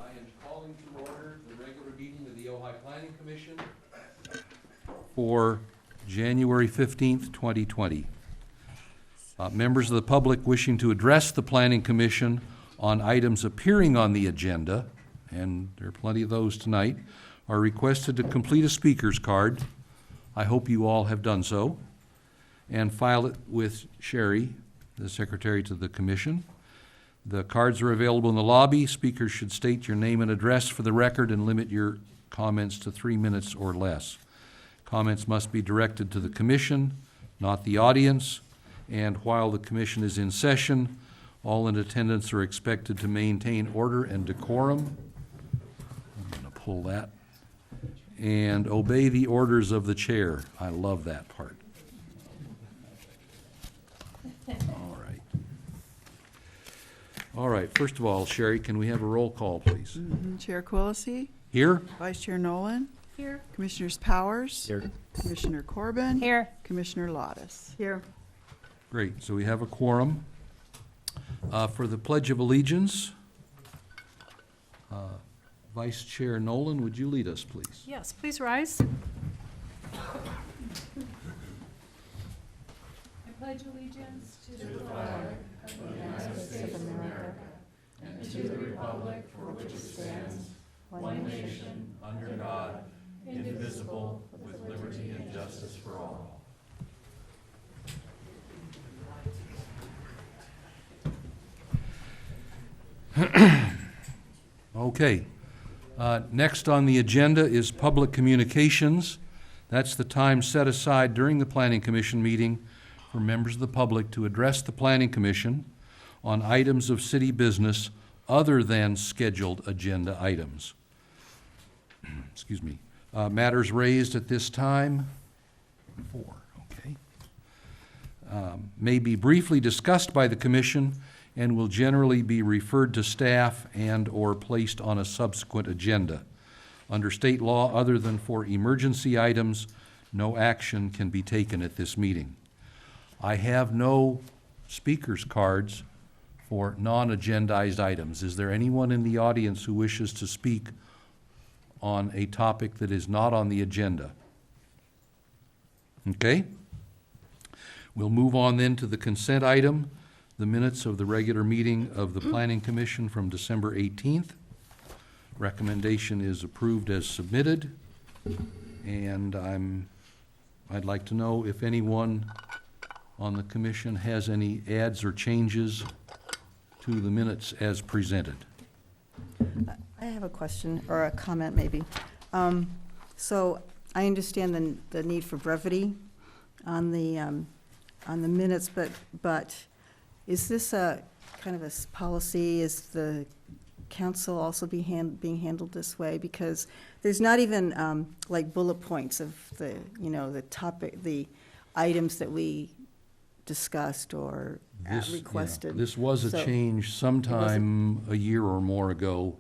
I am calling to order the regular meeting of the Ojai Planning Commission for January 15th, 2020. Members of the public wishing to address the Planning Commission on items appearing on the agenda, and there are plenty of those tonight, are requested to complete a speaker's card. I hope you all have done so, and file it with Sherry, the Secretary to the Commission. The cards are available in the lobby. Speakers should state your name and address for the record and limit your comments to 3 minutes or less. Comments must be directed to the Commission, not the audience, and while the Commission is in session, all in attendance are expected to maintain order and decorum. I'm going to pull that. And obey the orders of the chair. I love that part. All right. All right, first of all, Sherry, can we have a roll call, please? Chair Quillisi, Here? Vice Chair Nolan, Here. Commissioners Powers, Here. Commissioner Corbin, Here. Commissioner Lottis. Here. Great, so we have a quorum. For the Pledge of Allegiance, Vice Chair Nolan, would you lead us, please? Yes, please rise. I pledge allegiance to the flag of the United States of America and to the republic for which it stands, one nation, under God, indivisible, with liberty and justice for all. Okay. Next on the agenda is public communications. That's the time set aside during the Planning Commission meeting for members of the public to address the Planning Commission on items of city business other than scheduled agenda items. Excuse me. Matters raised at this time, 4, okay, may be briefly discussed by the Commission and will generally be referred to staff and/or placed on a subsequent agenda. Under state law, other than for emergency items, no action can be taken at this meeting. I have no speakers cards for non-agendized items. Is there anyone in the audience who wishes to speak on a topic that is not on the agenda? Okay. We'll move on then to the consent item, the minutes of the regular meeting of the Planning Commission from December 18th. Recommendation is approved as submitted, and I'd like to know if anyone on the commission has any adds or changes to the minutes as presented. I have a question, or a comment maybe. So I understand the need for brevity on the minutes, but is this a kind of a policy? Is the council also being handled this way? Because there's not even like bullet points of the topic, the items that we discussed or requested. This was a So, change sometime a year or more ago.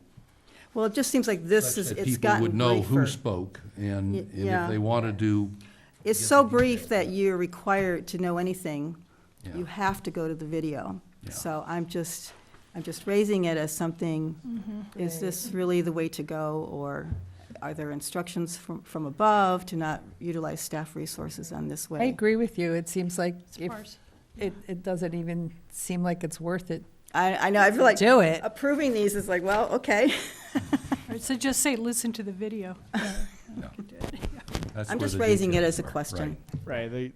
Well, it just seems like this such is, that it's people gotten would know who briefer. spoke, and Yeah. if they wanted to, It's get so the brief detail. that you're required to know anything. Yeah. You have to go to the video. Yeah. So I'm just raising it as something, is this really the way to go? Or are there instructions from above to not utilize staff resources on this way? I agree with you. It seems like if Sparse. it doesn't even seem like it's worth it. I know, I feel like Do it. approving these is like, well, okay. All right, so just say, listen to the video. that's I'm where just the raising it details as a are. question. Right.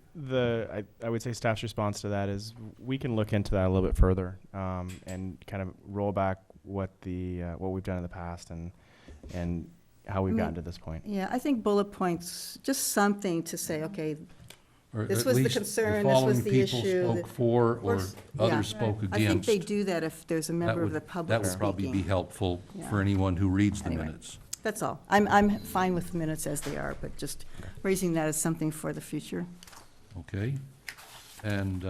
I would say staff's response to that is we can look into that a little bit further and kind of roll back what we've done in the past and how we've gotten to this point. Yeah, I think bullet points, just something to say, okay, Or This at was the least concern, this was the issue, The following that- people spoke for, or yeah. others spoke I think against. they do that if there's a member of the public That would probably be speaking. helpful for Yeah. anyone who reads the Anyway. minutes. That's all. I'm fine with the minutes as they are, but just raising that as something for the future. Okay? And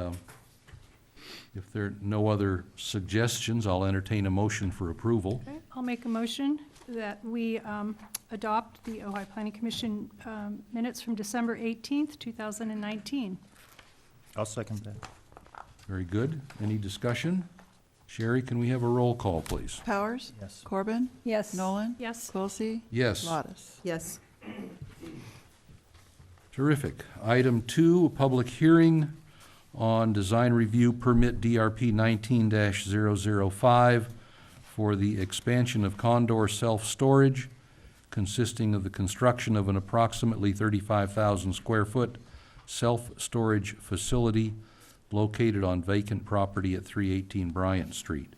if there are no other suggestions, I'll entertain a motion for approval. Okay, I'll make a motion that we adopt the Ojai Planning Commission minutes from December 18th, 2019. I'll second that. Very good. Any discussion? Sherry, can we have a roll call, please? Powers? Yes. Corbin? Yes. Nolan? Yes. Quilisi? Yes. Lottis? Yes. Terrific. Item 2, a public hearing on design review permit DRP 19-005 for the expansion of Condor self-storage, consisting of the construction of an approximately 35,000 square foot self-storage facility located on vacant property at 318 Bryant Street.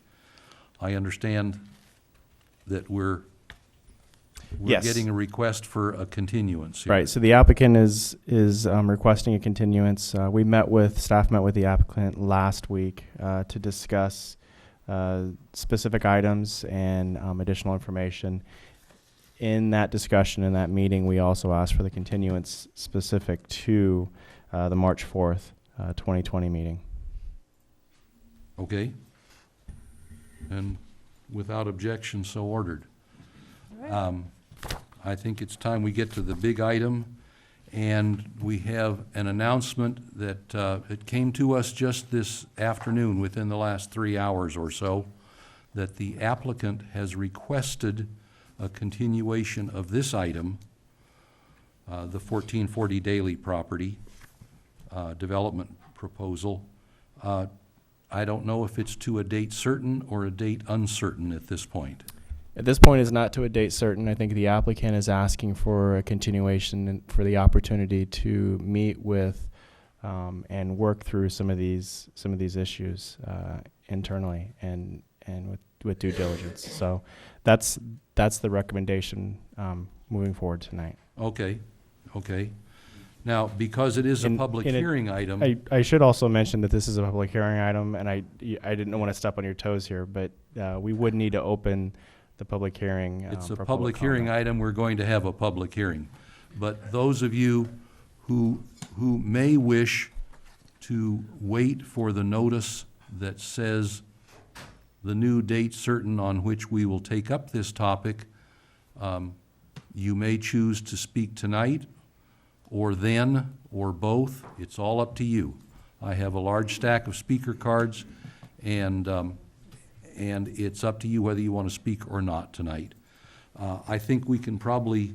I understand that we're Yes. getting a request for a continuance here. Right, so the applicant is requesting a continuance. Staff met with the applicant last week to discuss specific items and additional information. In that discussion, in that meeting, we also asked for the continuance specific to the March 4th, 2020 meeting. Okay. And without objection, so ordered. I think it's time we get to the big item, and we have an announcement that it came to us just this afternoon, within the last 3 hours or so, that the applicant has requested a continuation of this item, the 1440 Daly property development proposal. I don't know if it's to a date certain or a date uncertain at this point. At this point, it's not to a date certain. I think the applicant is asking for a continuation and for the opportunity to meet with and work through some of these issues internally and with due diligence. So that's the recommendation moving forward tonight. Okay. Now, because it is a public hearing item, I should also mention that this is a public hearing item, and I didn't want to step on your toes here, but we would need to open the public hearing. it's a for public hearing comment. item, we're going to have a public hearing. But those of you who may wish to wait for the notice that says the new date certain on which we will take up this topic, you may choose to speak tonight, or then, or both. It's all up to you. I have a large stack of speaker cards, and it's up to you whether you want to speak or not tonight. I think we can probably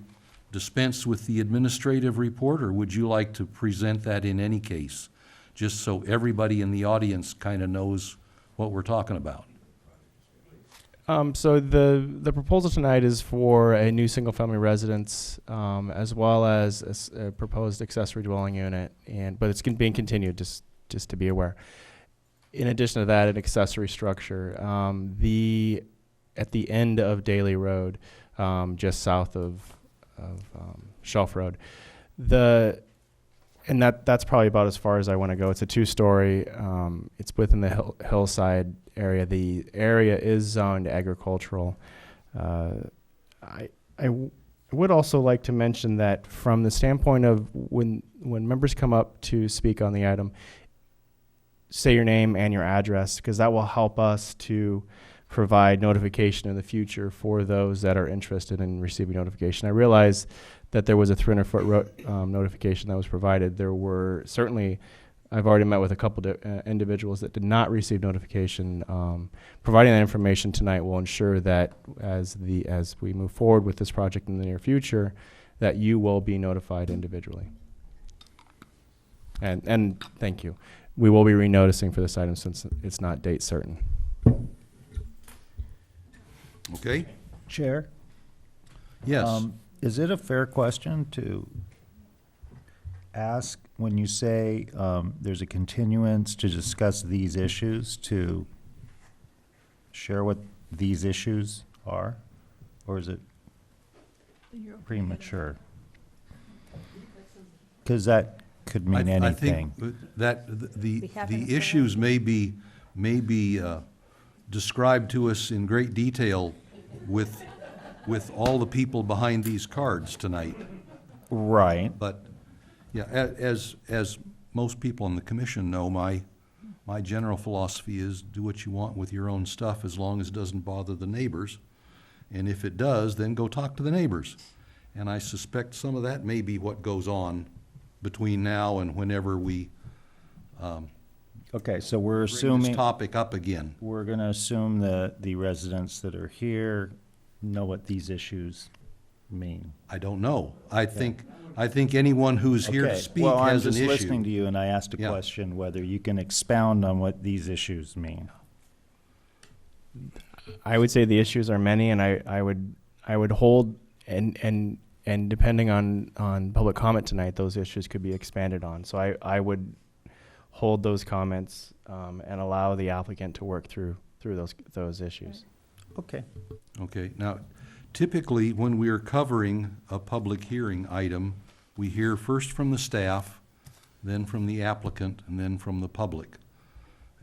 dispense with the administrative report, or would you like to present that in any case, just so everybody in the audience kind of knows what we're talking about? So the proposal tonight is for a new single-family residence, as well as a proposed accessory dwelling unit, but it's being continued, just to be aware. In addition to that, an accessory structure. At the end of Daly Road, just south of Shelf Road, and that's probably about as far as I want to go. It's a 2-story. It's within the hillside area. The area is zoned agricultural. I would also like to mention that from the standpoint of when members come up to speak on the item, say your name and your address, because that will help us to provide notification in the future for those that are interested in receiving notification. I realize that there was a 300-foot notification that was provided. There were certainly, I've already met with a couple individuals that did not receive notification. Providing that information tonight will ensure that as we move forward with this project in the near future, that you will be notified individually. And thank you. We will be renoticing for this item since it's not date certain. Okay? Chair? Yes. Is it a fair question to ask, when you say there's a continuance to discuss these issues, to share what these issues are? Or is it premature? Because that could mean I anything. think that the We haven't said issues may be described to us in great detail with all the people behind these cards tonight. Right. But, yeah, as most people on the commission know, my general philosophy is do what you want with your own stuff as long as it doesn't bother the neighbors. And if it does, then go talk to the neighbors. And I suspect some of that may be what goes on between now and whenever we Okay, so we're bring this assuming, topic up again. we're gonna assume that the residents that are here know what these issues mean. I don't know. I think anyone who's here to Okay, speak well, I'm has an just listening issue. to you, and I asked a Yeah. question whether you can expound on what these issues mean. I would say the issues are many, and I would hold, and depending on public comment tonight, those issues could be expanded on. So I would hold those comments and allow the applicant to work through those issues. Okay. Okay, now, typically, when we are covering a public hearing item, we hear first from the staff, then from the applicant, and then from the public.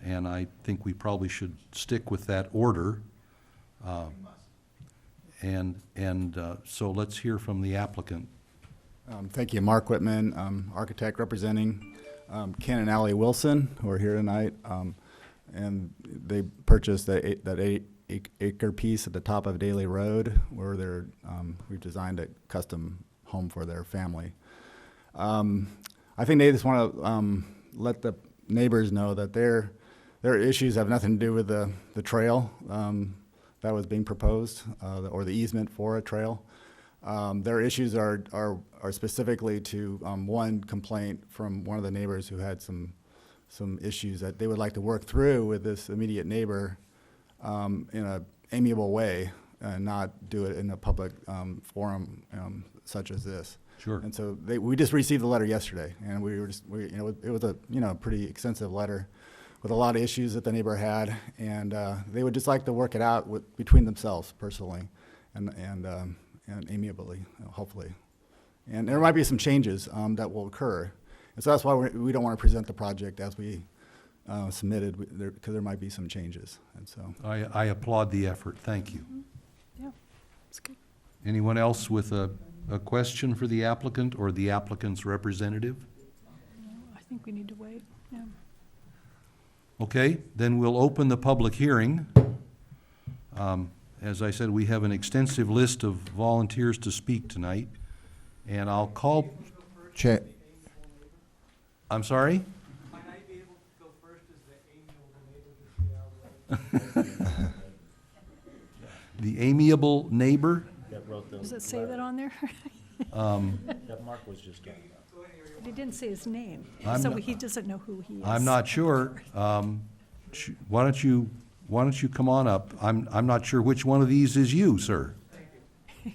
And I think we probably should stick with that order. So let's hear from the applicant. Thank you. Mark Whitman, architect representing Ken and Ally Wilson, who are here tonight. And they purchased that 8-acre piece at the top of Daly Road where we've designed a custom home for their family. I think they just want to let the neighbors know that their issues have nothing to do with the trail that was being proposed, or the easement for a trail. Their issues are specifically to one complaint from one of the neighbors who had some issues that they would like to work through with this immediate neighbor in an amiable way and not do it in a public forum such as this. Sure. And so we just received the letter yesterday, and it was a pretty extensive letter with a lot of issues that the neighbor had, and they would just like to work it out between themselves personally, and amiably, hopefully. And there might be some changes that will occur, and so that's why we don't want to present the project as we submitted, because there might be some changes, and so. I applaud the effort, thank you. Yeah, it's good. Anyone else with a question for the applicant or the applicant's representative? I think we need to wait, yeah. Okay, then we'll open the public hearing. As I said, we have an extensive list of volunteers to speak tonight, and I'll call, Chair, I'm sorry? Might I be able to go first as the amiable neighbor to see out of the way? The amiable neighbor? Does it say that on there? That Mark was just talking about. He didn't say his name, I'm so not- he doesn't know who he is. I'm not sure. Why don't you come on up? I'm not sure which one of these is you, sir.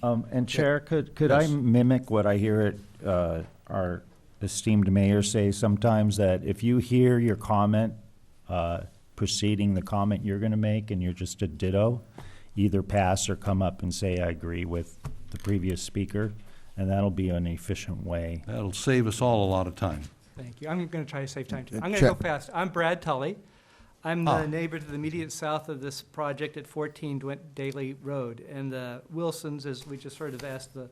And Chair, could I Yes. mimic what I hear our esteemed mayor say sometimes, that if you hear your comment preceding the comment you're gonna make and you're just a ditto, either pass or come up and say, I agree with the previous speaker, and that'll be an efficient way. That'll save us all a lot of time. Thank you. I'm going to try to save time too. I'm going to Check. go fast. I'm Brad Tully. I'm Ah. the neighbor to the immediate south of this project at 14 Daly Road. And the Wilsons, as we just heard, have asked the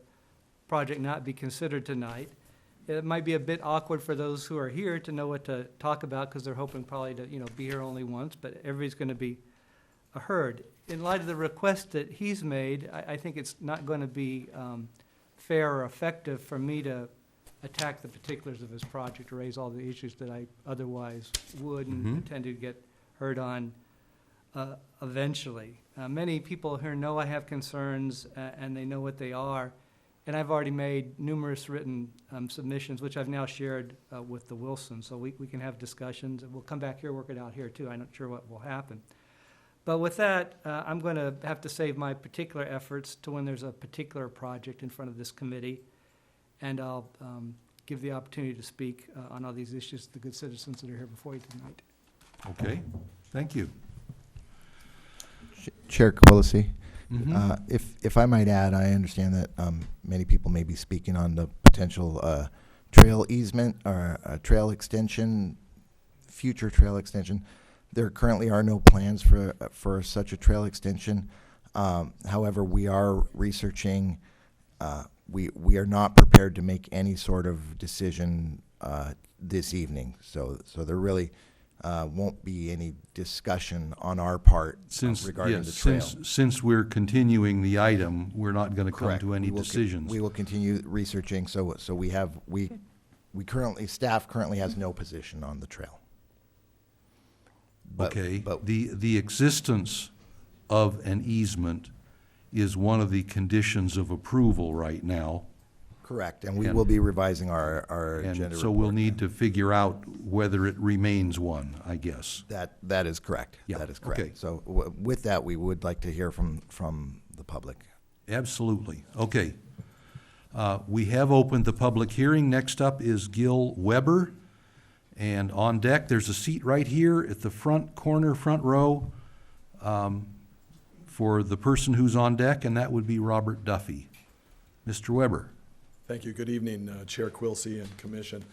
project not be considered tonight. It might be a bit awkward for those who are here to know what to talk about because they're hoping probably to, be here only once, but everybody's going to be heard. In light of the request that he's made, I think it's not going to be fair or effective for me to attack the particulars of his project or raise all the issues that I otherwise would and Mhm. intend to get heard on eventually. Many people here know I have concerns and they know what they are. And I've already made numerous written submissions, which I've now shared with the Wilsons. So we can have discussions. We'll come back here, work it out here too. I'm not sure what will happen. But with that, I'm going to have to save my particular efforts to when there's a particular project in front of this committee. And I'll give the opportunity to speak on all these issues to the good citizens that are here before you tonight. Okay, thank you. Chair Quillisi, Mhm. if I might add, I understand that many people may be speaking on the potential trail easement or a trail extension, future trail extension. There currently are no plans for such a trail extension. However, we are researching. We are not prepared to make any sort of decision this evening. So there really won't be any discussion on our part regarding the trail. Since we're continuing the item, we're not gonna come Correct. to any We will decisions. We will continue researching, so we currently, staff currently has no position on the trail. But- Okay, but- the existence of an easement is one of the conditions of approval right now. Correct, and we And- will be revising our agenda And so we'll report. need to figure out whether it remains one, I guess. That is correct. Yeah, That is okay. correct. So with that, we would like to hear from the public. Absolutely. Okay. We have opened the public hearing. Next up is Gil Weber. And on deck, there's a seat right here at the front corner, front row, for the person who's on deck, and that would be Robert Duffy. Mr. Weber. Thank you. Good evening, Chair Quilisi and Commission.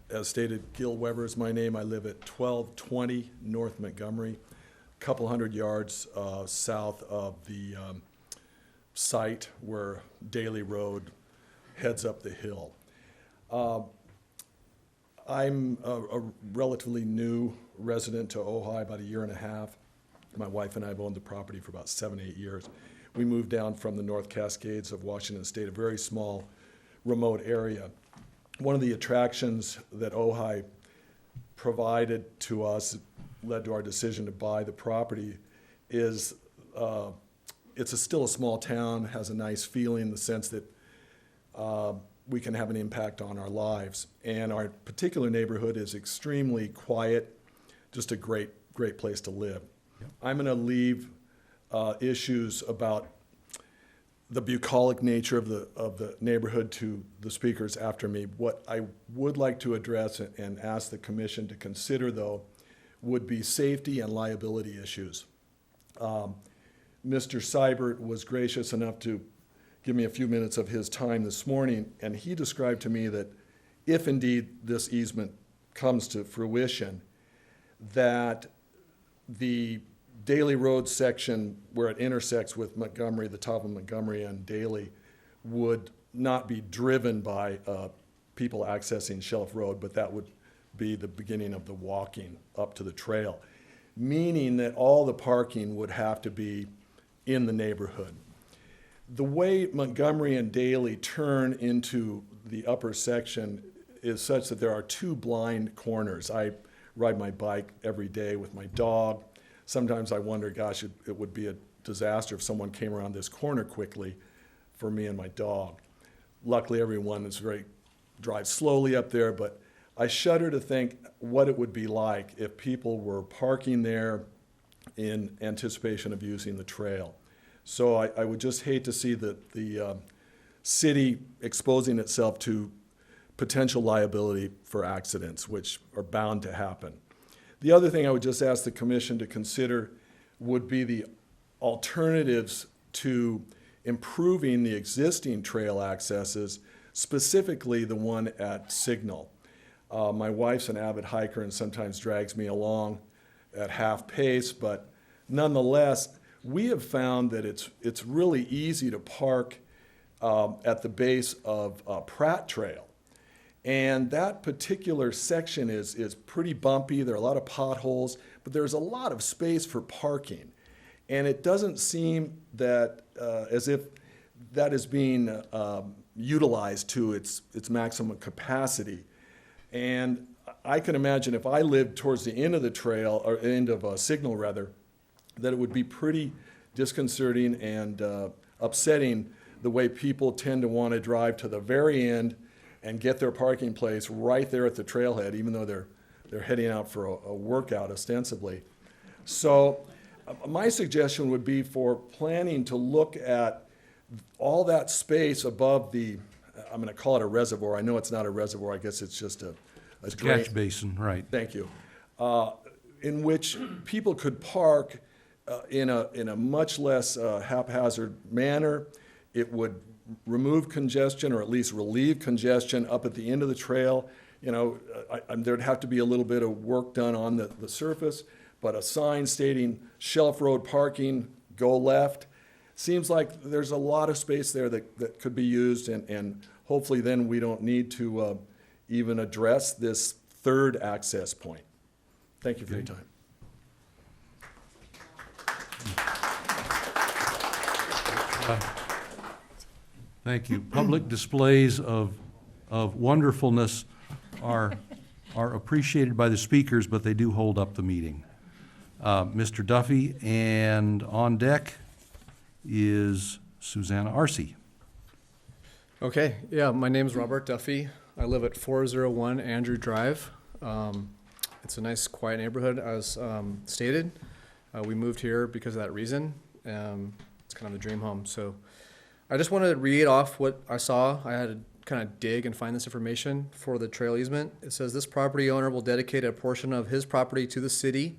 As stated, Gil Weber is my name. I live at 1220 North Montgomery, a couple hundred yards south of the site where Daly Road heads up the hill. I'm a relatively new resident to Ojai, about a year and a half. My wife and I have owned the property for about 7, 8 years. We moved down from the North Cascades of Washington State, a very small, remote area. One of the attractions that Ojai provided to us, led to our decision to buy the property, is it's still a small town, has a nice feeling in the sense that we can have an impact on our lives. And our particular neighborhood is extremely quiet, just a great place to live. I'm going to leave issues about the bucolic nature of the neighborhood to the speakers after me. What I would like to address and ask the commission to consider, though, would be safety and liability issues. Mr. Seibert was gracious enough to give me a few minutes of his time this morning, and he described to me that if indeed this easement comes to fruition, that the Daly Road section where it intersects with Montgomery, the top of Montgomery and Daly, would not be driven by people accessing Shelf Road, but that would be the beginning of the walking up to the trail, meaning that all the parking would have to be in the neighborhood. The way Montgomery and Daly turn into the upper section is such that there are two blind corners. I ride my bike every day with my dog. Sometimes I wonder, gosh, it would be a disaster if someone came around this corner quickly for me and my dog. Luckily, everyone drives slowly up there, but I shudder to think what it would be like if people were parking there in anticipation of using the trail. So I would just hate to see the city exposing itself to potential liability for accidents, which are bound to happen. The other thing I would just ask the commission to consider would be the alternatives to improving the existing trail accesses, specifically the one at Signal. My wife's an avid hiker and sometimes drags me along at half pace, but nonetheless, we have found that it's really easy to park at the base of Pratt Trail. And that particular section is pretty bumpy. There are a lot of potholes, but there's a lot of space for parking. And it doesn't seem that as if that is being utilized to its maximum capacity. And I can imagine if I lived towards the end of the trail, or end of Signal rather, that it would be pretty disconcerting and upsetting the way people tend to want to drive to the very end and get their parking place right there at the trailhead, even though they're heading out for a workout ostensibly. So my suggestion would be for planning to look at all that space above the, I'm going to call it a reservoir. I know it's not a reservoir. I guess it's just a drain. Catch basin, right. Thank you. In which people could park in a much less haphazard manner. It would remove congestion, or at least relieve congestion up at the end of the trail. You know, there'd have to be a little bit of work done on the surface, but a sign stating Shelf Road parking, go left, seems like there's a lot of space there that could be used, and hopefully then we don't need to even address this third access point. Thank you for your time. Thank you. Public displays of wonderfulness are appreciated by the speakers, but they do hold up the meeting. Mr. Duffy, and on deck is Susanna Arce. Okay, yeah, my name's Robert Duffy. I live at 401 Andrew Drive. It's a nice, quiet neighborhood, as stated. We moved here because of that reason. It's kind of the dream home. So I just wanted to read off what I saw. I had to kind of dig and find this information for the trail easement. It says, this property owner will dedicate a portion of his property to the city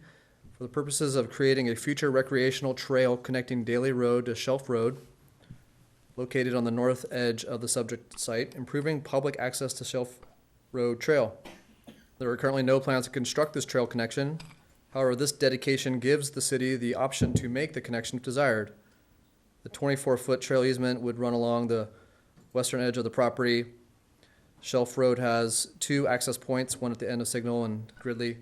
for the purposes of creating a future recreational trail connecting Daly Road to Shelf Road, located on the north edge of the subject site, improving public access to Shelf Road Trail. There are currently no plans to construct this trail connection. However, this dedication gives the city the option to make the connection if desired. The 24-foot trail easement would run along the western edge of the property. Shelf Road has 2 access points, one at the end of Signal and Gridley.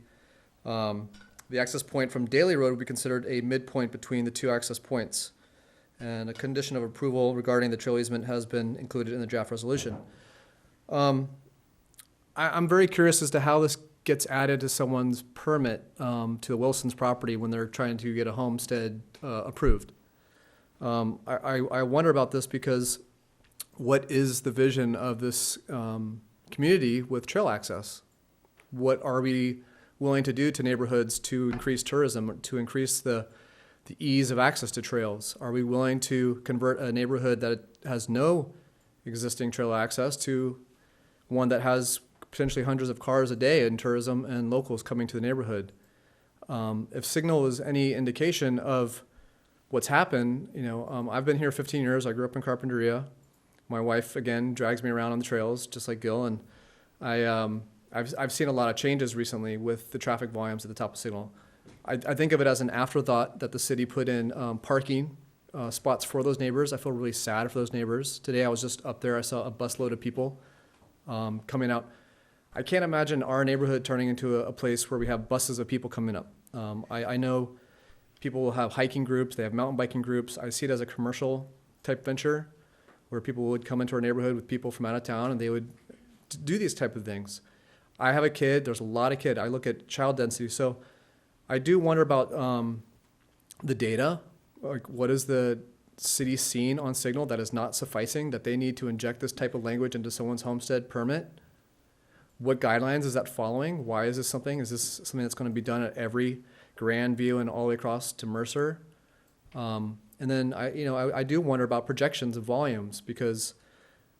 The access point from Daly Road would be considered a midpoint between the 2 access points. And a condition of approval regarding the trail easement has been included in the draft resolution. I'm very curious as to how this gets added to someone's permit to the Wilson's property when they're trying to get a homestead approved. I wonder about this because what is the vision of this community with trail access? What are we willing to do to neighborhoods to increase tourism, to increase the ease of access to trails? Are we willing to convert a neighborhood that has no existing trail access to one that has potentially hundreds of cars a day in tourism and locals coming to the neighborhood? If Signal is any indication of what's happened, I've been here 15 years. I grew up in Carpinteria. My wife, again, drags me around on the trails, just like Gil, and I've seen a lot of changes recently with the traffic volumes at the top of Signal. I think of it as an afterthought that the city put in parking spots for those neighbors. I feel really sad for those neighbors. Today I was just up there. I saw a busload of people coming out. I can't imagine our neighborhood turning into a place where we have buses of people coming up. I know people will have hiking groups. They have mountain biking groups. I see it as a commercial type venture where people would come into our neighborhood with people from out of town and they would do these type of things. I have a kid. There's a lot of kids. I look at child density. So I do wonder about the data. Like, what is the city seeing on Signal that is not sufficing, that they need to inject this type of language into someone's homestead permit? What guidelines is that following? Why is this something? Is this something that's going to be done at every Grandview and all the way across to Mercer? And then I do wonder about projections of volumes because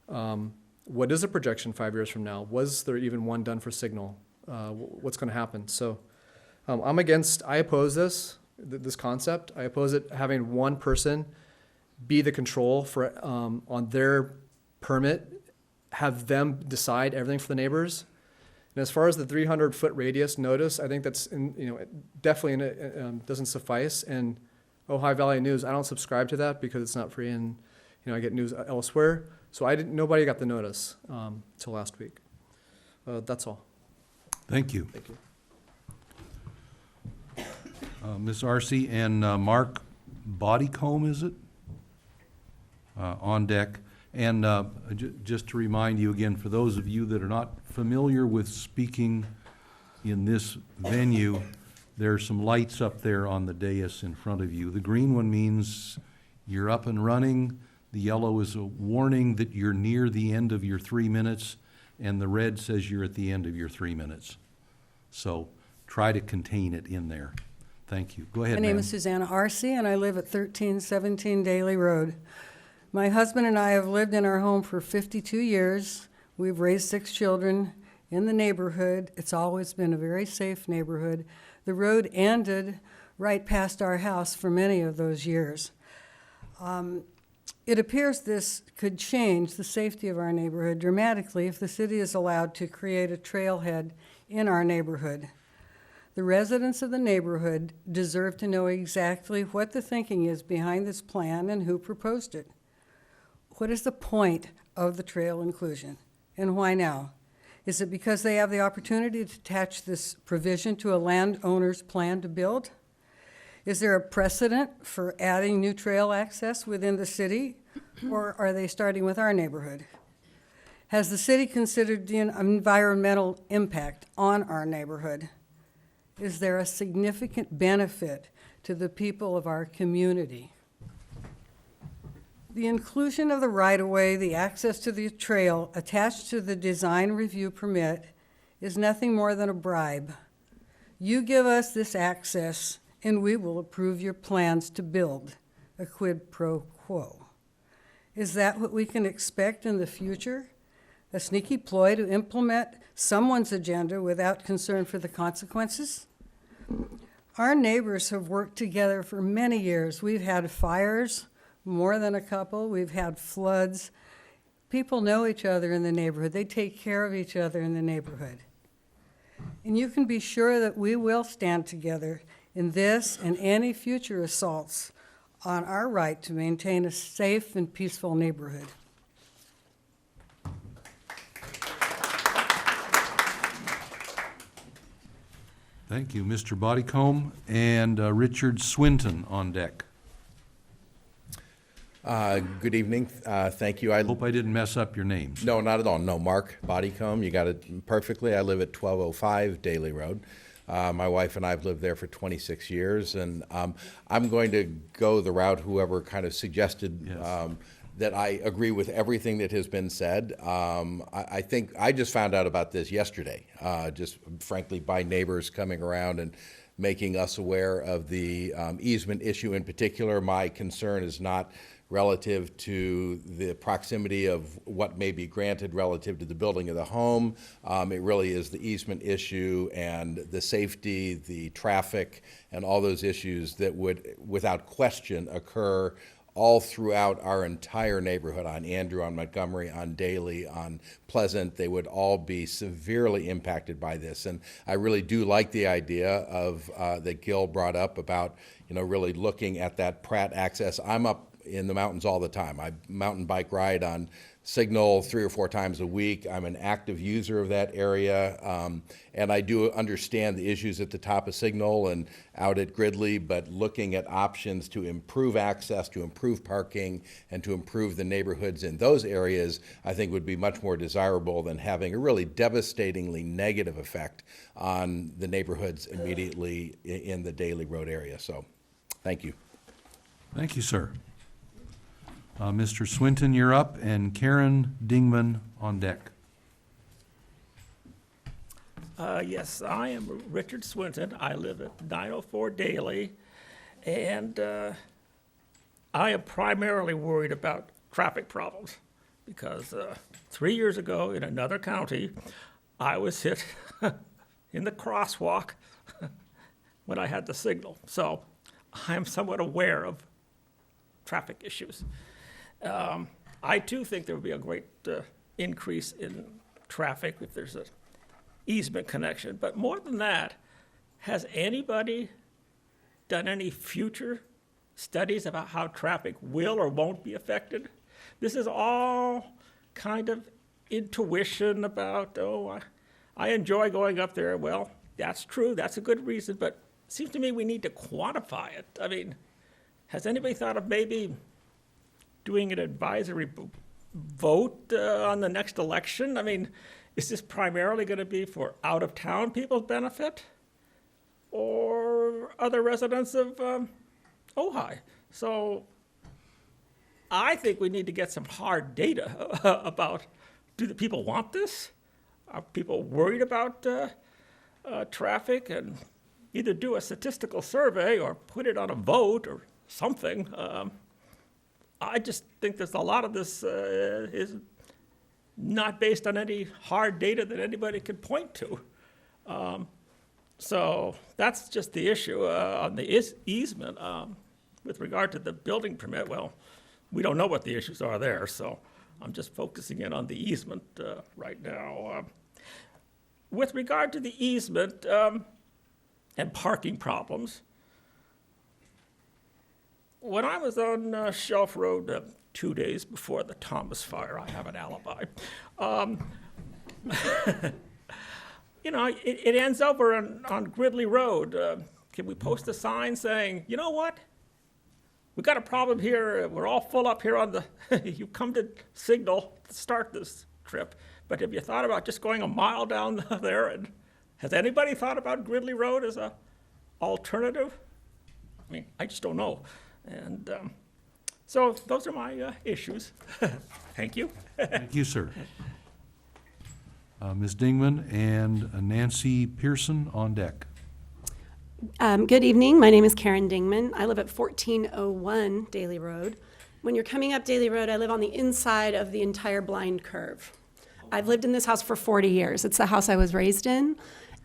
what is a projection 5 years from now? Was there even one done for Signal? What's going to happen? So I oppose this concept. I oppose it having one person be the control for on their permit, have them decide everything for the neighbors. And as far as the 300-foot radius notice, I think that's definitely doesn't suffice. And Ojai Valley News, I don't subscribe to that because it's not free, and I get news elsewhere. So nobody got the notice till last week. That's all. Thank you. Thank you. Ms. Arce and Mark Bodycomb, is it? On deck. And just to remind you again, for those of you that are not familiar with speaking in this venue, there are some lights up there on the dais in front of you. The green one means you're up and running. The yellow is a warning that you're near the end of your 3 minutes, and the red says you're at the end of your 3 minutes. So try to contain it in there. Thank you. Go ahead, My name ma'am. is Susanna Arce, and I live at 1317 Daly Road. My husband and I have lived in our home for 52 years. We've raised 6 children in the neighborhood. It's always been a very safe neighborhood. The road ended right past our house for many of those years. It appears this could change the safety of our neighborhood dramatically if the city is allowed to create a trailhead in our neighborhood. The residents of the neighborhood deserve to know exactly what the thinking is behind this plan and who proposed it. What is the point of the trail inclusion, and why now? Is it because they have the opportunity to attach this provision to a landowner's plan to build? Is there a precedent for adding new trail access within the city, or are they starting with our neighborhood? Has the city considered the environmental impact on our neighborhood? is there a significant benefit to the people of our community? The inclusion of the right-of-way, the access to the trail attached to the design review permit is nothing more than a bribe. You give us this access, and we will approve your plans to build, a quid pro quo. Is that what we can expect in the future? A sneaky ploy to implement someone's agenda without concern for the consequences? Our neighbors have worked together for many years. We've had fires, more than a couple. We've had floods. People know each other in the neighborhood. They take care of each other in the neighborhood. And you can be sure that we will stand together in this and any future assaults on our right to maintain a safe and peaceful neighborhood. Thank you, Mr. Bodycomb, and Richard Swinton on deck. Good evening. Thank you. I Hope I didn't mess up your names. No, not at all. No, Mark Bodycomb, you got it perfectly. I live at 1205 Daly Road. My wife and I have lived there for 26 years, and I'm going to go the route whoever kind of suggested Yes. that I agree with everything that has been said. I think I just found out about this yesterday, just frankly by neighbors coming around and making us aware of the easement issue in particular. My concern is not relative to the proximity of what may be granted relative to the building of the home. It really is the easement issue and the safety, the traffic, and all those issues that would, without question, occur all throughout our entire neighborhood, on Andrew, on Montgomery, on Daly, on Pleasant. They would all be severely impacted by this. And I really do like the idea of that Gil brought up about, really looking at that Pratt access. I'm up in the mountains all the time. I mountain bike ride on Signal 3 or 4 times a week. I'm an active user of that area, and I do understand the issues at the top of Signal and out at Gridley, but looking at options to improve access, to improve parking, and to improve the neighborhoods in those areas, I think would be much more desirable than having a really devastatingly negative effect on the neighborhoods immediately in the Daly Road area. So, thank you. Thank you, sir. Mr. Swinton, you're up, and Karen Dingman on deck. Yes, I am Richard Swinton. I live at 904 Daly, and I am primarily worried about traffic problems because 3 years ago in another county, I was hit in the crosswalk when I had the signal. So I'm somewhat aware of traffic issues. I too think there would be a great increase in traffic if there's an easement connection. But more than that, has anybody done any future studies about how traffic will or won't be affected? This is all kind of intuition about, I enjoy going up there. Well, that's true. That's a good reason. But it seems to me we need to quantify it. I mean, has anybody thought of maybe doing an advisory vote on the next election? I mean, is this primarily going to be for out-of-town people's benefit or other residents of Ojai? So I think we need to get some hard data about, do the people want this? Are people worried about traffic? And either do a statistical survey or put it on a vote or something. I just think there's a lot of this is not based on any hard data that anybody can point to. So that's just the issue on the easement. With regard to the building permit, well, we don't know what the issues are there, so I'm just focusing in on the easement right now. With regard to the easement and parking problems, when I was on Shelf Road 2 days before the Thomas fire, I have an alibi. It ends over on Gridley Road. Can we post a sign saying, you know what? We got a problem here. We're all full up here on the, you come to Signal to start this trip, but have you thought about just going a mile down there and Has anybody thought about Gridley Road as a alternative? I mean, I just don't know. And so those are my issues. Thank you. Thank you, sir. Ms. Dingman and Nancy Pearson on deck. Good evening. My name is Karen Dingman. I live at 1401 Daly Road. When you're coming up Daly Road, I live on the inside of the entire blind curve. I've lived in this house for 40 years. It's the house I was raised in,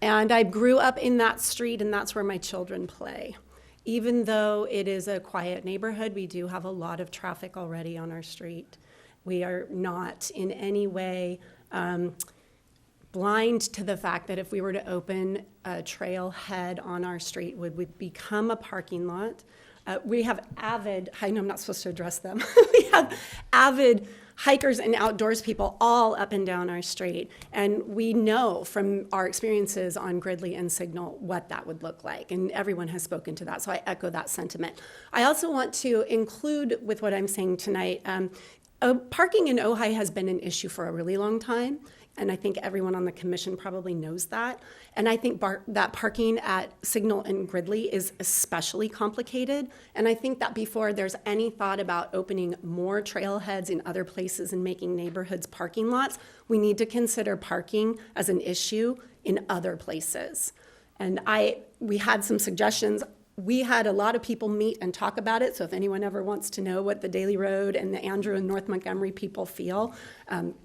and I grew up in that street, and that's where my children play. Even though it is a quiet neighborhood, we do have a lot of traffic already on our street. We are not in any way blind to the fact that if we were to open a trailhead on our street, would become a parking lot. We have avid, I know I'm not supposed to address them, we have avid hikers and outdoors people all up and down our street. And we know from our experiences on Gridley and Signal what that would look like. And everyone has spoken to that, so I echo that sentiment. I also want to include with what I'm saying tonight, parking in Ojai has been an issue for a really long time. And I think everyone on the commission probably knows that. And I think that parking at Signal and Gridley is especially complicated. And I think that before there's any thought about opening more trailheads in other places and making neighborhoods parking lots, we need to consider parking as an issue in other places. And we had some suggestions. We had a lot of people meet and talk about it, so if anyone ever wants to know what the Daly Road and the Andrew and North Montgomery people feel,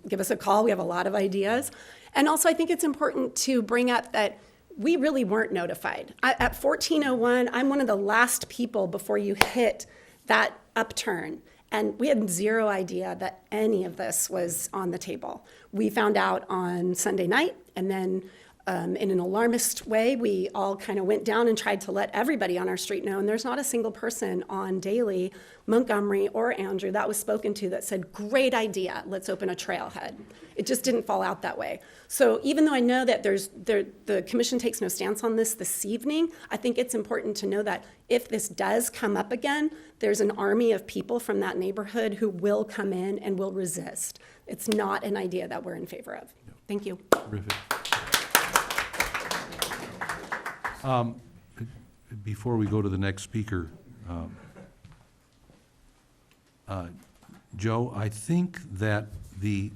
give us a call. We have a lot of ideas. And also, I think it's important to bring up that we really weren't notified. At 1401, I'm one of the last people before you hit that upturn. And we had zero idea that any of this was on the table. We found out on Sunday night, and then in an alarmist way, we all kind of went down and tried to let everybody on our street know. And there's not a single person on Daly, Montgomery, or Andrew that was spoken to that said, great idea, let's open a trailhead. It just didn't fall out that way. So even though I know that the commission takes no stance on this evening, I think it's important to know that if this does come up again, there's an army of people from that neighborhood who will come in and will resist. It's not an idea that we're in favor of. Thank you. Terrific. Before we go to the next speaker, Joe, I think that the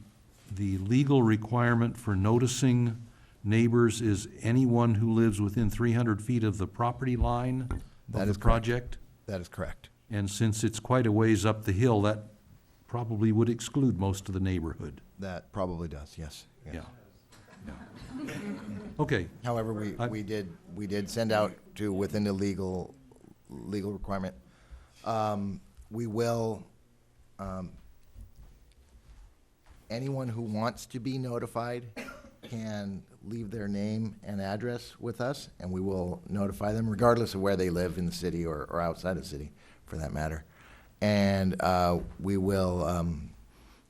legal requirement for noticing neighbors is anyone who lives within 300 feet of the property line That of is the correct. project? That is correct. And since it's quite a ways up the hill, that probably would exclude most of the neighborhood. That probably does, yes. Yes. Yeah. Okay. However, we did send out to within the legal requirement. We will, anyone who wants to be notified can leave their name and address with us, and we will notify them regardless of where they live in the city or outside of the city, for that matter. And we will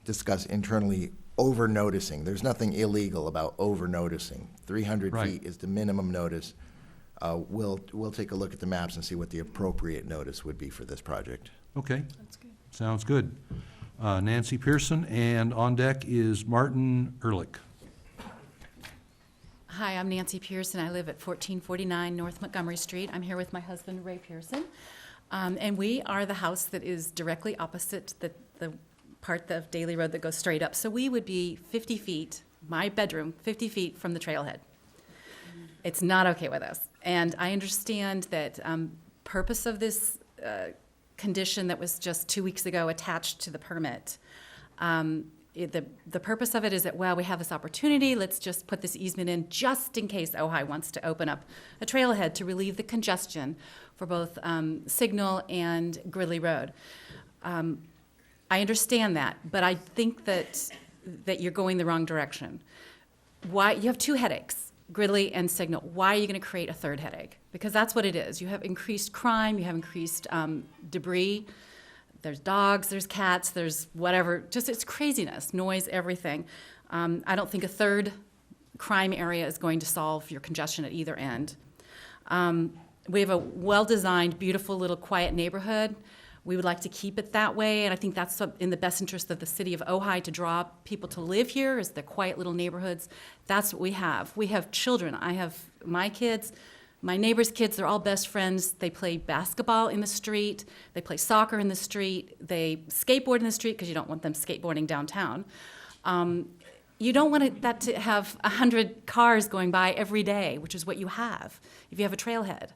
discuss internally over-noticing. There's nothing illegal about over-noticing. 300 Right. feet is the minimum notice. We'll take a look at the maps and see what the appropriate notice would be for this project. Okay. Sounds good. Nancy Pearson, and on deck is Martin Ehrlich. Hi, I'm Nancy Pearson. I live at 1449 North Montgomery Street. I'm here with my husband, Ray Pearson. And we are the house that is directly opposite the part of Daly Road that goes straight up. So we would be 50 feet, my bedroom, 50 feet from the trailhead. It's not okay with us. And I understand that purpose of this condition that was just 2 weeks ago attached to the permit, the purpose of it is that, well, we have this opportunity, let's just put this easement in just in case Ojai wants to open up a trailhead to relieve the congestion for both Signal and Gridley Road. I understand that, but I think that you're going the wrong direction. Why? You have two headaches, Gridley and Signal. Why are you going to create a third headache? Because that's what it is. You have increased crime, you have increased debris. There's dogs, there's cats, there's whatever. Just it's craziness, noise, everything. I don't think a third crime area is going to solve your congestion at either end. We have a well-designed, beautiful little quiet neighborhood. We would like to keep it that way, and I think that's in the best interest of the city of Ojai to draw people to live here, is the quiet little neighborhoods. That's what we have. We have children. I have my kids, my neighbors' kids, they're all best friends. They play basketball in the street. They play soccer in the street. They skateboard in the street because you don't want them skateboarding downtown. You don't want that to have 100 cars going by every day, which is what you have if you have a trailhead.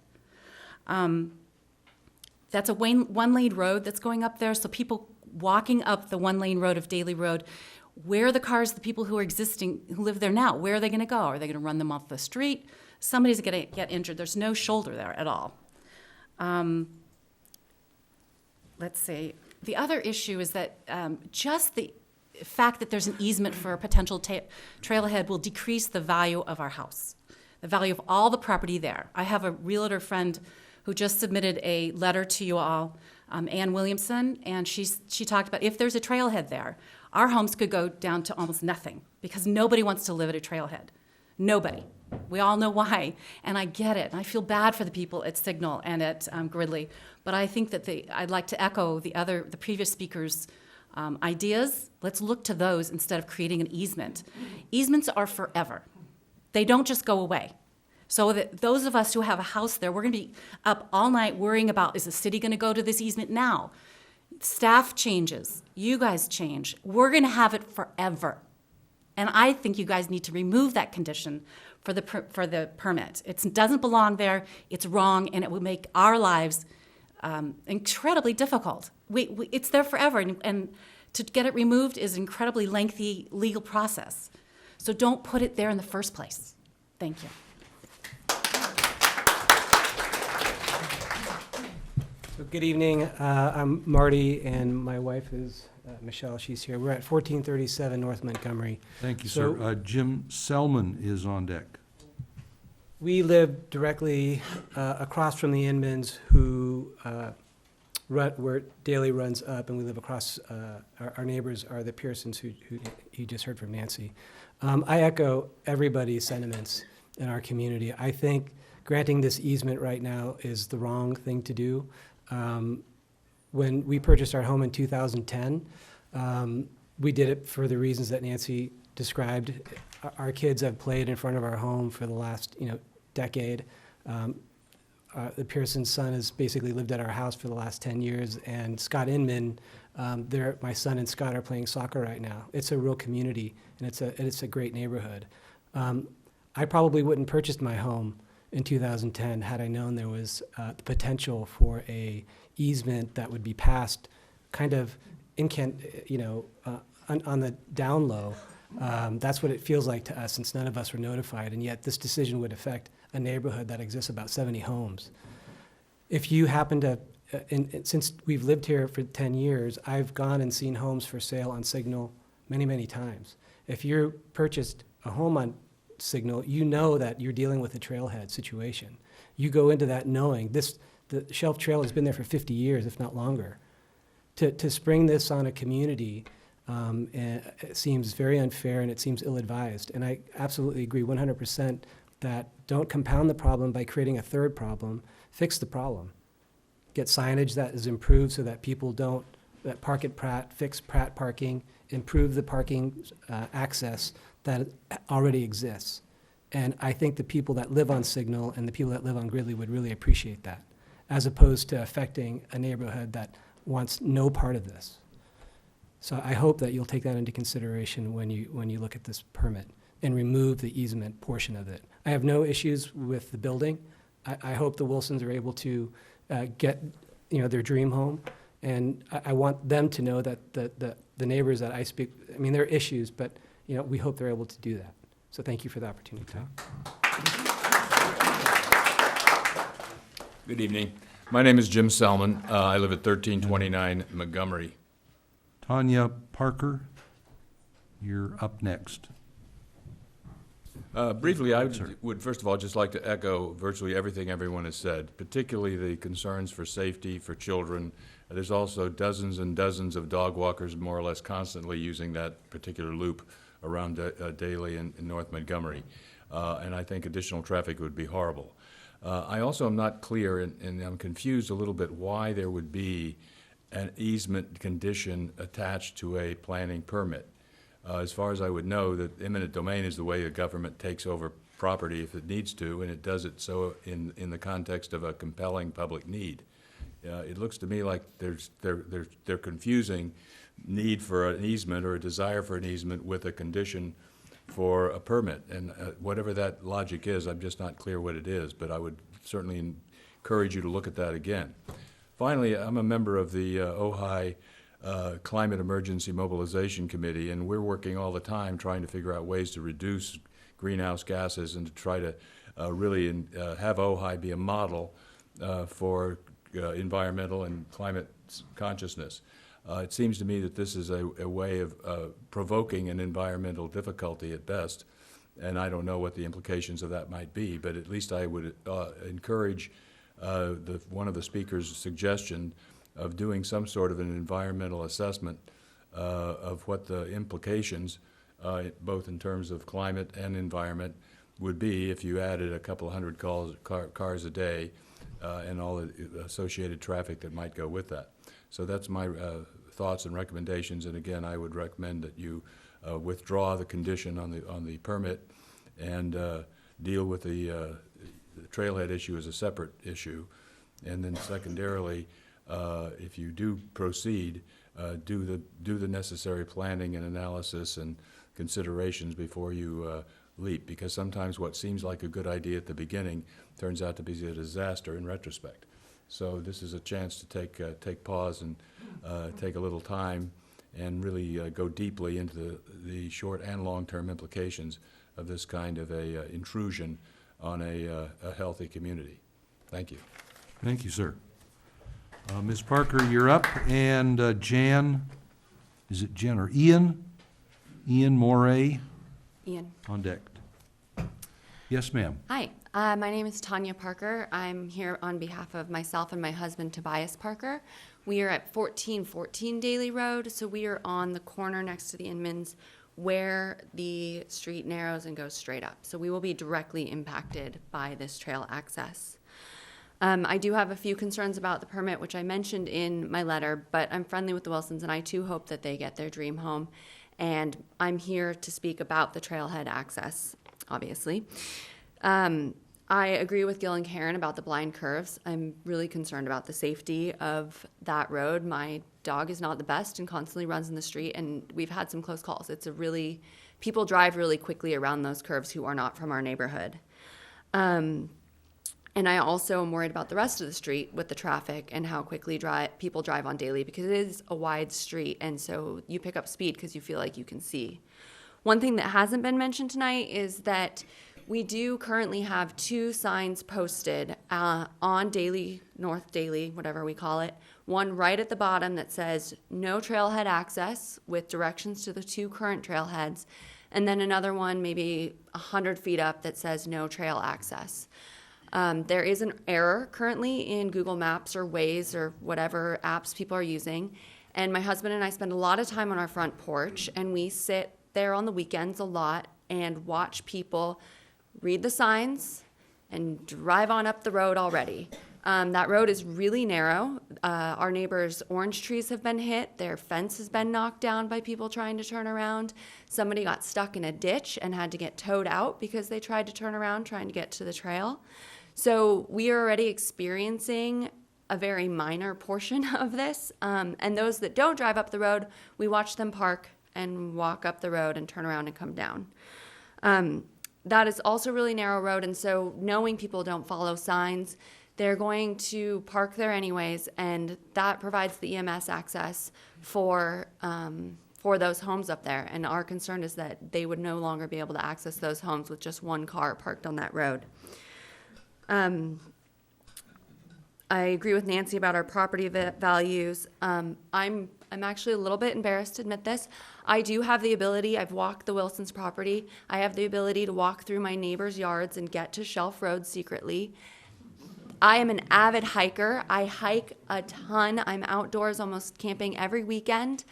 That's a one-lane road that's going up there, so people walking up the one-lane road of Daly Road, where are the cars, the people who live there now, where are they going to go? Are they going to run them off the street? Somebody's going to get injured. There's no shoulder there at all. Let's see. The other issue is that just the fact that there's an easement for a potential trailhead will decrease the value of our house, the value of all the property there. I have a realtor friend who just submitted a letter to you all, Ann Williamson, and she talked about if there's a trailhead there, our homes could go down to almost nothing because nobody wants to live at a trailhead. Nobody. We all know why, and I get it. And I feel bad for the people at Signal and at Gridley, but I think that I'd like to echo the previous speakers' ideas. Let's look to those instead of creating an easement. Easements are forever. They don't just go away. So that those of us who have a house there, we're going to be up all night worrying about, is the city going to go to this easement now? Staff changes. You guys change. We're going to have it forever. And I think you guys need to remove that condition for the permit. It doesn't belong there. It's wrong, and it will make our lives incredibly difficult. It's there forever, and to get it removed is an incredibly lengthy legal process. So don't put it there in the first place. Thank you. So good evening. I'm Marty, and my wife is Michelle. She's here. We're at 1437 North Montgomery. Thank you, sir. Jim Selman is on deck. We live directly across from the Inmans, who where Daly runs up, and we live across. Our neighbors are the Pearsons, who you just heard from Nancy. I echo everybody's sentiments in our community. I think granting this easement right now is the wrong thing to do. When we purchased our home in 2010, we did it for the reasons that Nancy described. Our kids have played in front of our home for the last, decade. The Pearson's son has basically lived at our house for the last 10 years, and Scott Inman, my son and Scott are playing soccer right now. It's a real community, and it's a great neighborhood. I probably wouldn't purchase my home in 2010 had I known there was the potential for a easement that would be passed kind of on the down low. That's what it feels like to us, since none of us were notified, and yet this decision would affect a neighborhood that exists about 70 homes. If you happen to, since we've lived here for 10 years, I've gone and seen homes for sale on Signal many, many times. If you purchased a home on Signal, you know that you're dealing with a trailhead situation. You go into that knowing the Shelf Trail has been there for 50 years, if not longer. To spring this on a community it seems very unfair, and it seems ill-advised. And I absolutely agree 100% that don't compound the problem by creating a third problem. Fix the problem. Get signage that is improved so that people that park at Pratt, fix Pratt parking, improve the parking access that already exists. And I think the people that live on Signal and the people that live on Gridley would really appreciate that, as opposed to affecting a neighborhood that wants no part of this. So I hope that you'll take that into consideration when you look at this permit and remove the easement portion of it. I have no issues with the building. I hope the Wilsons are able to get their dream home, and I want them to know that the neighbors that I speak, there are issues, but we hope they're able to do that. So thank you for the opportunity to talk. Good evening. My name is Jim Selman. I live at 1329 Montgomery. Tanya Parker, you're up next. Briefly, I would first of all just like to echo virtually everything everyone has said, particularly the concerns for safety for children. There's also dozens and dozens of dog walkers more or less constantly using that particular loop around Daly and North Montgomery. And I think additional traffic would be horrible. I also am not clear, and I'm confused a little bit, why there would be an easement condition attached to a planning permit. As far as I would know, that eminent domain is the way the government takes over property if it needs to, and it does it so in the context of a compelling public need. It looks to me like they're confusing need for an easement or a desire for an easement with a condition for a permit. And whatever that logic is, I'm just not clear what it is, but I would certainly encourage you to look at that again. Finally, I'm a member of the Ojai Climate Emergency Mobilization Committee, and we're working all the time trying to figure out ways to reduce greenhouse gases and to try to really have Ojai be a model for environmental and climate consciousness. It seems to me that this is a way of provoking an environmental difficulty at best, and I don't know what the implications of that might be, but at least I would encourage one of the speakers' suggestion of doing some sort of an environmental assessment of what the implications, both in terms of climate and environment, would be if you added a couple hundred cars a day and all the associated traffic that might go with that. So that's my thoughts and recommendations, and again, I would recommend that you withdraw the condition on the permit and deal with the trailhead issue as a separate issue. And then secondarily, if you do proceed, do the necessary planning and analysis and considerations before you leap, because sometimes what seems like a good idea at the beginning turns out to be a disaster in retrospect. So this is a chance to take pause and take a little time and really go deeply into the short and long-term implications of this kind of a intrusion on a healthy community. Thank you. Thank you, sir. Ms. Parker, you're up, and Jan, is it Jan or Ian? Ian Moray Ian. on deck. Yes, ma'am. Hi, my name is Tanya Parker. I'm here on behalf of myself and my husband, Tobias Parker. We are at 1414 Daly Road, so we are on the corner next to the Inmans where the street narrows and goes straight up. So we will be directly impacted by this trail access. I do have a few concerns about the permit, which I mentioned in my letter, but I'm friendly with the Wilsons, and I too hope that they get their dream home. And I'm here to speak about the trailhead access, obviously. I agree with Gil and Karen about the blind curves. I'm really concerned about the safety of that road. My dog is not the best and constantly runs in the street, and we've had some close calls. People drive really quickly around those curves who are not from our neighborhood. And I also am worried about the rest of the street with the traffic and how quickly people drive on Daly, because it is a wide street, and so you pick up speed because you feel like you can see. One thing that hasn't been mentioned tonight is that we do currently have 2 signs posted on Daly, North Daly, whatever we call it. One right at the bottom that says no trailhead access with directions to the 2 current trailheads, and then another one maybe 100 feet up that says no trail access. There is an error currently in Google Maps or Waze or whatever apps people are using, and my husband and I spend a lot of time on our front porch, and we sit there on the weekends a lot and watch people read the signs and drive on up the road already. That road is really narrow. Our neighbors' orange trees have been hit. Their fence has been knocked down by people trying to turn around. Somebody got stuck in a ditch and had to get towed out because they tried to turn around trying to get to the trail. So we are already experiencing a very minor portion of this. And those that don't drive up the road, we watch them park and walk up the road and turn around and come down. That is also a really narrow road, and so knowing people don't follow signs, they're going to park there anyways, and that provides the EMS access for those homes up there. And our concern is that they would no longer be able to access those homes with just one car parked on that road. I agree with Nancy about our property values. I'm actually a little bit embarrassed to admit this. I do have the ability, I've walked the Wilsons property, I have the ability to walk through my neighbors' yards and get to Shelf Road secretly. I am an avid hiker. I hike a ton. I'm outdoors almost camping every weekend.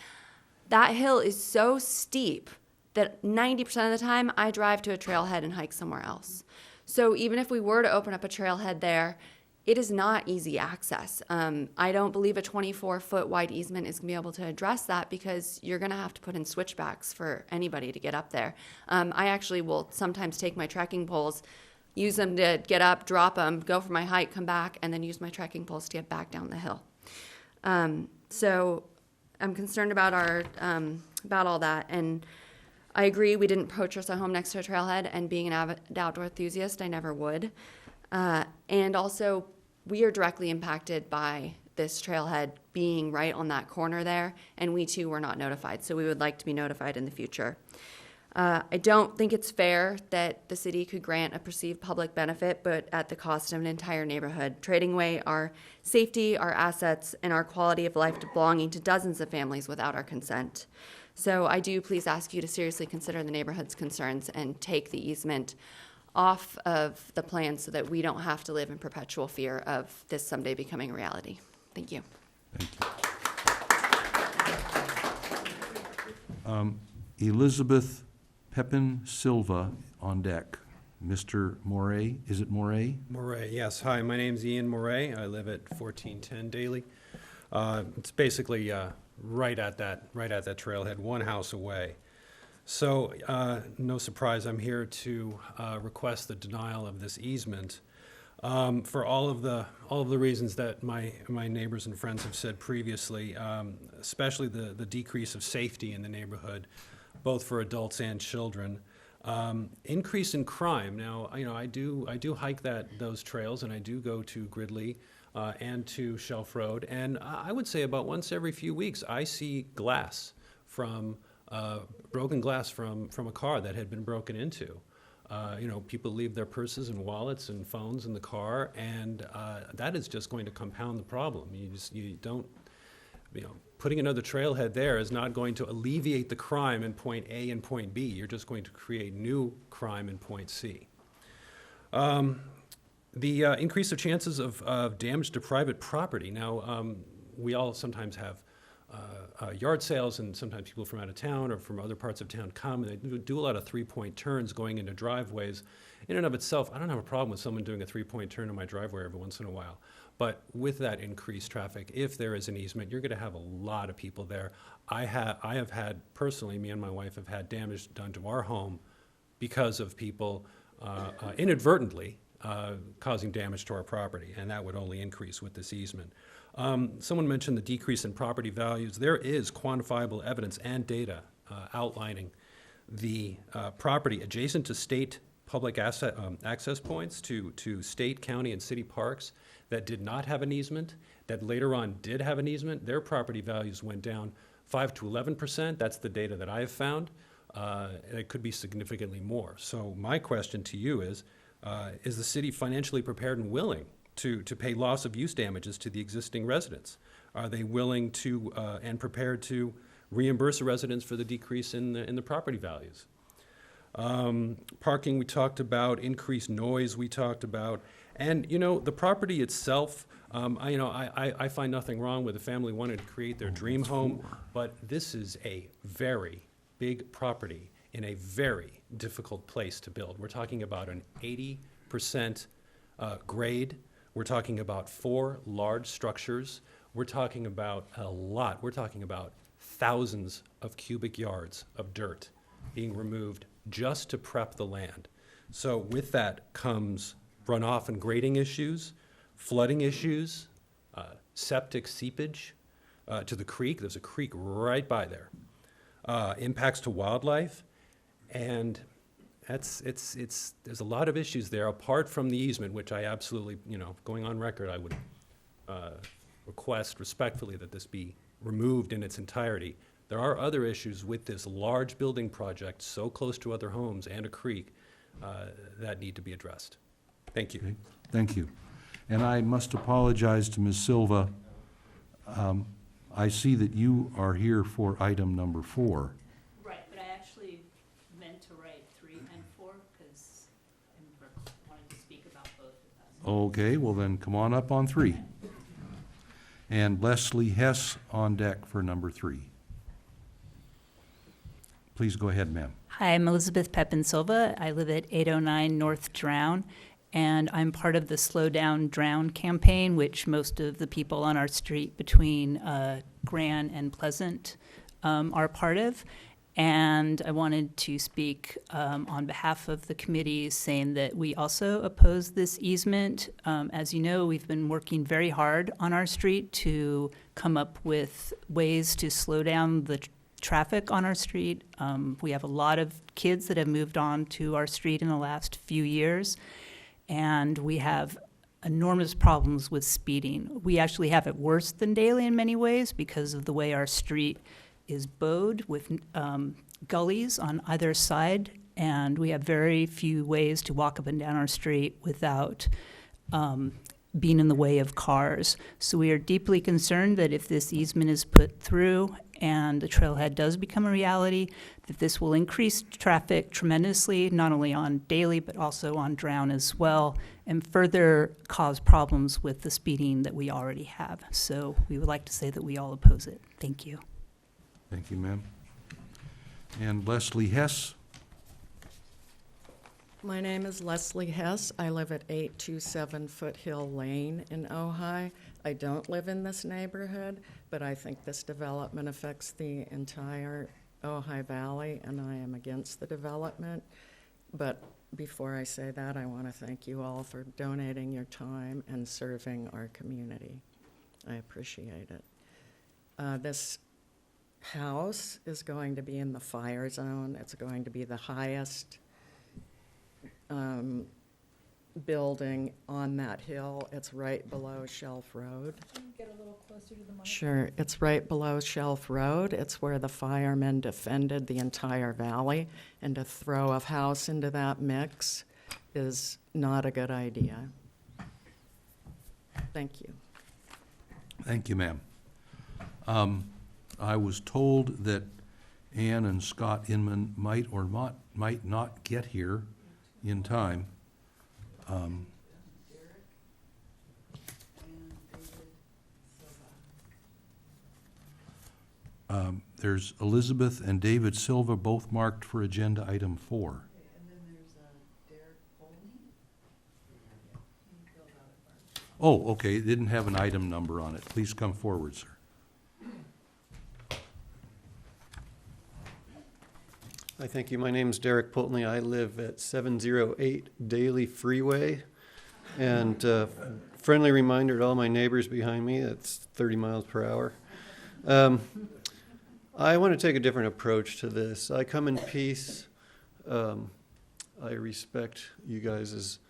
That hill is so steep that 90% of the time I drive to a trailhead and hike somewhere else. So even if we were to open up a trailhead there, it is not easy access. I don't believe a 24-foot wide easement is going to be able to address that because you're going to have to put in switchbacks for anybody to get up there. I actually will sometimes take my trekking poles, use them to get up, drop them, go for my hike, come back, and then use my trekking poles to get back down the hill. So I'm concerned about about all that, and I agree we didn't purchase a home next to a trailhead, and being an avid outdoor enthusiast, I never would. And also, we are directly impacted by this trailhead being right on that corner there, and we too were not notified, so we would like to be notified in the future. I don't think it's fair that the city could grant a perceived public benefit, but at the cost of an entire neighborhood, trading away our safety, our assets, and our quality of life belonging to dozens of families without our consent. So I do please ask you to seriously consider the neighborhood's concerns and take the easement off of the plan so that we don't have to live in perpetual fear of this someday becoming a reality. Thank you. Elizabeth Pepin Silva on deck. Mr. Moray, is it Moray? Moray, yes. Hi, my name's Ian Moray. I live at 1410 Daly. It's basically right at that trailhead, one house away. So, no surprise, I'm here to request the denial of this easement for all of the reasons that my neighbors and friends have said previously, especially the decrease of safety in the neighborhood, both for adults and children. Increase in crime. Now, I do hike those trails, and I do go to Gridley and to Shelf Road, and I would say about once every few weeks I see glass from broken glass from a car that had been broken into. People leave their purses and wallets and phones in the car, and that is just going to compound the problem. Putting another trailhead there is not going to alleviate the crime in point A and point B. You're just going to create new crime in point C. The increase of chances of damage to private property. Now, we all sometimes have yard sales, and sometimes people from out of town or from other parts of town come, and they do a lot of three-point turns going into driveways. In and of itself, I don't have a problem with someone doing a three-point turn in my driveway every once in a while. But with that increased traffic, if there is an easement, you're going to have a lot of people there. I have had, personally, me and my wife have had damage done to our home because of people inadvertently causing damage to our property, and that would only increase with this easement. Someone mentioned the decrease in property values. There is quantifiable evidence and data outlining the property adjacent to state public access points to state, county, and city parks that did not have an easement, that later on did have an easement. Their property values went down 5 to 11%. That's the data that I have found. It could be significantly more. So my question to you is the city financially prepared and willing to pay loss of use damages to the existing residents? Are they willing to and prepared to reimburse the residents for the decrease in the property values? Parking we talked about, increased noise we talked about, and the property itself. I find nothing wrong with a family wanting to create their dream home, but this is a very big property in a very difficult place to build. We're talking about an 80% grade. We're talking about 4 large structures. We're talking about a lot. We're talking about thousands of cubic yards of dirt being removed just to prep the land. So with that comes runoff and grading issues, flooding issues, septic seepage to the creek. There's a creek right by there. Impacts to wildlife, and there's a lot of issues there apart from the easement, which I absolutely, going on record, I would request respectfully that this be removed in its entirety. There are other issues with this large building project so close to other homes and a creek that need to be addressed. Thank you. Okay. Thank you. And I must apologize to Ms. Silva. I see that you are here for item number 4. Right, but I actually meant to write 3 and 4 because I wanted to speak about both of us. Okay, well then come on up on 3. And Leslie Hess on deck for number 3. Please go ahead, ma'am. Hi, I'm Elizabeth Pepin Silva. I live at 809 North Drown. and I'm part of the Slow Down Drown campaign, which most of the people on our street between Gran and Pleasant are part of. And I wanted to speak on behalf of the committee, saying that we also oppose this easement. As you know, we've been working very hard on our street to come up with ways to slow down the traffic on our street. We have a lot of kids that have moved on to our street in the last few years, and we have enormous problems with speeding. We actually have it worse than Daly in many ways because of the way our street is bowed with gullies on either side, and we have very few ways to walk up and down our street without being in the way of cars. So we are deeply concerned that if this easement is put through and the trailhead does become a reality, that this will increase traffic tremendously, not only on Daly, but also on Drown as well, and further cause problems with the speeding that we already have. So we would like to say that we all oppose it. Thank you. Thank you, ma'am. And Leslie Hess? My name is Leslie Hess. I live at 827 Foothill Lane in Ojai. I don't live in this neighborhood, but I think this development affects the entire Ojai Valley, and I am against the development. But before I say that, I want to thank you all for donating your time and serving our community. I appreciate it. This house is going to be in the fire zone. It's going to be the highest building on that hill. It's right below Shelf Road. Can you get a little closer to the mic? Sure, it's right below Shelf Road. It's where the firemen defended the entire valley, and to throw a house into that mix is not a good idea. Thank you. Thank you, ma'am. I was told that Ann and Scott Inman might or might not get here in time. There's Elizabeth and David Silva, both marked for agenda item 4. And then there's Derek Foley. Oh, okay, it didn't have an item number on it. Please come forward, sir. Hi, thank you. My name's Derek Pulteney. I live at 708 Daly Freeway. And friendly reminder to all my neighbors behind me, it's 30 miles per hour. I want to take a different approach to this. I come in peace. I respect you guys'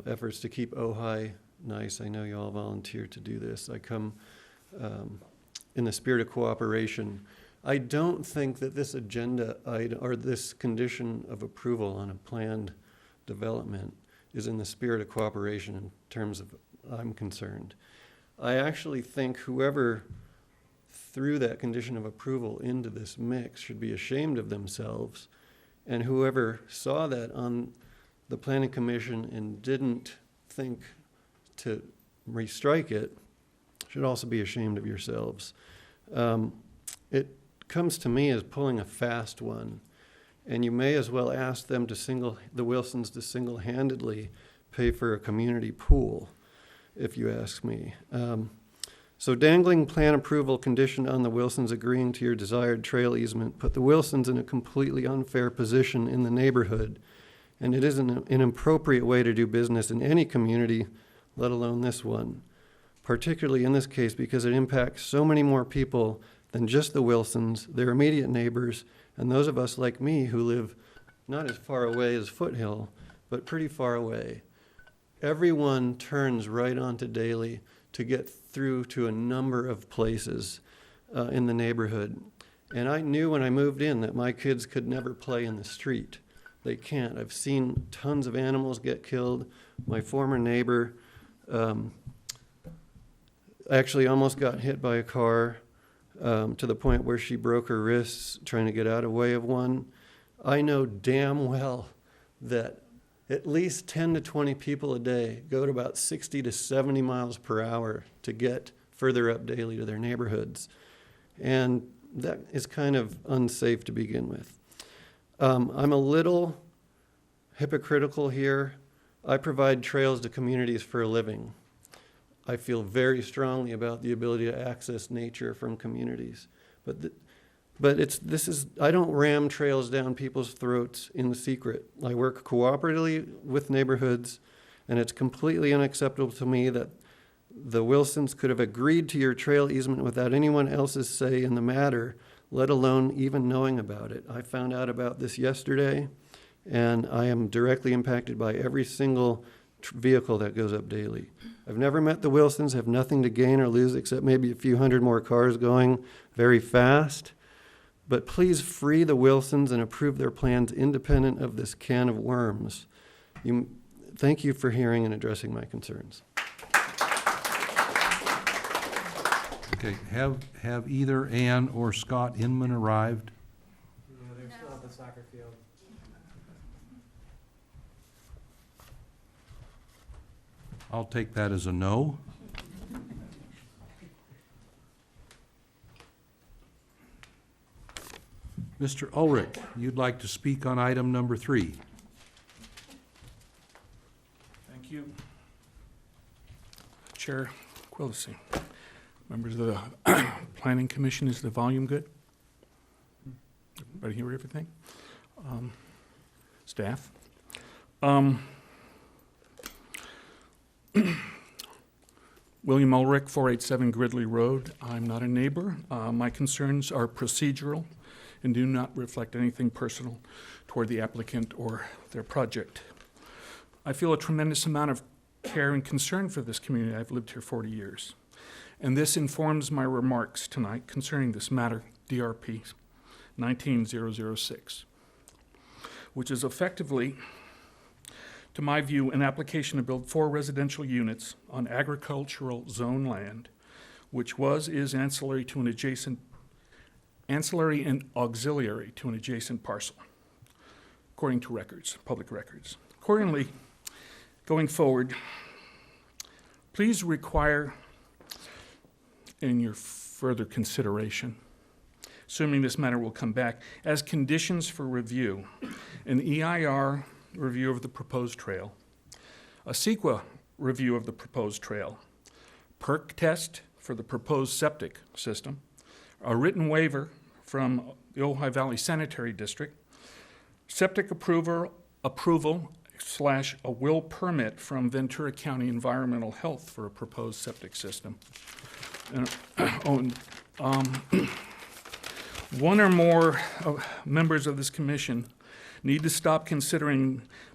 efforts to keep Ojai nice. I know you all volunteered to do this. I come in the spirit of cooperation. I don't think that this agenda item or this condition of approval on a planned development is in the spirit of cooperation in terms of I'm concerned. I actually think whoever threw that condition of approval into this mix should be ashamed of themselves, and whoever saw that on the planning commission and didn't think to restrike it should also be ashamed of yourselves. It comes to me as pulling a fast one, and you may as well ask them to the Wilsons to single-handedly pay for a community pool, if you ask me. So dangling plan approval conditioned on the Wilsons agreeing to your desired trail easement put the Wilsons in a completely unfair position in the neighborhood, and it is an inappropriate way to do business in any community, let alone this one, particularly in this case because it impacts so many more people than just the Wilsons, their immediate neighbors, and those of us like me who live not as far away as Foothill, but pretty far away. Everyone turns right onto Daly to get through to a number of places in the neighborhood. And I knew when I moved in that my kids could never play in the street. They can't. I've seen tons of animals get killed. My former neighbor actually almost got hit by a car to the point where she broke her wrists trying to get out of the way of one. I know damn well that at least 10 to 20 people a day go at about 60 to 70 miles per hour to get further up Daly to their neighborhoods. And that is kind of unsafe to begin with. I'm a little hypocritical here. I provide trails to communities for a living. I feel very strongly about the ability to access nature from communities. I don't ram trails down people's throats in secret. I work cooperatively with neighborhoods, and it's completely unacceptable to me that the Wilsons could have agreed to your trail easement without anyone else's say in the matter, let alone even knowing about it. I found out about this yesterday, and I am directly impacted by every single vehicle that goes up daily. I've never met the Wilsons, have nothing to gain or lose except maybe a few hundred more cars going very fast. But please free the Wilsons and approve their plans independent of this can of worms. Thank you for hearing and addressing my concerns. Okay, have either Ann or Scott Inman arrived? No, they're still at the soccer field. I'll take that as a no. Mr. Ulrich, you'd like to speak on item number 3. Thank you. Chair Quillisi, members of the Planning Commission, is the volume good? Everybody hear everything? Staff? William Ulrich, 487 Gridley Road. I'm not a neighbor. My concerns are procedural and do not reflect anything personal toward the applicant or their project. I feel a tremendous amount of care and concern for this community. I've lived here 40 years. And this informs my remarks tonight concerning this matter, DRP 19006, which is effectively, to my view, an application to build 4 residential units on agricultural zone land, which is ancillary and auxiliary to an adjacent parcel, according to records, public records. Accordingly, going forward, please require, in your further consideration, assuming this matter will come back, as conditions for review, an EIR review of the proposed trail, a CEQA review of the proposed trail, perk test for the proposed septic system, a written waiver from the Ojai Valley Sanitary District, septic approval / a will permit from Ventura County Environmental Health for a proposed septic system. One or more members of this commission need to stop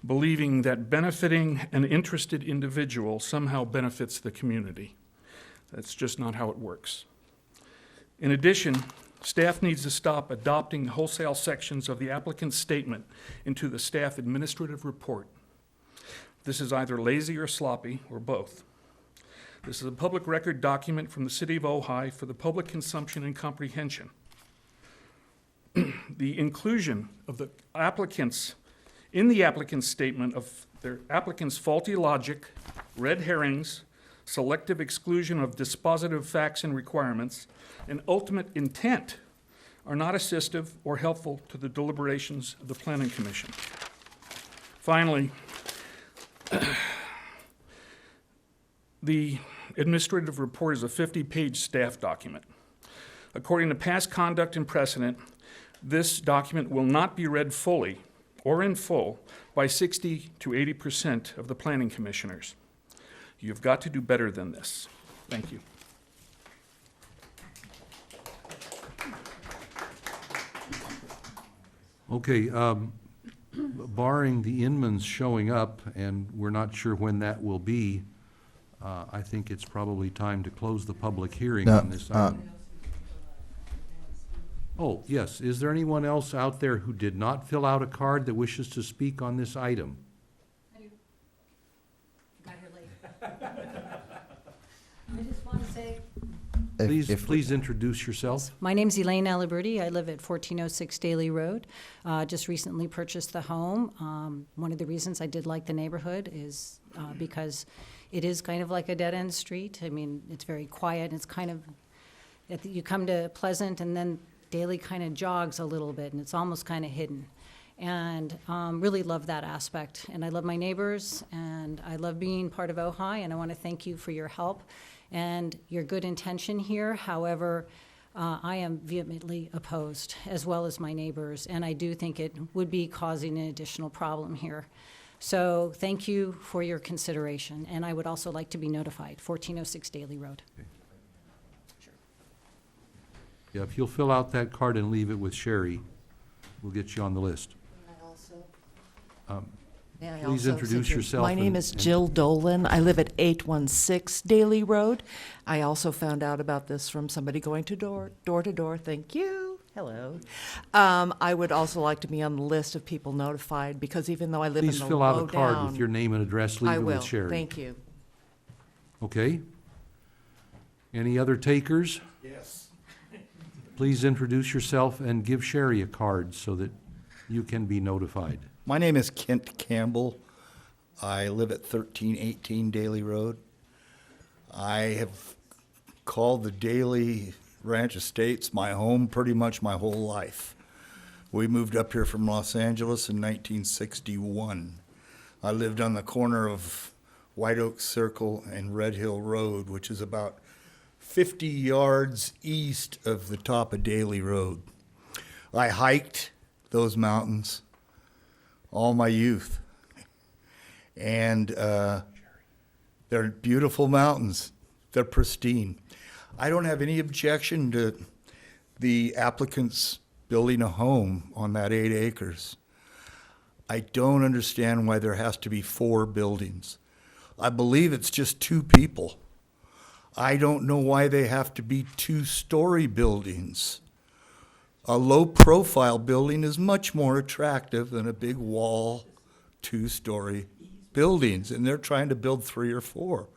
believing that benefiting an interested individual somehow benefits the community. That's just not how it works. In addition, staff needs to stop adopting wholesale sections of the applicant's statement into the staff administrative report. This is either lazy or sloppy, or both. This is a public record document from the City of Ojai for the public consumption and comprehension. The inclusion of the applicants in the applicant's statement of their applicant's faulty logic, red herrings, selective exclusion of dispositive facts and requirements, and ultimate intent are not assistive or helpful to the deliberations of the Planning Commission. Finally, the administrative report is a 50-page staff document. According to past conduct and precedent, this document will not be read fully or in full by 60 to 80% of the planning commissioners. You've got to do better than this. Thank you. Okay, barring the Inmans showing up, and we're not sure when that will be, I think it's probably time to close the public hearing on this item. Oh, yes. Is there anyone else out there who did not fill out a card that wishes to speak on this item? I do. Got here late. I just want to say. Please introduce yourself. My name's Elaine Aliberti. I live at 1406 Daly Road. Just recently purchased the home. One of the reasons I did like the neighborhood is because it is kind of like a dead-end street. I mean, it's very quiet. It's kind of, you come to Pleasant and then Daly kind of jogs a little bit, and it's almost kind of hidden. and really love that aspect. And I love my neighbors, and I love being part of Ojai, and I want to thank you for your help and your good intention here. However, I am vehemently opposed, as well as my neighbors, and I do think it would be causing an additional problem here. So thank you for your consideration, and I would also like to be notified, 1406 Daly Road. Yeah, if you'll fill out that card and leave it with Sherry, we'll get you on the list. May I Please also introduce say- yourself. My name is Jill Dolan. I live at 816 Daly Road. I also found out about this from somebody going to door to door. Thank you. Hello. I would also like to be on the list of people notified, because even though I live in Please the fill out a low card down, with your name and address, leave I it will. with Sherry. Thank you. Okay? Any other takers? Yes. Please introduce yourself and give Sherry a card so that you can be notified. My name is Kent Campbell. I live at 1318 Daly Road. I have called the Daly Ranch Estates my home pretty much my whole life. We moved up here from Los Angeles in 1961. I lived on the corner of White Oak Circle and Red Hill Road, which is about 50 yards east of the top of Daly Road. I hiked those mountains all my youth. And they're beautiful mountains. They're pristine. I don't have any objection to the applicants building a home on that 8 acres. I don't understand why there has to be 4 buildings. I believe it's just 2 people. I don't know why they have to be 2-story buildings. A low-profile building is much more attractive than a big wall, 2-story buildings, and they're trying to build 3 or 4.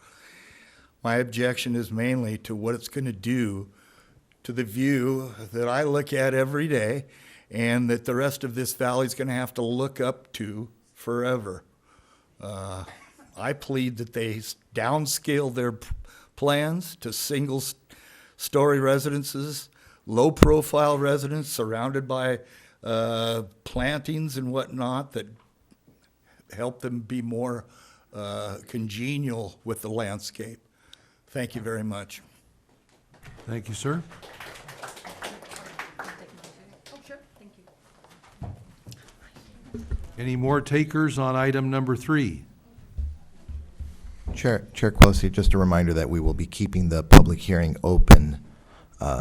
My objection is mainly to what it's going to do to the view that I look at every day and that the rest of this valley is going to have to look up to forever. I plead that they downscale their plans to single-story residences, low-profile residents surrounded by plantings and whatnot that help them be more congenial with the landscape. Thank you very much. Thank you, sir. Oh, sure, thank you. Any more takers on item number 3? Chair Quillisi, just a reminder that we will be keeping the public hearing open,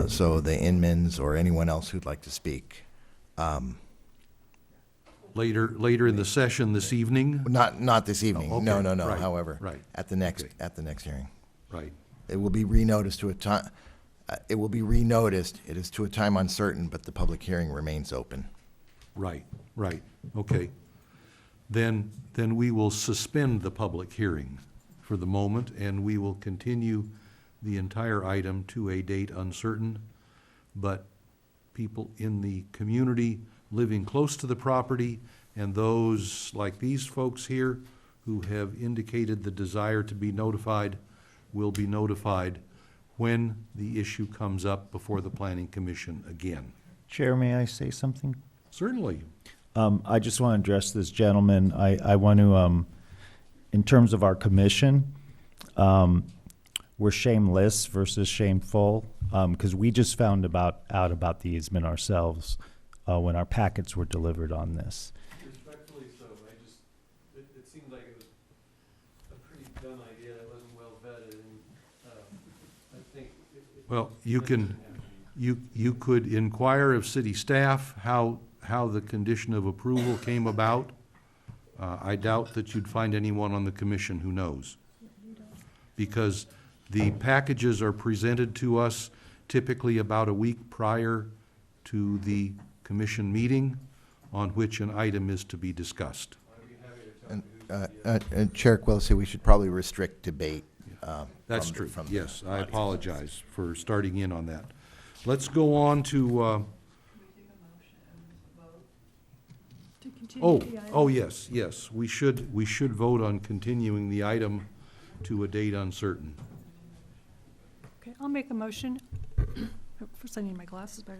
so the Inmans or anyone else who'd like to speak. Later in the session this evening? Not this evening. Oh, okay. No. Right. However, Right. at the next hearing. Right. It will be renoticed to a time. It will be renoticed. It is to a time uncertain, but the public hearing remains open. Right. Okay. Then we will suspend the public hearing for the moment, and we will continue the entire item to a date uncertain. But people in the community living close to the property and those like these folks here who have indicated the desire to be notified will be notified when the issue comes up before the Planning Commission again. Chair, may I say something? Certainly. I just want to address this gentleman. I want to, in terms of our commission, we're shameless versus shameful, because we just found out about the easement ourselves when our packets were delivered on this. Respectfully so, it seemed like it was a pretty dumb idea that wasn't well vetted, and I think. Well, you could inquire of city staff how the condition of approval came about. I doubt that you'd find anyone on the commission who knows. Because the packages are presented to us typically about a week prior to the commission meeting on which an item is to be discussed. And Chair Quillisi, we should probably restrict debate. That's true, yes, I apologize for starting in on that. Let's go on to, yes, we should vote on continuing the item to a date uncertain. Okay, I'll make a motion. First, I need my glasses back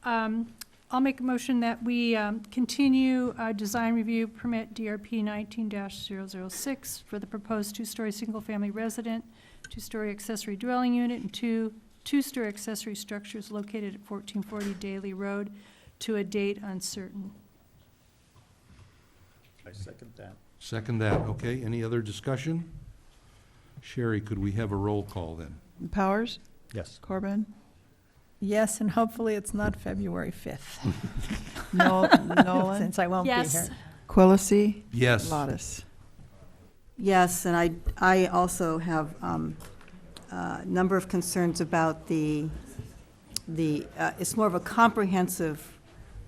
on. I'll make a motion that we continue design review permit DRP 19-006 for the proposed two-story single-family resident, two-story accessory dwelling unit, and two-story accessory structures located at 1440 Daly Road to a date uncertain. I second that. Second that, okay. Any other discussion? Sherry, could we have a roll call then? Powers? Yes. Corbin? Yes, and hopefully it's not February 5th. Nolan? Since I won't be Yes. here. Quillisi? Yes. Lottis? Yes, and I also have a number of concerns about it's more of a comprehensive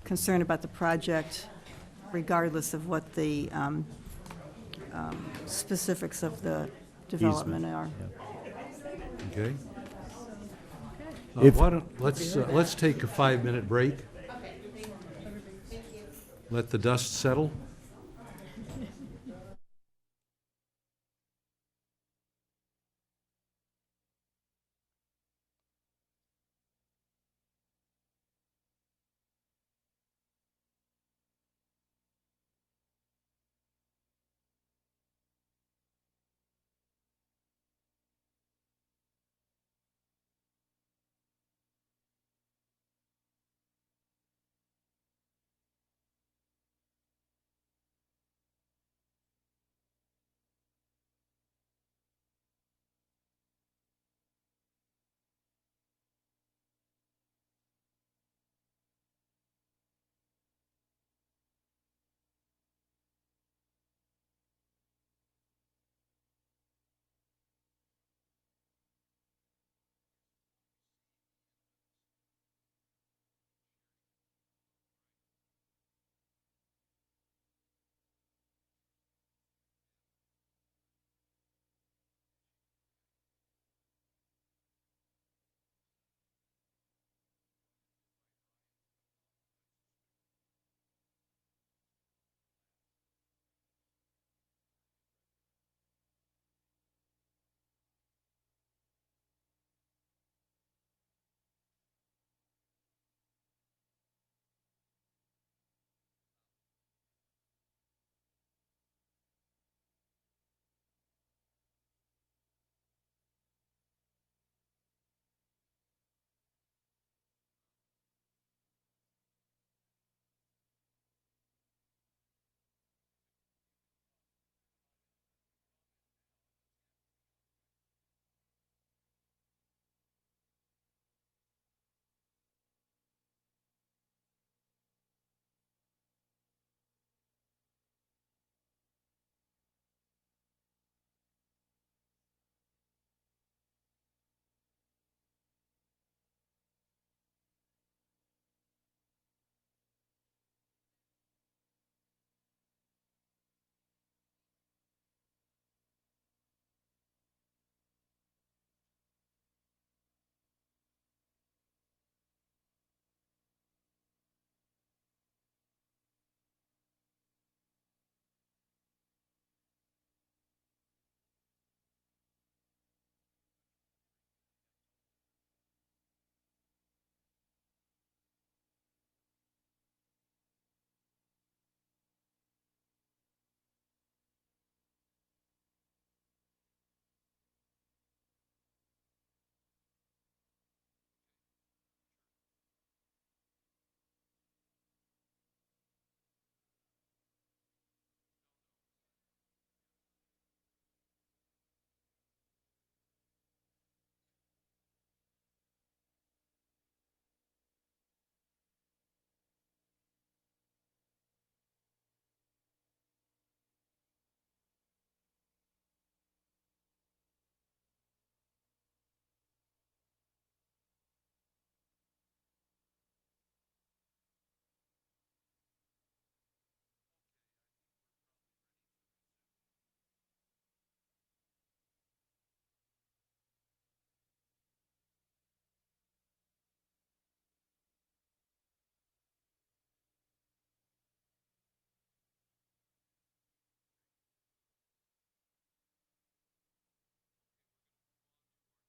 concern about the project, regardless of what the specifics of the development are. Okay. If- Why don't, let's take a 5-minute break. Let the dust settle.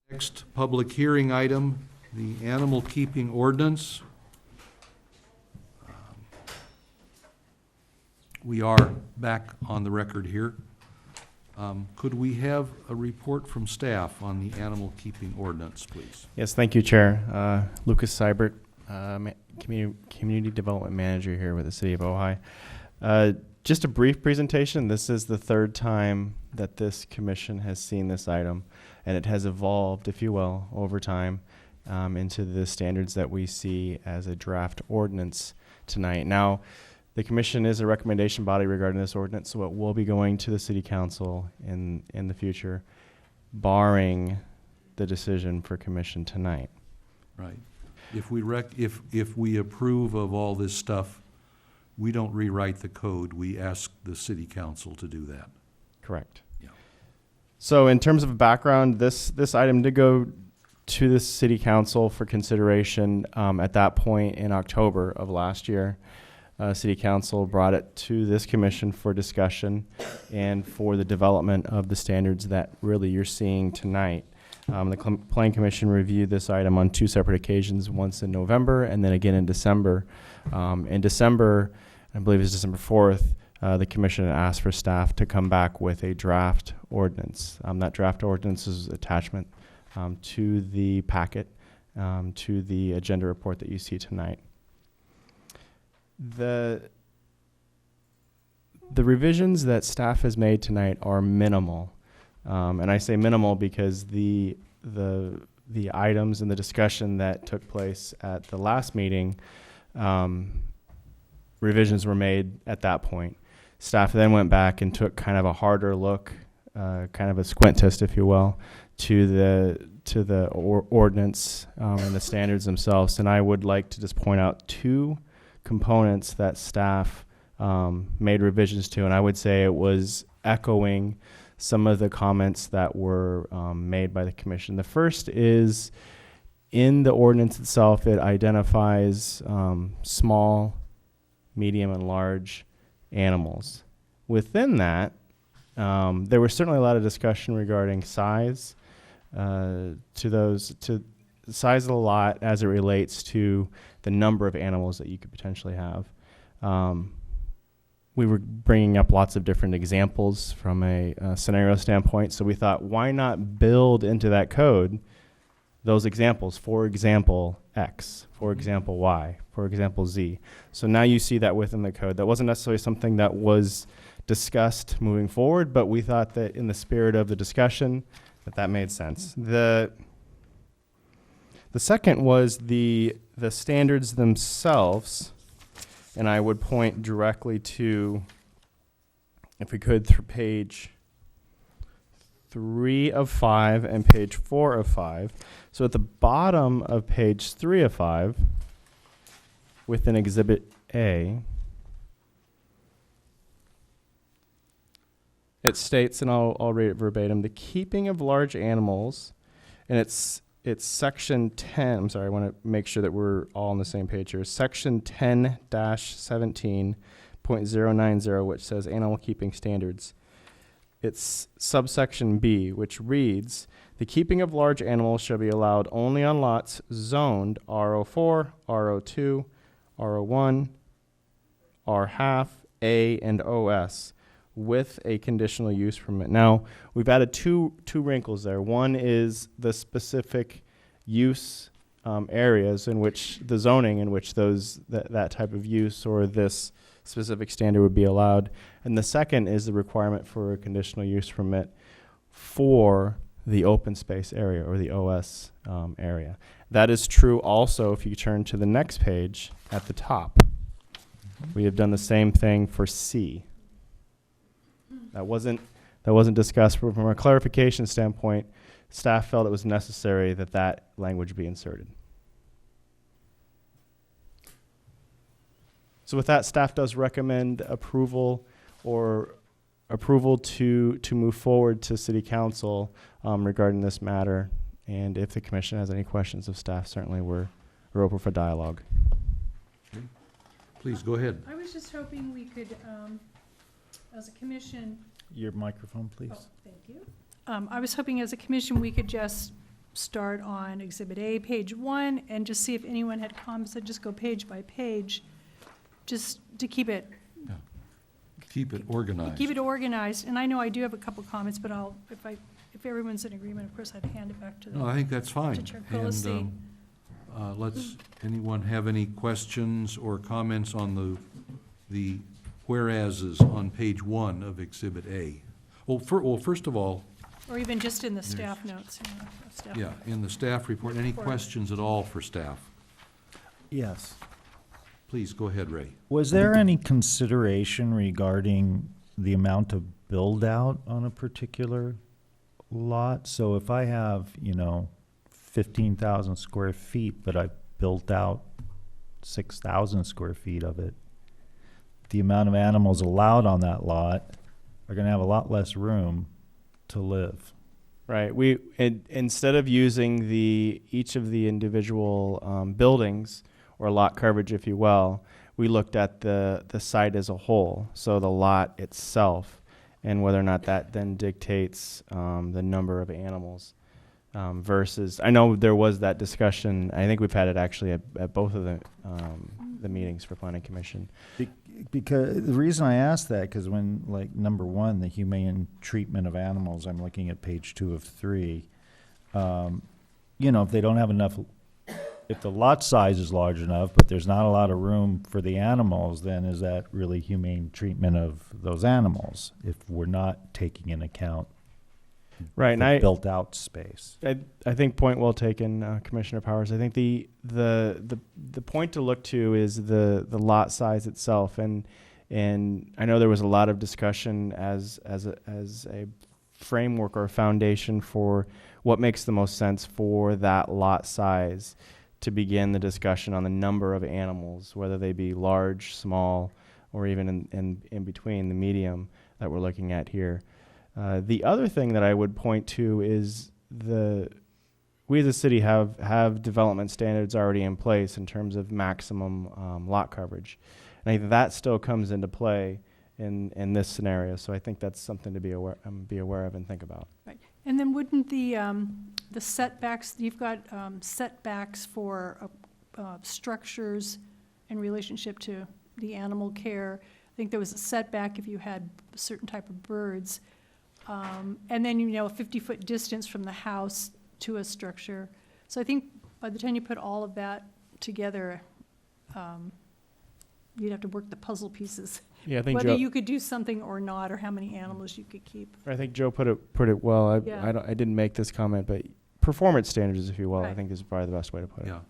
Next public hearing item, the animal keeping ordinance. we are back on the record here. Could we have a report from staff on the animal keeping ordinance, please? Yes, thank you, Chair. Lucas Seibert, Community Development Manager here with the City of Ojai. Just a brief presentation. This is the third time that this commission has seen this item, and it has evolved, if you will, over time into the standards that we see as a draft ordinance tonight. Now, the commission is a recommendation body regarding this ordinance, so it will be going to the City Council in the future, barring the decision for commission tonight. Right. If we approve of all this stuff, we don't rewrite the code. We ask the City Council to do that. Correct. Yeah. So in terms of background, this item did go to the City Council for consideration at that point in October of last year. City Council brought it to this commission for discussion and for the development of the standards that really you're seeing tonight. The Planning Commission reviewed this item on 2 separate occasions, once in November and then again in December. In December, I believe it was December 4th, the commission asked for staff to come back with a draft ordinance. That draft ordinance is attachment to the packet, to the agenda report that you see tonight. The revisions that staff has made tonight are minimal, and I say minimal because the items and the discussion that took place at the last meeting, revisions were made at that point. Staff then went back and took kind of a harder look, kind of a squint test, if you will, to the ordinance and the standards themselves. And I would like to just point out 2 components that staff made revisions to, and I would say it was echoing some of the comments that were made by the commission. The first is, in the ordinance itself, it identifies small, medium, and large animals. Within that, there was certainly a lot of discussion regarding size, to the size of the lot as it relates to the number of animals that you could potentially have. We were bringing up lots of different examples from a scenario standpoint, so we thought, why not build into that code those examples? For example, X, for example, Y, for example, Z. So now you see that within the code. That wasn't necessarily something that was discussed moving forward, but we thought that in the spirit of the discussion, that made sense. The second was the standards themselves, and I would point directly to, if we could, through page 3 of 5 and page 4 of 5. So at the bottom of page 3 of 5, within Exhibit A, it states, and I'll read it verbatim, the keeping of large animals, and it's section 10, I'm sorry, I want to make sure that we're all on the same page here, section 10-17.090, which says animal keeping standards. It's subsection B, which reads, the keeping of large animals shall be allowed only on lots zoned R04, R02, R01, R half, A, and OS, with a conditional use permit. Now, we've added two wrinkles there. One is the specific use areas in which the zoning in which that type of use or this specific standard would be allowed. And the second is the requirement for a conditional use permit for the open space area or the OS area. That is true also if you turn to the next page at the top. We have done the same thing for C. That wasn't discussed, but from a clarification standpoint, staff felt it was necessary that language be inserted. So with that, staff does recommend approval to move forward to City Council regarding this matter. And if the commission has any questions of staff, certainly we're open for dialogue. Okay. Please go ahead. I was just hoping we could, as a commission. Your microphone, please. Oh, thank you. I was hoping as a commission we could just start on Exhibit A, page 1, and just see if anyone had comments, and just go page by page, just to keep it Keep it organized. keep it organized. And I know I do have a couple comments, but if everyone's in agreement, of course, I'd hand it back to the. No, I think that's fine. To Chair Quillisi. And anyone have any questions or comments on the whereases on page 1 of Exhibit A? Well, first of all, Or even just in the staff notes. Staff. yeah, in the staff report, any Report. questions at all for staff? Yes. Please, go ahead, Ray. Was there any consideration regarding the amount of build-out on a particular lot? So if I have, 15,000 square feet, but I built out 6,000 square feet of it, the amount of animals allowed on that lot are gonna have a lot less room to live. Right. Instead of using each of the individual buildings or lot coverage, if you will, we looked at the site as a whole, so the lot itself, and whether or not that then dictates the number of animals versus. I know there was that discussion. I think we've had it actually at both of the meetings for Planning Commission. Because the reason I asked that, because when, like, number 1, the humane treatment of animals, I'm looking at page 2 of 3. If they don't have enough, if the lot size is large enough, but there's not a lot of room for the animals, then is that really humane treatment of those animals? If we're not taking into account Right, and the built-out space. I think point well taken, Commissioner Powers. I think the point to look to is the lot size itself, and I know there was a lot of discussion as a framework or a foundation for what makes the most sense for that lot size to begin the discussion on the number of animals, whether they be large, small, or even in between the medium that we're looking at here. The other thing that I would point to is we as a city have development standards already in place in terms of maximum lot coverage. And I think that still comes into play in this scenario. So I think that's something to be aware of and think about. Right. And then wouldn't the setbacks, you've got setbacks for structures in relationship to the animal care. I think there was a setback if you had a certain type of birds. And then, a 50-foot distance from the house to a structure. So I think by the time you put all of that together, you'd have to work the puzzle pieces. Yeah, I think whether Joe, you could do something or not, or how many animals you could keep. I think Joe put it well. Yeah. I didn't make this comment, but performance standards, if you will, I Right. think is probably the best way to put it. Yeah,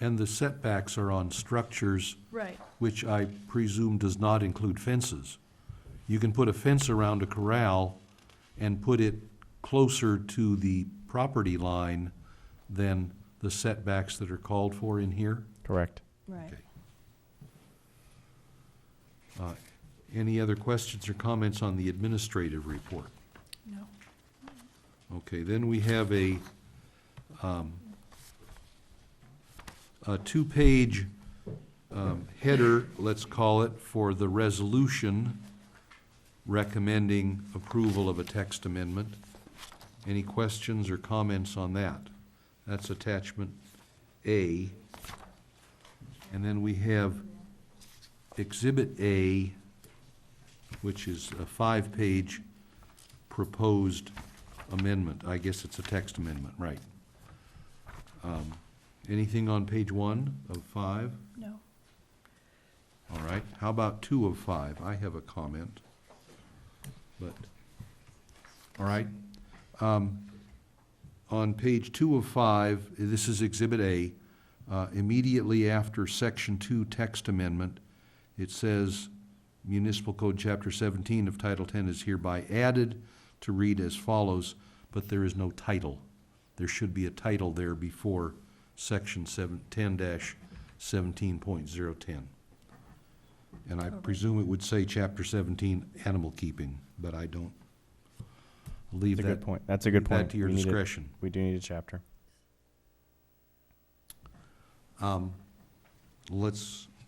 and the setbacks are on structures, Right. which I presume does not include fences. You can put a fence around a corral and put it closer to the property line than the setbacks that are called for in here? Correct. Right. Okay. Any other questions or comments on the administrative report? No. Okay, then we have a 2-page header, let's call it, for the resolution recommending approval of a text amendment. Any questions or comments on that? That's attachment A. And then we have Exhibit A, which is a 5-page proposed amendment. I guess it's a text amendment, right? Anything on page 1 of 5? No. All right, how about 2 of 5? I have a comment, but, all right. On page 2 of 5, this is Exhibit A, immediately after Section 2 text amendment, it says Municipal Code Chapter 17 of Title 10 is hereby added to read as follows, but there is no title. There should be a title there before Section 10-17.010. And I presume it would say Chapter 17, Animal Keeping, but I don't. Leave That's a that. good point. That's a good leave point. that to your We need it. discretion. We do need a chapter.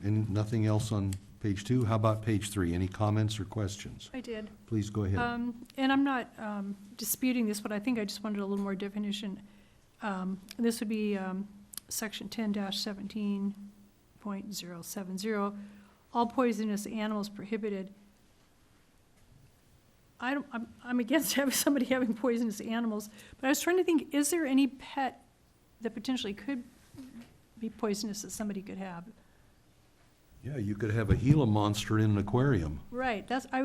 Nothing else on page 2? How about page 3? Any comments or questions? I did. Please go ahead. And I'm not disputing this, but I think I just wanted a little more definition. This would be section 10-17.070. All poisonous animals prohibited. I'm against having somebody having poisonous animals, but I was trying to think, is there any pet that potentially could be poisonous that somebody could have? Yeah, you could have a Gila monster in an aquarium. Right, that's where I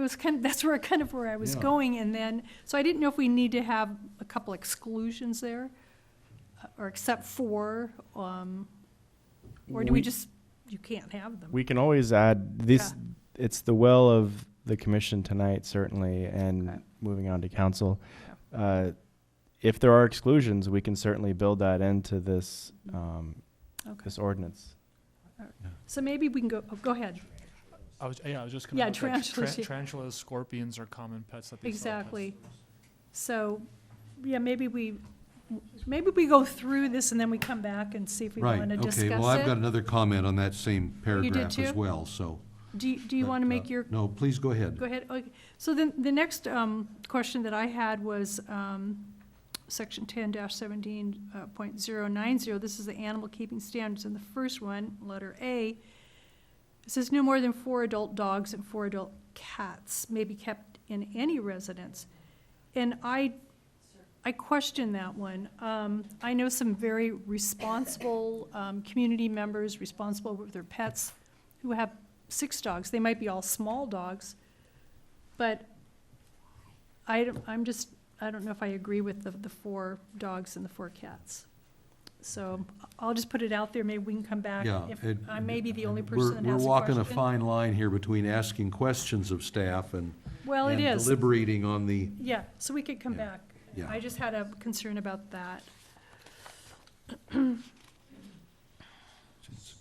was Yeah. going, and then, so I didn't know if we need to have a couple exclusions there, or except for, or do we just, you can't have them? We can always add this, it's the will of the commission tonight, certainly, and moving on to council. If there are exclusions, we can certainly build that into this, this ordinance. So maybe we can go ahead. I was just Yeah, gonna. tarantulas, yeah. Tarantulas, scorpions are common pets that they sell pets. Exactly. So, yeah, maybe we go through this and then we come back and see if we Right, want to discuss okay, it. well, I've got another comment on that same paragraph too? as well, so. Do you want to make your? No, please go ahead. Go ahead. Okay. So then the next question that I had was section 10-17.090. This is the animal keeping standards. And the first one, letter A, it says no more than 4 adult dogs and 4 adult cats may be kept in any residence. And I question that one. I know some very responsible community members responsible with their pets who have 6 dogs. They might be all small dogs, but I don't know if I agree with the 4 dogs and the 4 cats. So I'll just put it out there. Maybe we can come back. Yeah, If I may be the only person that has a question. We're walking a fine line here between asking questions of staff and Well, it is. deliberating on the, Yeah, so we could come back. yeah. I just had a concern about that.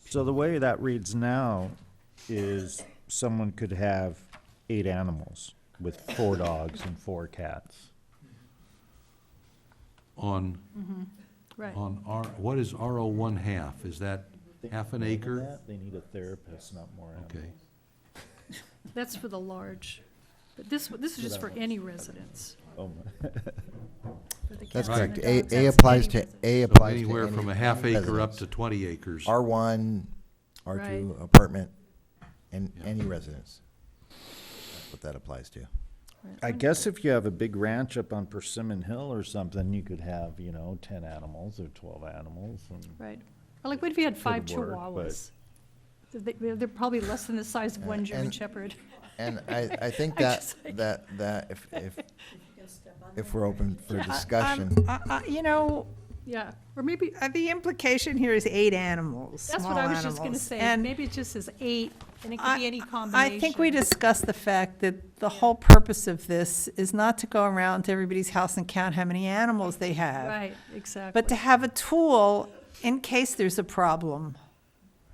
So the way that reads now is someone could have 8 animals with 4 dogs and 4 cats. on, Right. on what is RO 1/2? Is that half an acre? They need a therapist, not more animals. Okay. That's for the large. But this is just for any residence. Oh, For the That's cats and correct. the A dogs, that's applies any to, residence. A So applies to anywhere any- from a half any acre up residence. to 20 acres. R1, R2 Right. apartment, and any residence. That's what that applies to. I guess if you have a big ranch up on Persimmon Hill or something, you could have, 10 animals or 12 animals. And Right. Or like, what if you had 5 Could work, chihuahuas? They're probably less than the size of one German and- Shepherd. And I think I'm that, just like- that if we're open for discussion. Yeah, or maybe, The implication here is 8 animals, that's small what I was just gonna animals. say. And Maybe it just says 8, and it could be any I combination. think we discussed the fact that the whole purpose of this is not to go around to everybody's house and count how many animals they have. Right, exactly. But to have a tool in case there's a problem.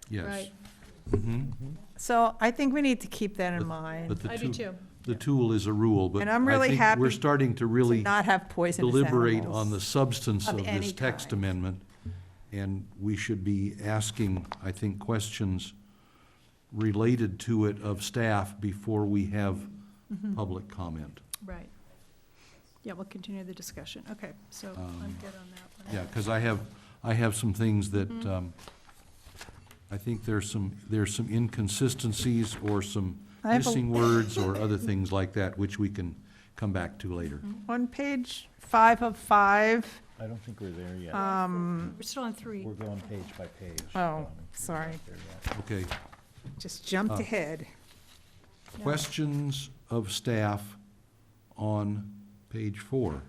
Yes. Right. So I think we need to keep that in mind. But the I do too. The tool is a rule, but And I'm I really think happy we're starting to really not have poisonous deliberate animals on the substance of of any this text kind. amendment. And we should be asking, I think, questions related to it of staff before we have Mhm. public comment. Right. Yeah, we'll continue the discussion. Okay, so I'm good on that one. Yeah, because I have some things that, Mhm. I think there's some inconsistencies or some I have a- missing words or other things like that, which we can come back to later. On page 5 of 5, I don't think we're there yet. We're still on 3. We're going page by page. Oh, sorry. Okay. Just jumped ahead. Questions of staff on page 4?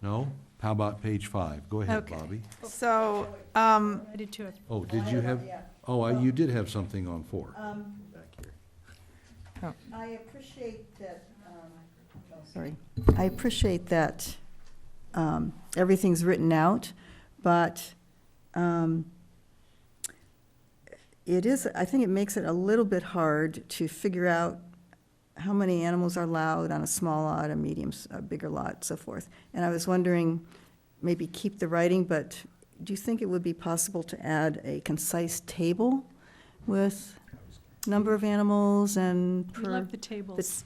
No? How about page 5? Go ahead, Okay. Bobby. So, I did too. Oh, did you have, you did have something on 4. I appreciate that, sorry, I appreciate that everything's written out, but it is, I think it makes it a little bit hard to figure out how many animals are allowed on a small lot, a medium, a bigger lot, so forth. And I was wondering, maybe keep the writing, but do you think it would be possible to add a concise table with number of animals and We per? love the tables.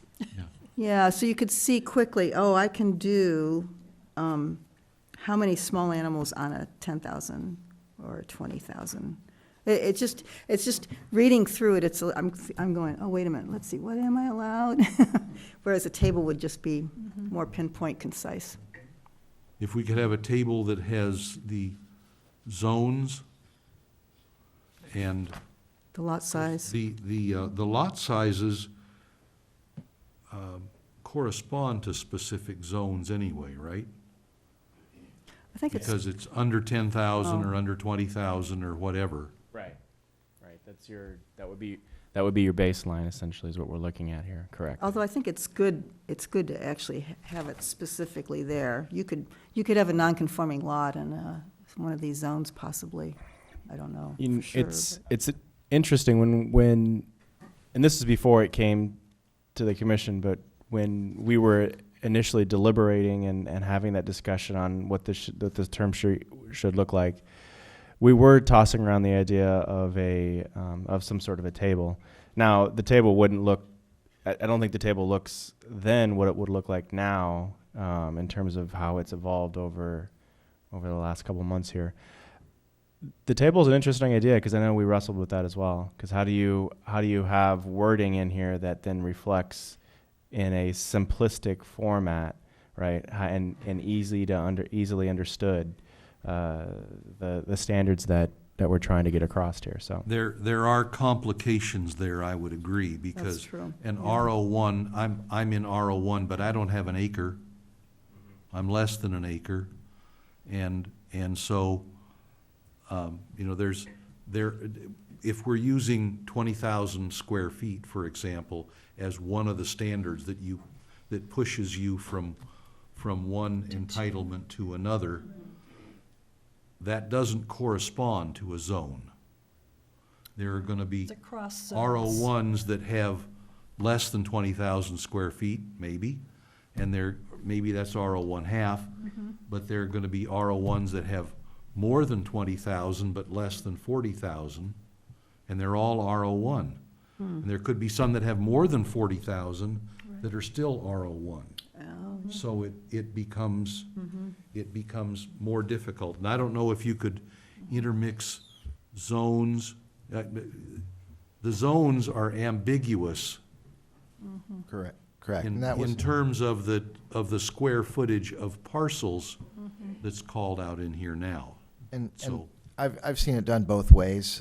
Yeah, so you could see quickly, oh, I can do, how many small animals on a 10,000 or 20,000 It's just reading through it, I'm going, oh, wait a minute, let's see, what am I allowed? Whereas a table would just be more pinpoint, concise. If we could have a table that has the zones and The lot size. the lot sizes correspond to specific zones anyway, right? I think it's, Because it's under 10,000 Oh. or under 20,000 or whatever. Right. That would be your baseline essentially is what we're looking at here, correct? although I think it's good to actually have it specifically there. You could have a non-conforming lot in one of these zones possibly. I don't know for sure. It's interesting when, and this is before it came to the commission, but when we were initially deliberating and having that discussion on what this term should look like, we were tossing around the idea of some sort of a table. Now, the table wouldn't look, I don't think the table looks then what it would look like now, in terms of how it's evolved over the last couple months here. The table is an interesting idea because I know we wrestled with that as well. Because how do you have wording in here that then reflects in a simplistic format, right, and easily understood the standards that we're trying to get across here. So There are complications there, I would agree, because true. an Yeah. RO1, I'm in RO1, but I don't have an acre. I'm less than an acre, and so, if we're using 20,000 square feet, for example, as one of the standards that pushes you from one entitlement to another, that doesn't correspond to a zone. There are gonna be It's across zones. RO1s that have less than 20,000 square feet, maybe, and maybe that's RO1 half, but there are gonna be RO1s that have more than 20,000 but less than 40,000, and they're all RO1. And there could be some that have more than 40,000 that are still RO1. So it becomes more difficult. And I don't know if you could intermix zones. The zones are ambiguous Correct. Correct. in And that was, in terms of the square footage of parcels that's called out in here now. and So, I've seen it done both ways,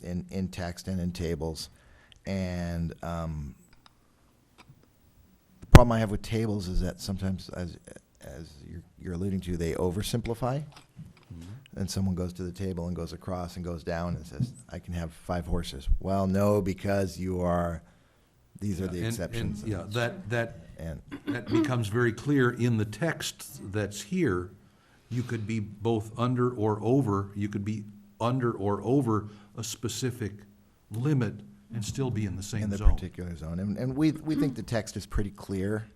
in text and in tables. And the problem I have with tables is that sometimes, as you're alluding to, they oversimplify. And someone goes to the table and goes across and goes down and says, I can have 5 horses. Well, no, because these are the and- exceptions. and, yeah, that And That becomes very clear in the text that's here. You could be both under or over, you could be under or over a specific limit and still be in the in same the zone. particular zone. And we think the text is pretty clear.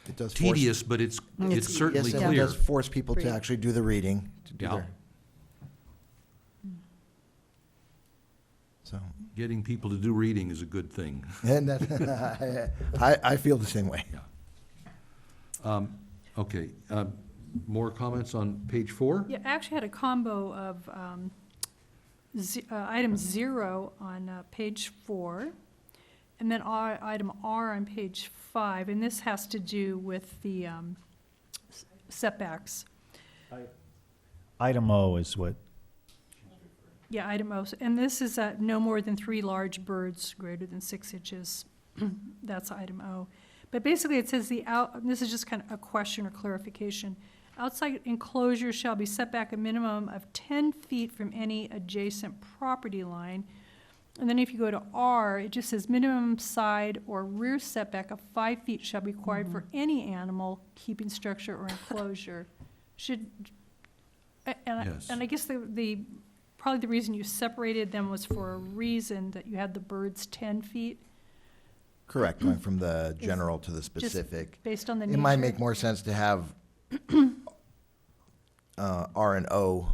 It does force- Tedious, but it's certainly Yes, and it clear. does force people to Agreed. actually do the reading, to do Yeah. their. So, Getting people to do reading is a good thing. and that, I feel the same way. Okay, more comments on page 4? Yeah, I actually had a combo of item 0 on page 4, and then item R on page 5, and this has to do with the setbacks. Item O is what, Yeah, item O, and this is no more than 3 large birds greater than 6 inches. That's item O. But basically, it says this is just kind of a question or clarification. Outside enclosure shall be set back a minimum of 10 feet from any adjacent property line. And then if you go to R, it just says minimum side or rear setback of 5 feet shall be required for any animal keeping structure or enclosure. Yes. And I guess probably the reason you separated them was for a reason that you had the birds 10 feet. Correct, going from the general to the specific. Based on the It might nature. make more sense to have R and O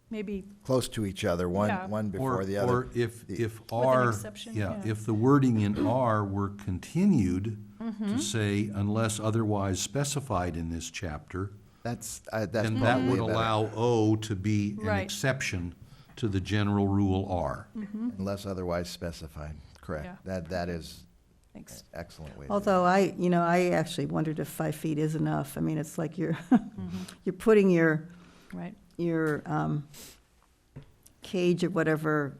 Maybe, close to each other, Yeah. one before the other. Or if an R, exception, yeah, yeah. if the wording in R were continued Mm-hmm. to say unless otherwise specified in this chapter, That's then that probably would better. allow O to be an Right. exception to the general rule are. Unless otherwise specified, correct. Yeah. That is Thanks. an excellent way. to do it. Although I actually wondered if 5 feet is enough. I mean, it's like you're, you're putting your, Right. cage or whatever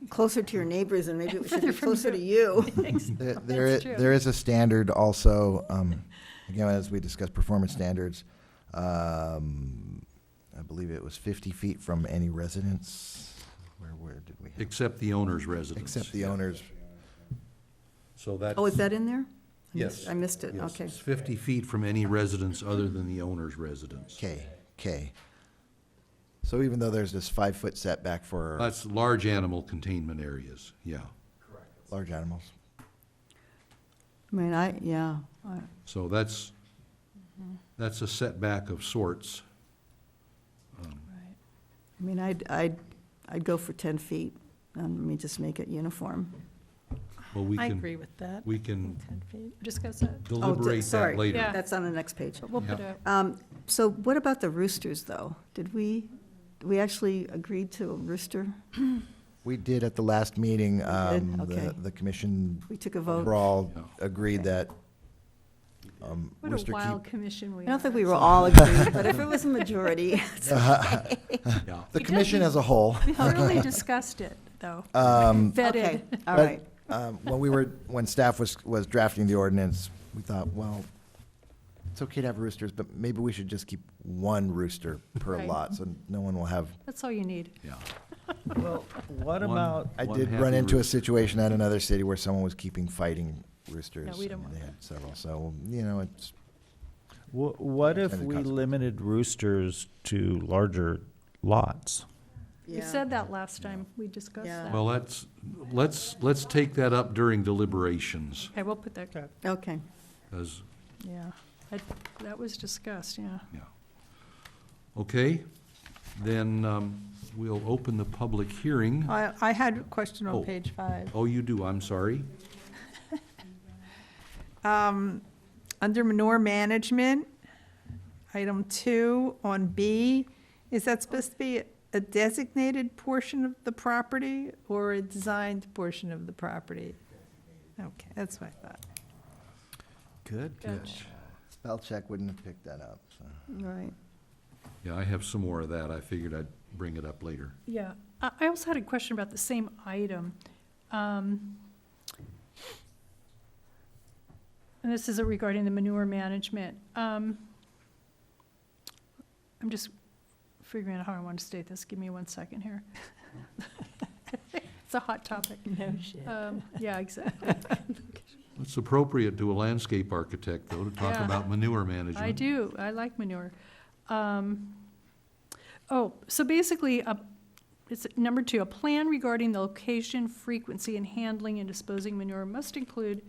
closer to your neighbors, and maybe it should be Further from closer to you. you. There there is a standard also, again, as we discussed performance standards, I believe it was 50 feet from any residence. Where did we? Except the owner's residence. Except the owner's. So that's. Oh, is that in there? Yes. I missed it, Yes, okay. it's 50 feet from any residence other than the owner's residence. K. So even though there's this 5-foot setback for That's large animal containment areas, yeah. large animals. I mean, So that's a setback of sorts. I mean, I'd go for 10 feet. Let me just make it uniform. Well, we I can, agree with that. we can 10 feet. Discuss that. deliberate sorry. that later. Yeah. That's on the next page. But we'll put Yeah. a, So what about the roosters, though? Did we actually agreed to a rooster? We did at the last meeting, Okay. the commission We took a vote. overall agreed that what rooster a wild keep. commission we I don't think are. we were all agreed, but if it was a majority, it's okay. Yeah. The commission as a whole. We thoroughly discussed it, though. Okay, Vetted. all But, right. when staff was drafting the ordinance, we thought, well, it's okay to have roosters, but maybe we should just keep one rooster per Right. lot, so no one will have. That's all you need. Yeah. Well, what One- about, I One did happy run into a rooster. situation at another city where someone was keeping fighting roosters. Yeah, we don't and want they had several, so, it's. what if Unintended we consequences. limited roosters to larger lots? We said that last time. We discussed Yeah. that. Well, let's take that up during deliberations, Okay, we'll put that, Okay. because, yeah. That was discussed, yeah. okay? Then, we'll open the public hearing. I had a question Oh. on page 5. Oh, you do, I'm sorry. Under manure management, item 2 on B, is that supposed to be a designated portion of the property or a designed portion of the property? Okay, that's what I thought. Good. Spell check wouldn't have picked that up, so. Right. Yeah, I have some more of that. I figured I'd bring it up later. Yeah. I also had a question about the same item. And this is regarding the manure management. I'm just figuring out how I want to state this. Give me 1 second here. It's a hot topic. No shit. Yeah, exactly. It's appropriate to a landscape architect, though, to talk Yeah. about manure management. I do. I like manure. So basically, it's number 2, a plan regarding the location, frequency, and handling and disposing manure must include,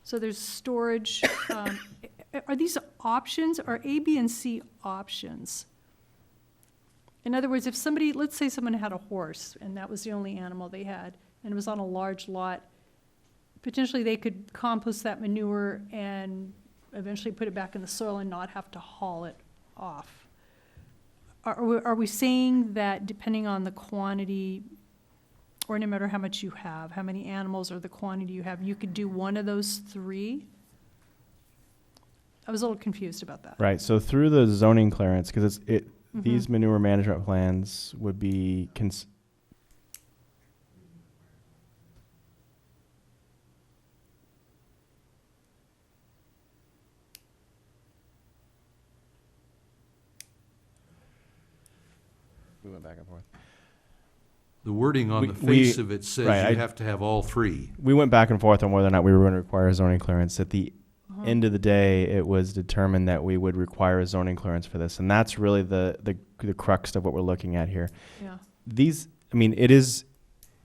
so there's storage. Are these options? Are A, B, and C options? In other words, if somebody, let's say someone had a horse, and that was the only animal they had, and it was on a large lot, potentially they could compost that manure and eventually put it back in the soil and not have to haul it off. Are we saying that depending on the quantity, or no matter how much you have, how many animals or the quantity you have, you could do one of those 3? I was a little confused about that. Right, so through the zoning clearance, because these manure management plans would be we went back and forth. The wording on We- the face we- of it says right, you have to have all 3. We went back and forth on whether or not we were going to require a zoning clearance. At the end of the day, it was determined that we would require a zoning clearance for this, and that's really the crux of what we're looking at here. Yeah. These, I mean, it is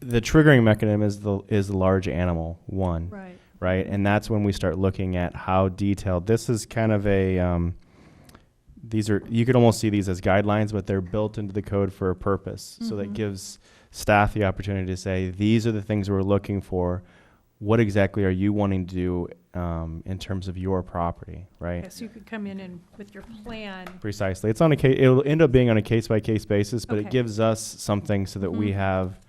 the triggering mechanism is the large animal one, Right. right? And that's when we start looking at how detailed. This is kind of a these are, you could almost see these as guidelines, but they're built into the code for a purpose. So that gives staff the opportunity to say, these are the things we're looking for what exactly are you wanting to do in terms of your property, right? Okay, so you could come in and with your plan. Precisely. It's on a case. It'll end up being on a case-by-case basis, but Okay. it gives us something so that we Mhm. have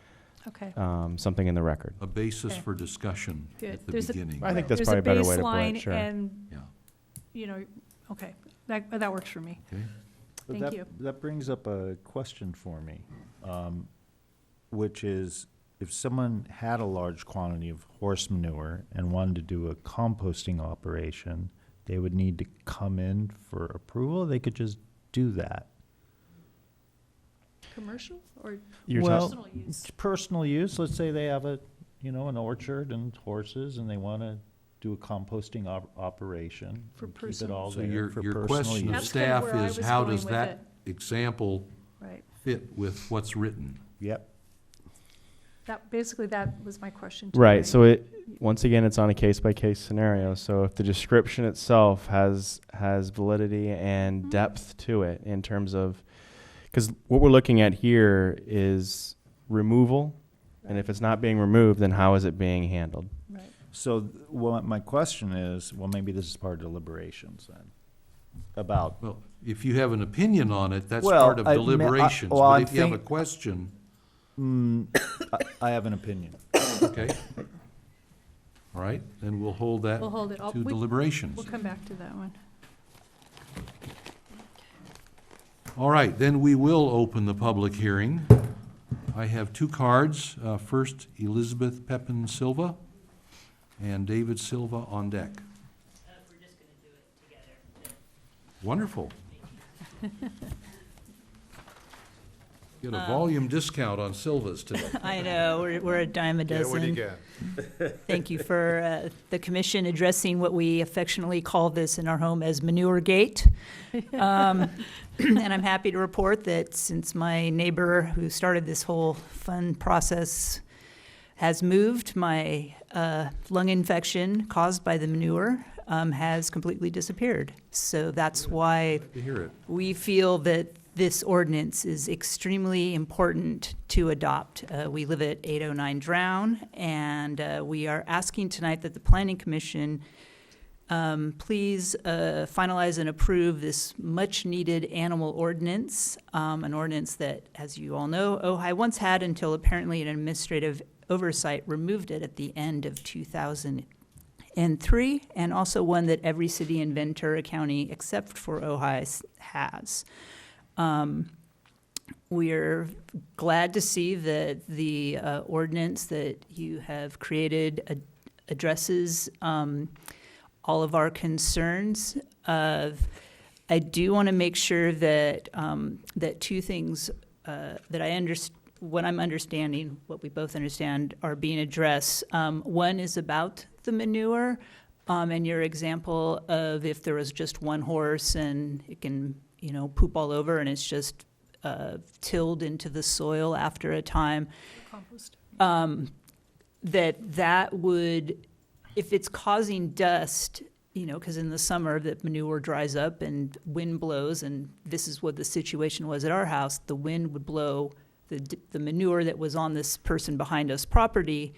Okay. something in the record. A basis Okay. for discussion Good. at the There's a- beginning. I think that's There's probably a better way to put baseline it, sure. and, Yeah. you know, okay, that works for me. Okay. But Thank that- you. That brings up a question for me, which is, if someone had a large quantity of horse manure and wanted to do a composting operation, they would need to come in for approval? They could just do that? Commercial or Well, personal use? it's personal use. Let's say they have an orchard and horses, and they want to do a composting operation. For and keep it personal all So there your for question personal of use. That's kind of staff where I is, was how going does with that example Right. fit with what's written? Yep. That was my question too. Right. So once again, it's on a case-by-case scenario. So if the description itself has validity and depth to it in terms of, because what we're looking at here is removal, and if it's not being removed, then how is it being handled? Right. So, my question is, well, maybe this is part of deliberations then, about, Well, if you have an opinion on it, that's Well, part of I- deliberations. well, But I'm if you have a think- question, I have an opinion. okay. All right, then we'll hold that We'll hold it. to deliberations. We'll come back to that one. All right, then we will open the public hearing. I have two cards. First, Elizabeth Pepin Silva and David Silva on deck. We're just going to do it together. Wonderful. Get a volume discount on Silvas today. I know, we're a dime a dozen. Thank you for the commission addressing what we affectionately call this in our home as Manure Gate. And I'm happy to report that since my neighbor who started this whole fun process has moved, my lung infection caused by the manure has completely disappeared. So that's why To hear it. we feel that this ordinance is extremely important to adopt. We live at 809 Drown, and we are asking tonight that the Planning Commission please finalize and approve this much-needed animal ordinance, an ordinance that, as you all know, Ojai once had until apparently an administrative oversight removed it at the end of 2003, and also one that every city in Ventura County, except for Ojai, has. We're glad to see that the ordinance that you have created addresses all of our concerns. I do want to make sure that that two things that what I'm understanding, what we both understand, are being addressed. One is about the manure, and your example of if there was just one horse and it can poop all over, and it's just tilled into the soil after a time. Compost. That would, if it's causing dust, because in the summer the manure dries up and wind blows, and this is what the situation was at our house, the wind would blow the manure that was on this person behind us property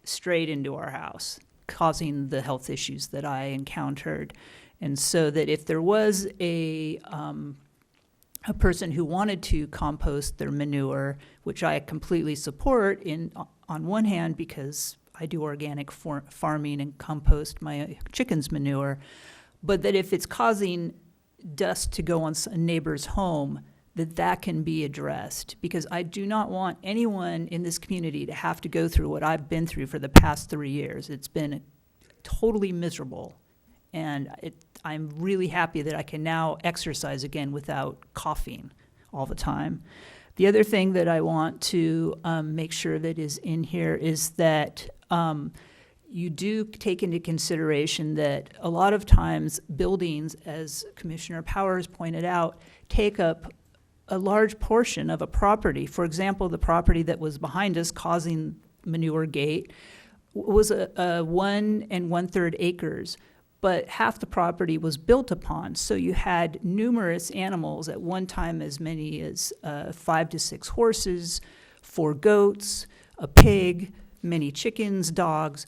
straight into our house, causing the health issues that I encountered. And so that if there was a person who wanted to compost their manure, which I completely support on one hand because I do organic farming and compost my chicken's manure, but that if it's causing dust to go on a neighbor's home, that can be addressed, because I do not want anyone in this community to have to go through what I've been through for the past 3 years. It's been totally miserable. And I'm really happy that I can now exercise again without coughing all the time. The other thing that I want to make sure that is in here is that you do take into consideration that a lot of times buildings, as Commissioner Powers pointed out, take up a large portion of a property. For example, the property that was behind us causing Manure Gate was a 1 1/3 acres. But half the property was built upon. So you had numerous animals, at one time as many as 5 to 6 horses, 4 goats, a pig, many chickens, dogs,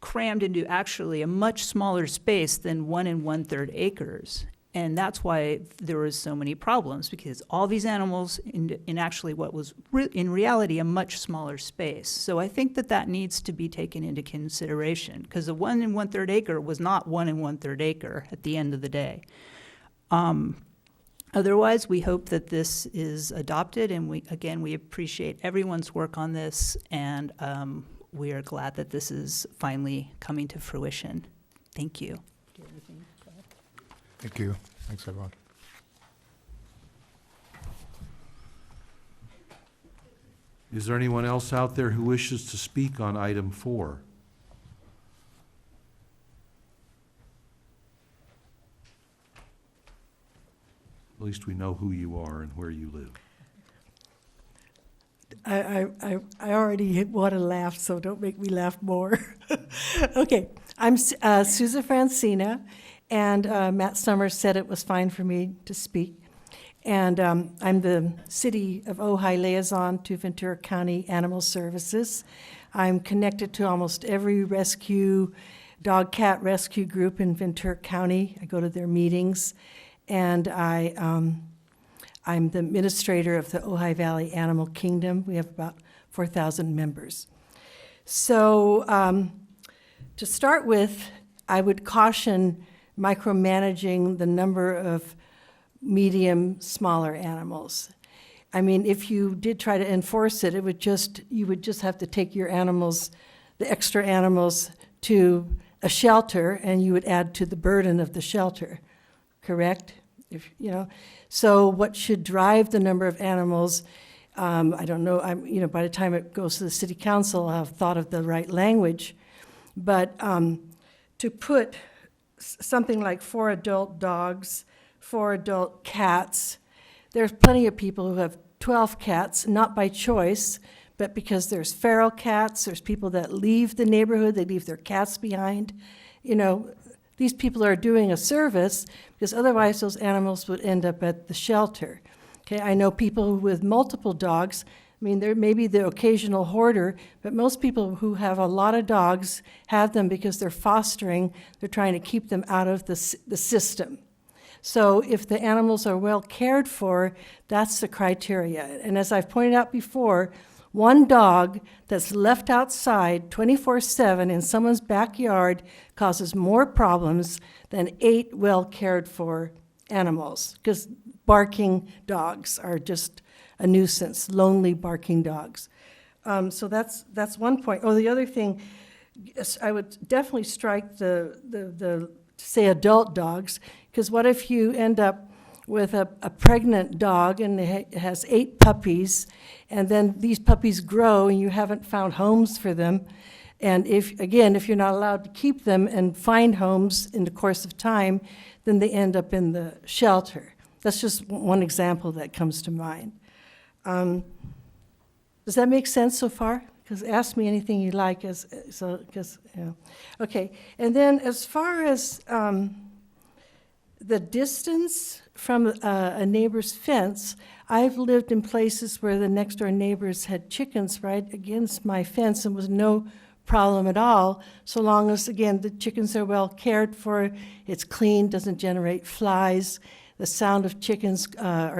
crammed into actually a much smaller space than 1 1/3 acres. And that's why there was so many problems, because all these animals in actually what was in reality a much smaller space. So I think that needs to be taken into consideration, because the 1 1/3 acre was not 1 1/3 acre at the end of the day. Otherwise, we hope that this is adopted, and we appreciate everyone's work on this, and we are glad that this is finally coming to fruition. Thank you. Thank you. Thanks, everyone. Is there anyone else out there who wishes to speak on item 4? At least we know who you are and where you live. I already want to laugh, so don't make me laugh more. Okay, I'm Susan Francina, and Matt Summers said it was fine for me to speak. And I'm the City of Ojai liaison to Ventura County Animal Services. I'm connected to almost every rescue, dog, cat rescue group in Ventura County. I go to their meetings, and I'm the administrator of the Ojai Valley Animal Kingdom. We have about 4,000 members. So to start with, I would caution micromanaging the number of medium, smaller animals. I mean, if you did try to enforce it, you would just have to take your animals, the extra animals, to a shelter, and you would add to the burden of the shelter, correct? So what should drive the number of animals, I don't know, by the time it goes to the city council, I'll have thought of the right language, but to put something like 4 adult dogs, 4 adult cats, there's plenty of people who have 12 cats, not by choice, but because there's feral cats, there's people that leave the neighborhood, they leave their cats behind. These people are doing a service, because otherwise those animals would end up at the shelter. Okay, I know people with multiple dogs. I mean, there may be the occasional hoarder, but most people who have a lot of dogs have them because they're fostering, they're trying to keep them out of the system. So if the animals are well cared for, that's the criteria. And as I've pointed out before, one dog that's left outside 24/7 in someone's backyard causes more problems than 8 well cared for animals, because barking dogs are just a nuisance, lonely barking dogs. So that's one point. Oh, the other thing, yes, I would definitely strike the say adult dogs, because what if you end up with a pregnant dog and it has 8 puppies, and then these puppies grow and you haven't found homes for them, and if you're not allowed to keep them and find homes in the course of time, then they end up in the shelter. That's just one example that comes to mind. Does that make sense so far? Because ask me anything you like. Okay. And then as far as the distance from a neighbor's fence, I've lived in places where the next door neighbors had chickens right against my fence and was no problem at all, so long as, again, the chickens are well cared for, it's clean, doesn't generate flies. The sound of chickens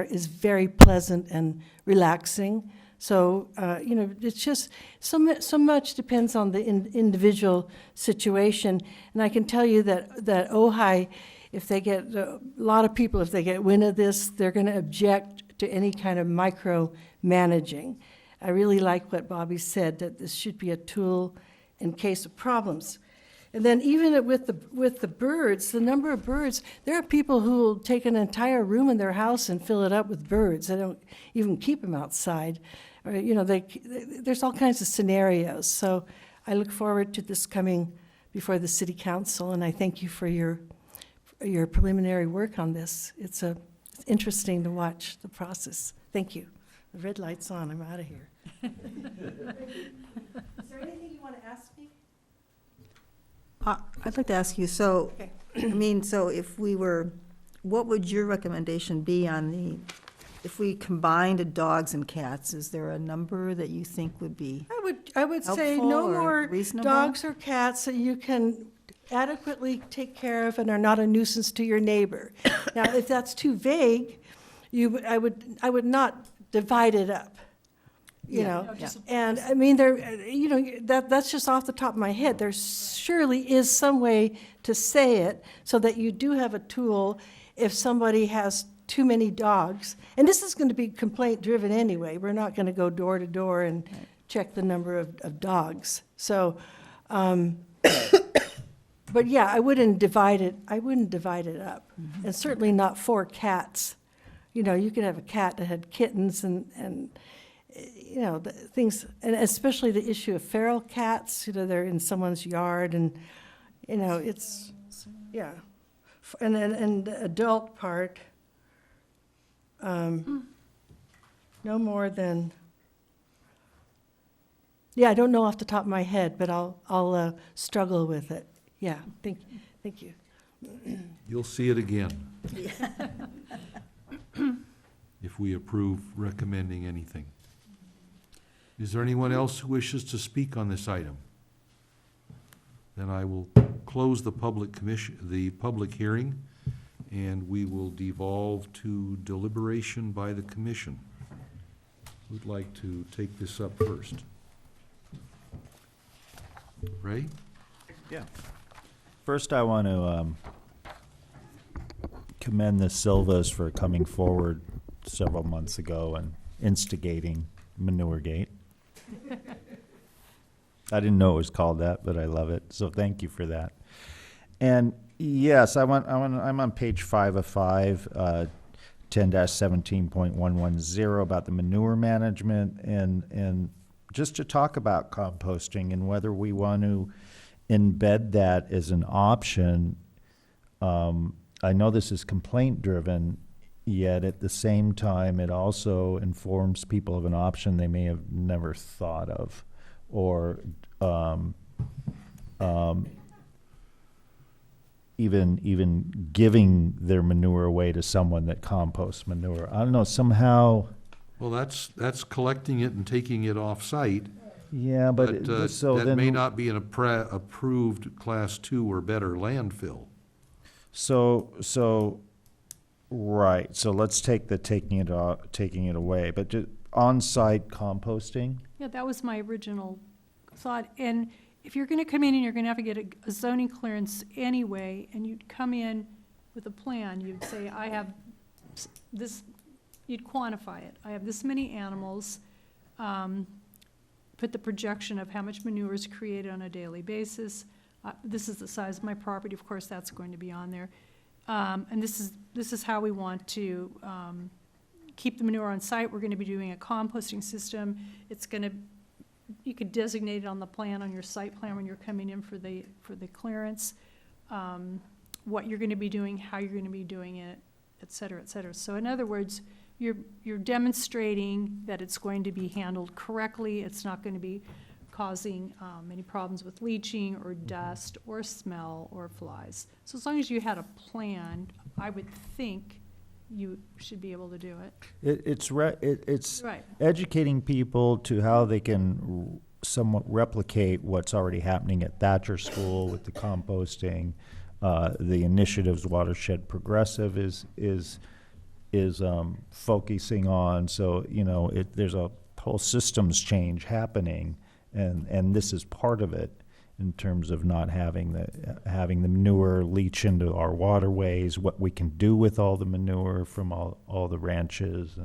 is very pleasant and relaxing. So, it's just so much depends on the individual situation. And I can tell you that Ojai, if they get a lot of people, if they get wind of this, they're going to object to any kind of micromanaging. I really like what Bobby said, that this should be a tool in case of problems. And then even with the birds, the number of birds, there are people who will take an entire room in their house and fill it up with birds. They don't even keep them outside. Or, there's all kinds of scenarios. So I look forward to this coming before the city council, and I thank you for your preliminary work on this. It's interesting to watch the process. Thank you. The red light's on. I'm out of here. Is there anything you want to ask me? I'd like to ask you, so, Okay. so if we were, what would your recommendation be on if we combined dogs and cats, is there a number that you think would be? I would say Helpful no or more reasonable? dogs or cats that you can adequately take care of and are not a nuisance to your neighbor. Now, if that's too vague, I would not divide it up. You Yeah, know, yeah. and I mean, that's just off the top of my head. There surely is some way to say it so that you do have a tool if somebody has too many dogs. And this is going to be complaint driven anyway. We're not going to go door to door and check the number of dogs. So, but yeah, I wouldn't divide it up. And certainly not 4 cats. You know, you could have a cat that had kittens and you know, the things, and especially the issue of feral cats, you know, they're in someone's yard and, you know, it's, yeah. And the adult part, no more than, yeah, I don't know off the top of my head, but I'll struggle with it. Yeah, thank you. You'll see it again. If we approve recommending anything. Is there anyone else who wishes to speak on this item? Then I will close the public hearing, and we will devolve to deliberation by the commission. Who'd like to take this up first? Ray? Yeah. First, I want to commend the Silvas for coming forward several months ago and instigating Manuregate. I didn't know it was called that, but I love it. So thank you for that. And yes, I'm on page 5 of 5, 10-17.110 about the manure management and just to talk about composting and whether we want to embed that as an option. I know this is complaint driven, yet at the same time, it also informs people of an option they may have never thought of, or even giving their manure away to someone that composts manure. I don't know, somehow. Well, that's collecting it and taking it off-site. Yeah, but so that then may not be an approved Class 2 or better landfill. So, right. So let's take the taking it away, but just on-site composting. Yeah, that was my original thought. And if you're going to come in and you're going to have to get a zoning clearance anyway, and you'd come in with a plan, you'd say, I have this, you'd quantify it. I have this many animals, put the projection of how much manure is created on a daily basis. This is the size of my property. Of course, that's going to be on there. And this is how we want to keep the manure on site. We're going to be doing a composting system. You could designate it on the plan, on your site plan when you're coming in for the clearance, what you're going to be doing, how you're going to be doing it, et cetera, et cetera. So in other words, you're demonstrating that it's going to be handled correctly. It's not going to be causing any problems with leaching or dust or smell or flies. So as long as you had a plan, I would think you should be able to do it. It's Right. educating people to how they can somewhat replicate what's already happening at Thatcher School with the composting. The initiatives Watershed Progressive is focusing on. So there's a whole systems change happening, and this is part of it in terms of not having the manure leach into our waterways, what we can do with all the manure from all the ranches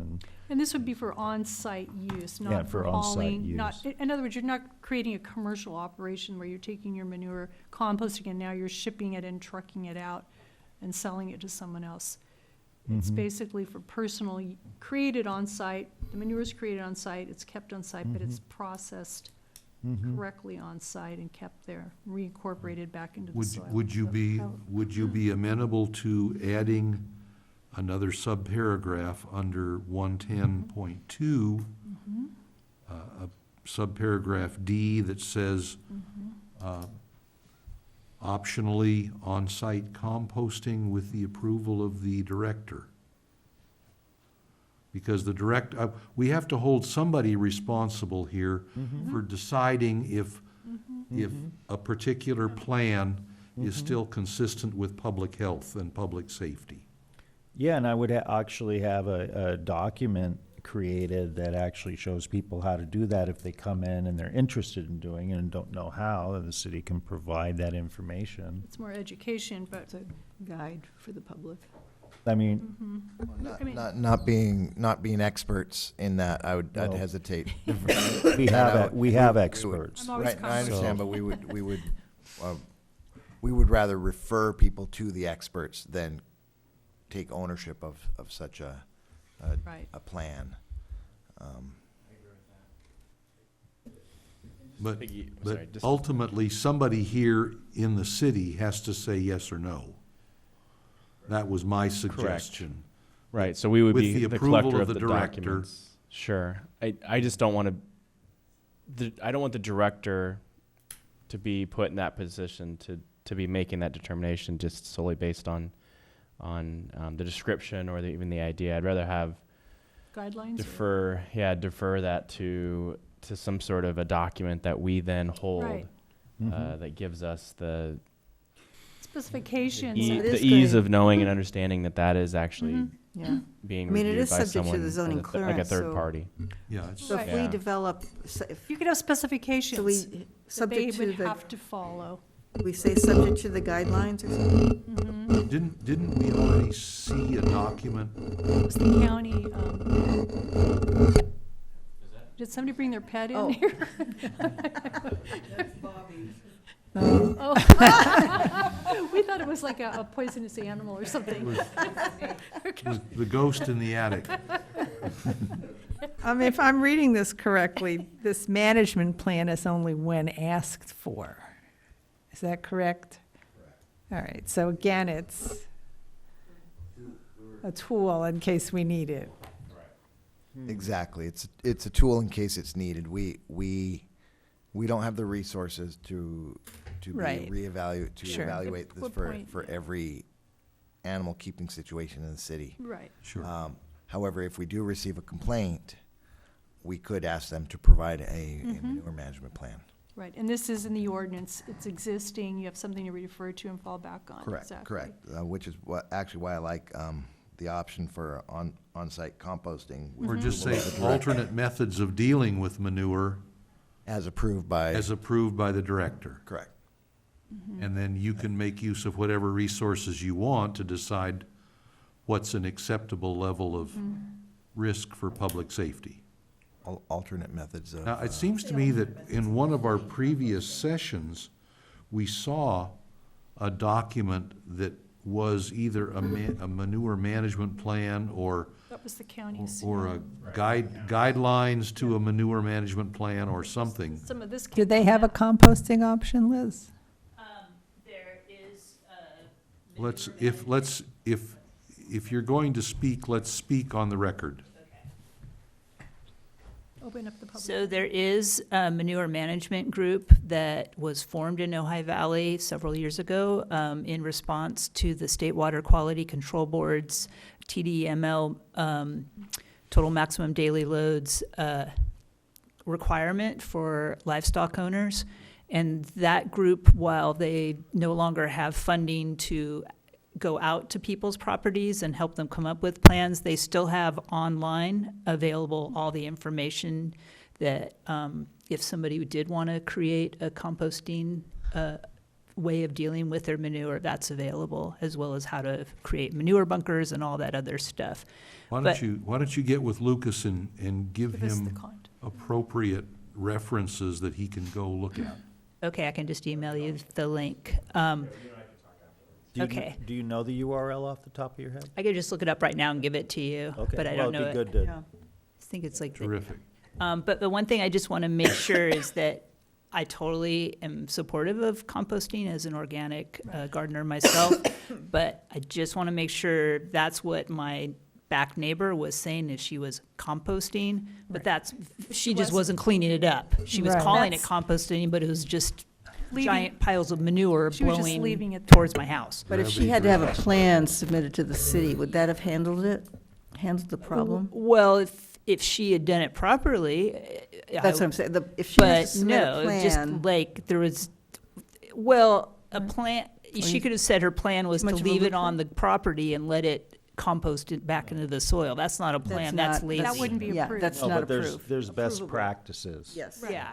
And this would be for on-site use, Yeah, not for for on-site hauling. use. In other words, you're not creating a commercial operation where you're taking your manure, composting, and now you're shipping it and trucking it out and selling it to someone else. It's Mhm. basically for personal, created on-site. The manure is created on-site, it's kept on-site, but it's processed Mhm. correctly on-site and kept there, reincorporated back into the Would soil. would you be amenable to adding another subparagraph under 110.2, a subparagraph D that says, optionally on-site composting with the approval of the director? Because we have to hold somebody responsible here for deciding if a particular plan is still consistent with public health and public safety. Yeah, and I would actually have a document created that actually shows people how to do that if they come in and they're interested in doing it and don't know how, then the city can provide that information. It's more education, but It's a guide for the public. I mean, Not being experts in that, I'd Well, hesitate. we have experts. I'm always Right, I understand, So- but we would rather refer people to the experts than take ownership of such a Right. plan. But, Piggy- but sorry, just- ultimately, somebody here in the city has to say yes or no. That was my suggestion. Right, so we would With be the the approval collector of of the the director. documents. Sure. I just don't want to, I don't want the director to be put in that position to be making that determination just solely based on the description or even the idea. I'd rather have guidelines? defer that to some sort of a document that we then hold, Right. that gives us the Specifications. It is the ease good. of knowing and understanding that that is actually Yeah. being I mean, it reviewed is by subject to someone the zoning like a clearance, third so- party. Yeah, it's, So if we Yeah. develop, You could have specifications so we, that they subject to would the, have to follow. we say subject to the guidelines or something? didn't we already see a document? It was the county, did somebody bring their pet in Oh. here? Oh. We thought it was like a poisonous animal or something. The ghost in the attic. If I'm reading this correctly, this management plan is only when asked for. Is that correct? All right, so again, it's a tool in case we need it. Exactly. It's a tool in case it's needed. We don't have the resources to Right. Sure. evaluate Good this point. for every animal keeping situation in the city. Right. Sure. However, if we do receive a complaint, we could ask them to provide a manure management plan. Right, and this is in the ordinance, it's existing, you have something to refer to and fall back on. Correct, Exactly. correct. Which is why I like the option for on-site composting. with Or just approval say of the director, alternate methods of dealing with manure as approved by. as approved by the director. Correct. And then you can make use of whatever resources you want to decide what's an acceptable level of risk for public safety. Alternate methods of. Now, it seems to me that in one of our previous sessions, we saw a document that was either a manure management plan or That was the county's. or a guidelines to a manure management plan or something. Some of this. Do they have a composting option, Liz? There is, If you're going to speak, let's speak on the record. Open up the public. So there is a manure management group that was formed in Ojai Valley several years ago in response to the State Water Quality Control Board's TDML, total maximum daily loads requirement for livestock owners. And that group, while they no longer have funding to go out to people's properties and help them come up with plans, they still have online available all the information that if somebody did want to create a composting way of dealing with their manure, that's available, as well as how to create manure bunkers and all that other stuff. Why But- don't you get with Lucas and give Give us the him content. appropriate references that he can go look at? Okay, I can just email you the link. Okay. Do you know the URL off the top of your head? I could just look it up right now and give it to you, Okay. but I Well, don't know it'd it. be good to. I think it's like the- Terrific. But the one thing I just want to make sure is that I totally am supportive of composting as an organic gardener myself, but I just want to make sure that's what my back neighbor was saying is she was composting, but she just wasn't cleaning it up. She was Right. calling it That's- composting, but it was just Leaving- giant piles of manure She was just blowing leaving it towards my house. But if she had to have a plan submitted to the city, would that have handled it? handled the problem? Well, if she had done it properly. That's what I'm saying. If she has to submit a But no, just plan. like there was, well, a plan, she could have said her plan was Too to much of a leave it loophole? on the property and let it compost it back into the soil. That's not a plan, that's not- lazy. That wouldn't be Yeah, approved. that's No, not but approved. there's best Approvable. practices Yes. Yeah,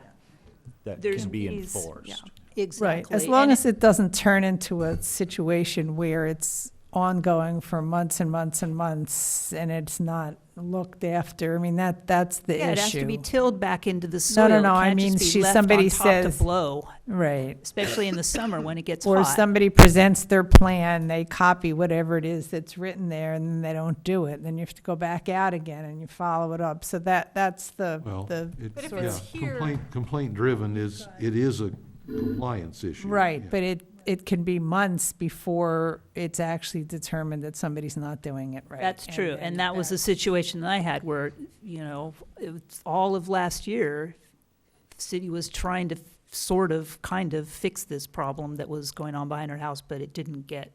that there's can be these- enforced. yeah, Right, exactly. as long And as it doesn't turn into a situation where it's ongoing for months and months and months, and it's not looked after. I mean, that's the issue. Yeah, it has to be tilled back into the soil. No, It I can't mean, just be left somebody on top says. to blow, Right. especially in the summer when it gets Or hot. somebody presents their plan, they copy whatever it is that's written there, and then they don't do it. Then you have to go back out again and you follow it up. So that's the, Well, the. But if yeah, it's here- complaint driven is, it is a compliance issue. Right, Yeah. but it can be months before it's actually determined that somebody's not doing it right. That's true, and that was the situation that I had where, it was all of last year, the city was trying to kind of fix this problem that was going on behind her house, but it didn't get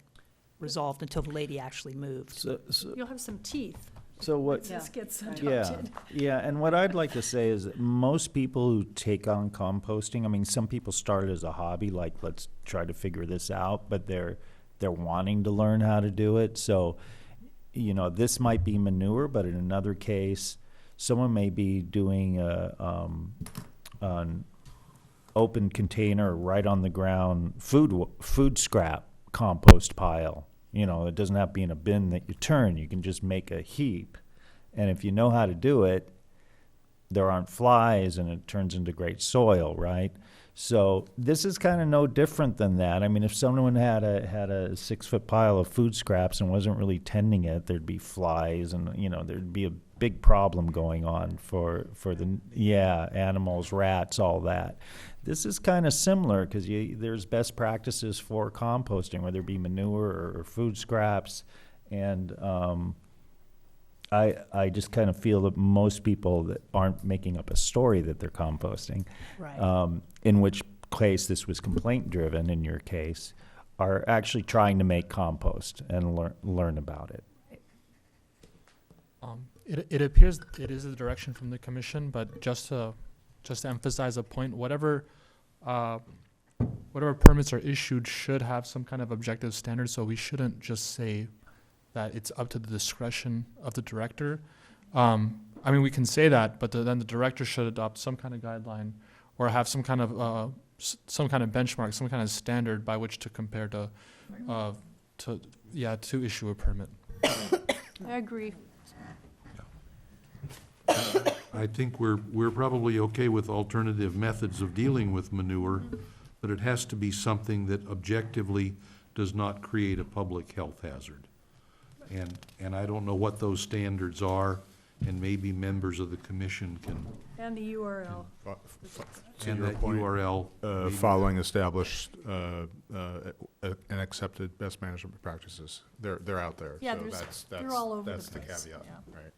resolved until the lady actually moved. You'll have some teeth. So what? once this gets Yeah, adopted. yeah, and what I'd like to say is that most people who take on composting, I mean, some people start as a hobby, like, let's try to figure this out, but they're wanting to learn how to do it. So, this might be manure, but in another case, someone may be doing an open container right on the ground, food scrap compost pile. It doesn't have to be in a bin that you turn. You can just make a heap. And if you know how to do it, there aren't flies and it turns into great soil, right? So this is kind of no different than that. I mean, if someone had a 6-foot pile of food scraps and wasn't really tending it, there'd be flies and, there'd be a big problem going on for the, animals, rats, all that. This is kind of similar because there's best practices for composting, whether it be manure or food scraps. And I just kind of feel that most people that aren't making up a story that they're composting, Right. In which case this was complaint-driven in your case, are actually trying to make compost and learn about it. It appears it is the direction from the commission, but just to emphasize a point, whatever permits are issued should have some kind of objective standard, so we shouldn't just say that it's up to the discretion of the director. I mean, we can say that, but then the director should adopt some kind of guideline or have some kind of benchmark, some kind of standard by which to compare to issue a permit. I agree. I think we're probably okay with alternative methods of dealing with manure, but it has to be something that objectively does not create a public health hazard. And I don't know what those standards are, and maybe members of the commission can, And the URL. To and your that point, URL. maybe following established and accepted best management practices. They're out there. Yeah, So they're all over the that's the place, caveat, yeah. right?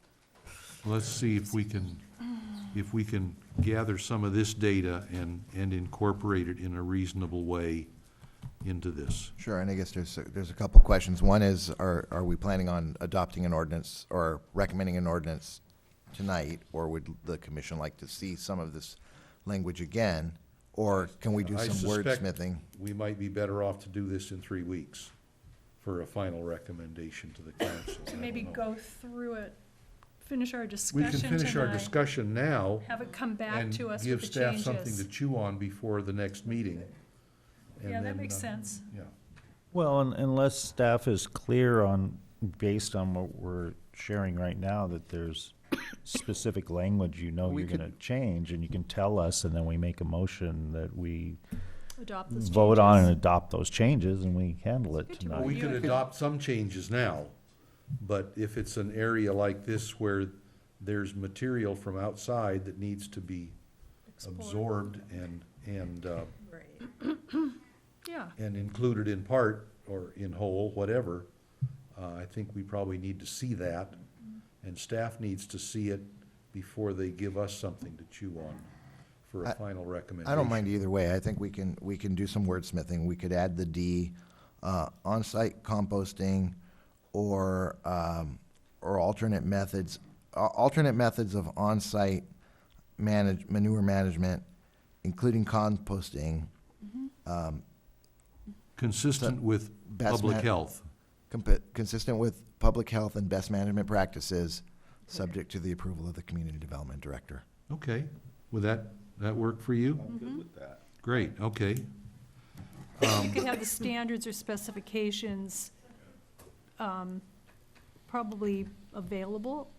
Let's see if we can gather some of this data and incorporate it in a reasonable way into this. Sure, and I guess there's a couple questions. One is, are we planning on adopting an ordinance or recommending an ordinance tonight? Or would the commission like to see some of this language again? Or can we do I some suspect wordsmithing? we might be better off to do this in 3 weeks for a final recommendation to the council. To I maybe don't know. go through it, finish our We discussion can finish our tonight, discussion now. have it come back and to us give with the staff something to changes. chew on before the next meeting. And Yeah, that then, makes sense. Yeah. Well, unless staff is clear on, based on what we're sharing right now, that there's specific language We you're could- gonna change, and you can tell us, and then we make a motion that we Adopt those vote on and changes. adopt those changes, and we handle it Good to tonight. We could adopt some changes now, but if it's an area like this where there's material from outside that needs to be absorbed and Yeah, and included in part or in whole, whatever, I think we probably need to see that, and staff needs to see it before they give us something to chew on for a final recommendation. I don't mind either way. I think we can do some wordsmithing. We could add the D, on-site composting or or alternate methods of on-site manure management, including composting, Consistent with best public health. Consistent with public health and best management practices, subject to the approval of the community development director. Okay, would that work for you? I'm good with that. Great, okay. You could have the standards or specifications probably available,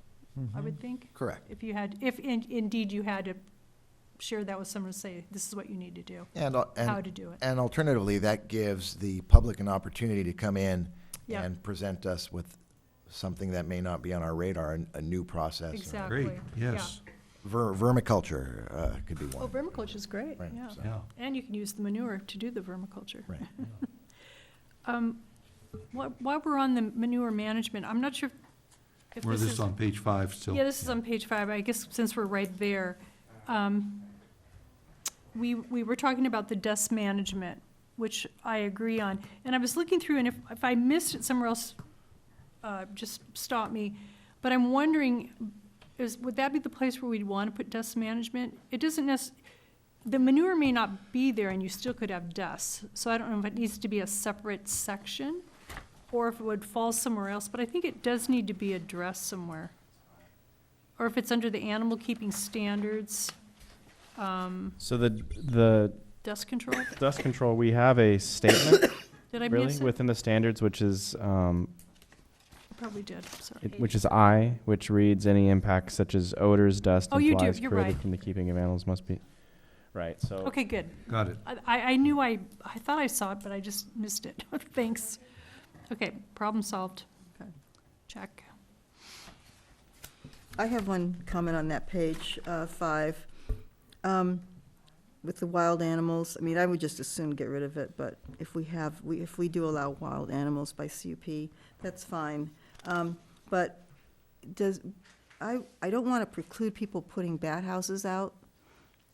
I would think. Correct. If you had, if indeed you had to share that with someone to say, this is what you need to do, how to do it. And alternatively, that gives the public an opportunity to come in Yeah. and present us with something that may not be on our radar, a new process. Exactly. Great, yes. Vermiculture could be one. Oh, vermiculture is great, Right, yeah. so- Yeah. And you can use the manure to do the vermiculture. Right. While we're on the manure management, I'm not sure if Where this this is. is on page 5 still. Yeah, this is on page 5, I guess since we're right there. We were talking about the dust management, which I agree on. And I was looking through, and if I missed it somewhere else, just stop me. But I'm wondering, would that be the place where we'd want to put dust management? It doesn't the manure may not be there and you still could have dust. So I don't know if it needs to be a separate section or if it would fall somewhere else, but I think it does need to be addressed somewhere. Or if it's under the animal keeping standards, So the dust control? dust control, we have a statement, Did I really, miss it? within the standards, which is, I probably did, sorry. which is I, which reads, any impacts such as odors, dust, Oh, and you do, flies you're created right. from the keeping of animals must be, right, so. Okay, good. Got it. I knew I thought I saw it, but I just missed it. Thanks. Okay, problem solved. Okay. Check. I have one comment on that page, 5. With the wild animals, I mean, I would just as soon get rid of it, but if we do allow wild animals by CUP, that's fine. But I don't want to preclude people putting bat houses out,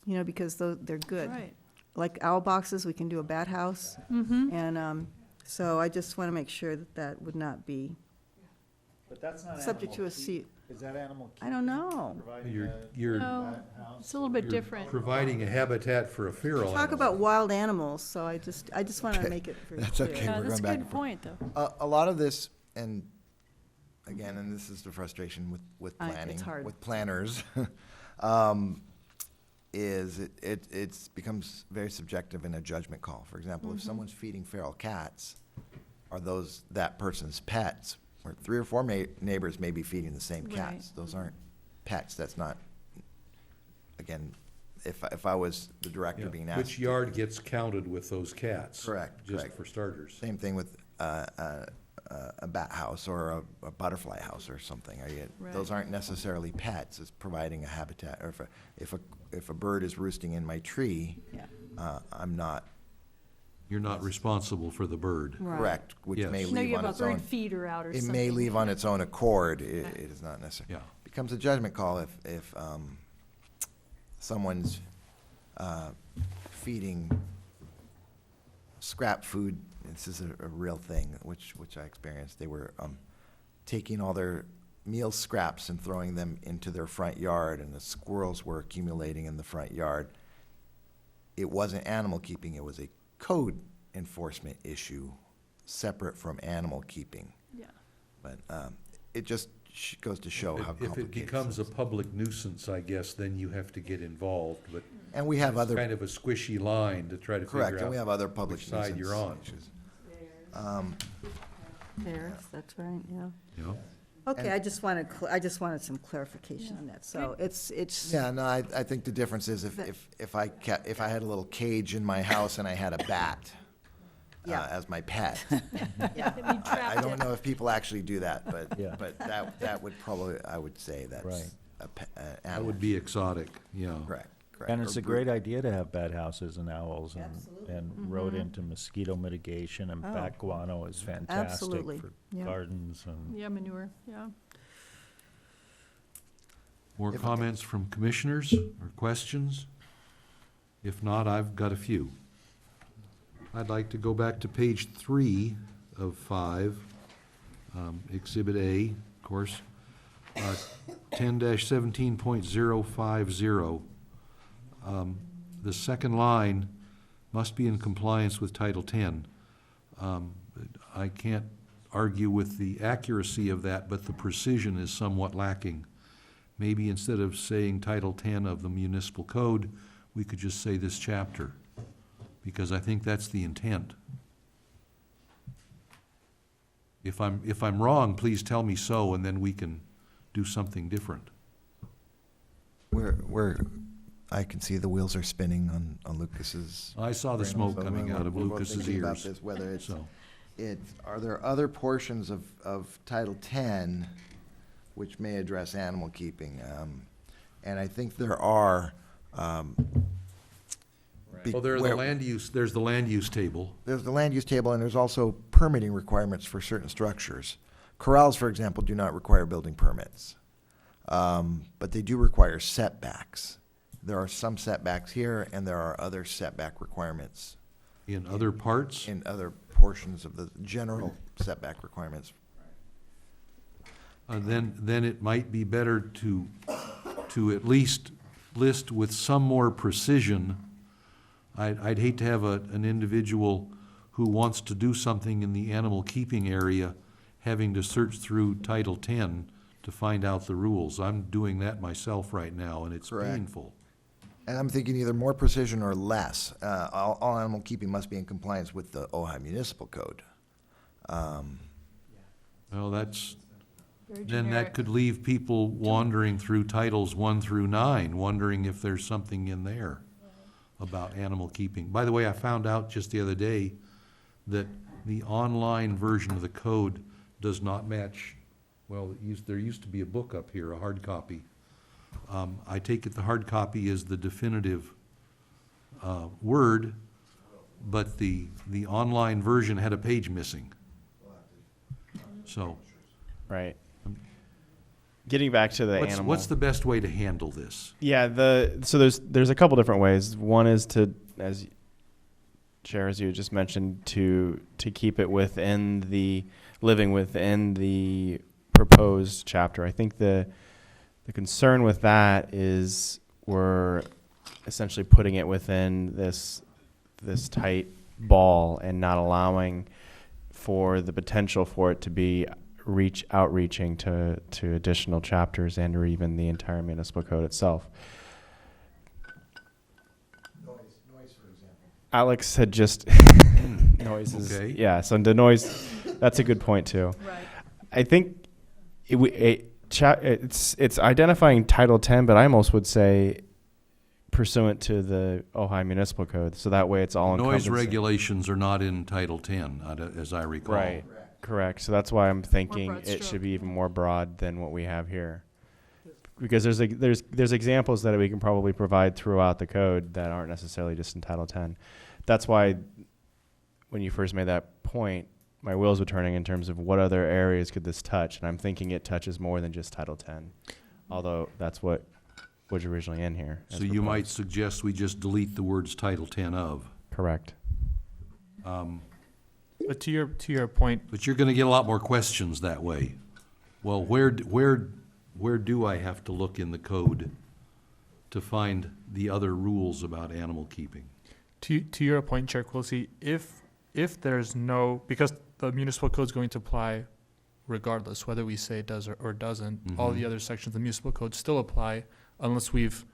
because they're good. Right. Like owl boxes, we can do a bat house. Mm-hmm. And so I just want to make sure that would not be But that's not subject to a C. Is that animal I don't know. You're No, it's a little bit different. providing a habitat for a feral Talk animal. about wild animals, so I just want to make it very That's clear. okay. Yeah, we're that's a going back good and forth. point, though. A lot of this, and again, and this is the frustration with It's planning, hard. with planners, is it becomes very subjective in a judgment call. For example, if someone's feeding feral cats, are those that person's pets? Or 3 or 4 neighbors may be feeding the same Right. cats. Those aren't pets. That's not, again, if I was the director Yeah. being asked. Which yard gets counted with those cats? Correct, Just correct. for starters. Same thing with a bat house or a butterfly house or something. Those Right. aren't necessarily pets. It's providing a habitat. Or if a bird is roosting in my tree, Yeah. I'm not You're not responsible for the bird. Right. correct, which Yes. may No, leave you on have a its own. bird feeder out or It something. may leave on its own accord. It is not necessary. Yeah. Becomes a judgment call if someone's feeding scrap food. This is a real thing, which I experienced. They were taking all their meal scraps and throwing them into their front yard, and the squirrels were accumulating in the front yard. It wasn't animal keeping, it was a code enforcement issue separate from animal keeping. Yeah. But it just goes to show how If it complicated becomes a it is. public nuisance, I guess, then you have to get involved, but. And we have it's other. kind of a squishy line to try to figure out. Correct, and we have other public which side you're on. nuisance issues. There, that's right, yeah. You know? Okay, I just wanted some clarification on that. So it's. Yeah, no, I think the difference is if I had a little cage in my house and I had a bat Yeah. as my pet. Yeah. I don't know if people actually do that, Yeah. but that would probably, I would say that's Right. That animal. would be exotic, yeah. Correct. And it's Or a breed. great idea to have bat houses and owls Absolutely. and rodent and mosquito mitigation, and Oh. bat guano is fantastic Absolutely. for Yeah. gardens and. Yeah, manure, yeah. More If- comments from commissioners or questions? If not, I've got a few. I'd like to go back to page 3 of 5, Exhibit A, of course. 10-17.050. The second line must be in compliance with Title 10. I can't argue with the accuracy of that, but the precision is somewhat lacking. Maybe instead of saying Title 10 of the municipal code, we could just say this chapter, because I think that's the intent. If I'm wrong, please tell me so, and then we can do something different. I can see the wheels are spinning on Lucas's. I saw the brain smoke also. coming out of We're both Lucas's thinking about ears. this, whether it's, So, are there other portions of Title 10 which may address animal keeping? And I think there are. well, there's the land use table. There's the land use table, and there's also permitting requirements for certain structures. Corrals, for example, do not require building permits, but they do require setbacks. There are some setbacks here, and there are other setback requirements. In other parts? In other portions of the general setback requirements. Then it might be better to at least list with some more precision. I'd hate to have an individual who wants to do something in the animal keeping area having to search through Title 10 to find out the rules. I'm doing that myself right now, and it's Correct. painful. And I'm thinking either more precision or less. All animal keeping must be in compliance with the Ojai Municipal Code. Well, that's, Very then generic. that could leave people wandering through Titles 1 through 9, wondering if there's something in there about animal keeping. By the way, I found out just the other day that the online version of the code does not match, well, there used to be a book up here, a hard copy. I take it the hard copy is the definitive word, but the online version had a page missing. So, Right. Getting back to the animal. what's the best way to handle this? Yeah, so there's a couple different ways. One is to, as Chair, as you just mentioned, to keep it living within the proposed chapter. I think the concern with that is we're essentially putting it within this tight ball and not allowing for the potential for it to be outreaching to additional chapters and or even the entire municipal code itself. Noise, for example. Alex had just noises. Okay. Yeah, so the noise, that's a good point too. Right. I think it's identifying Title 10, but I almost would say pursuant to the Ojai Municipal Code, so that way it's all Noise encompassing. regulations are not in Title 10, as I recall. Right, correct. So that's why I'm thinking broad it should stroke. be even more broad than what we have here. Because there's examples that we can probably provide throughout the code that aren't necessarily just in Title 10. That's why when you first made that point, my wheels were turning in terms of what other areas could this touch, and I'm thinking it touches more than just Title 10, although that's what was originally in here. as So you might proposed. suggest we just delete the words Title 10 of. Correct. But to your point, But you're gonna get a lot more questions that way. Well, where do I have to look in the code to find the other rules about animal keeping? to your point, Chair Quilisi, if there's no, because the municipal code is going to apply regardless, whether we say it does or doesn't, all the other sections of the municipal code still apply unless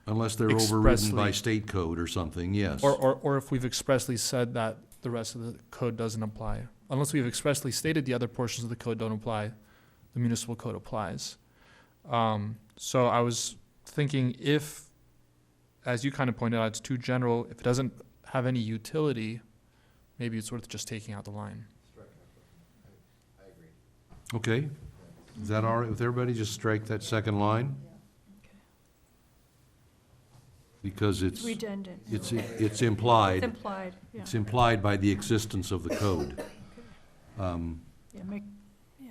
Unless they're overridden by expressly- state code or something, yes. or if we've expressly said that the rest of the code doesn't apply. Unless we've expressly stated the other portions of the code don't apply, the municipal code applies. So I was thinking if, as you kind of pointed out, it's too general, if it doesn't have any utility, maybe it's worth just taking out the line. Okay, is that all right with everybody? Just strike that second line? Because It's redundant. it's It's implied. implied, yeah. It's implied by the existence of the code. Yeah, yeah.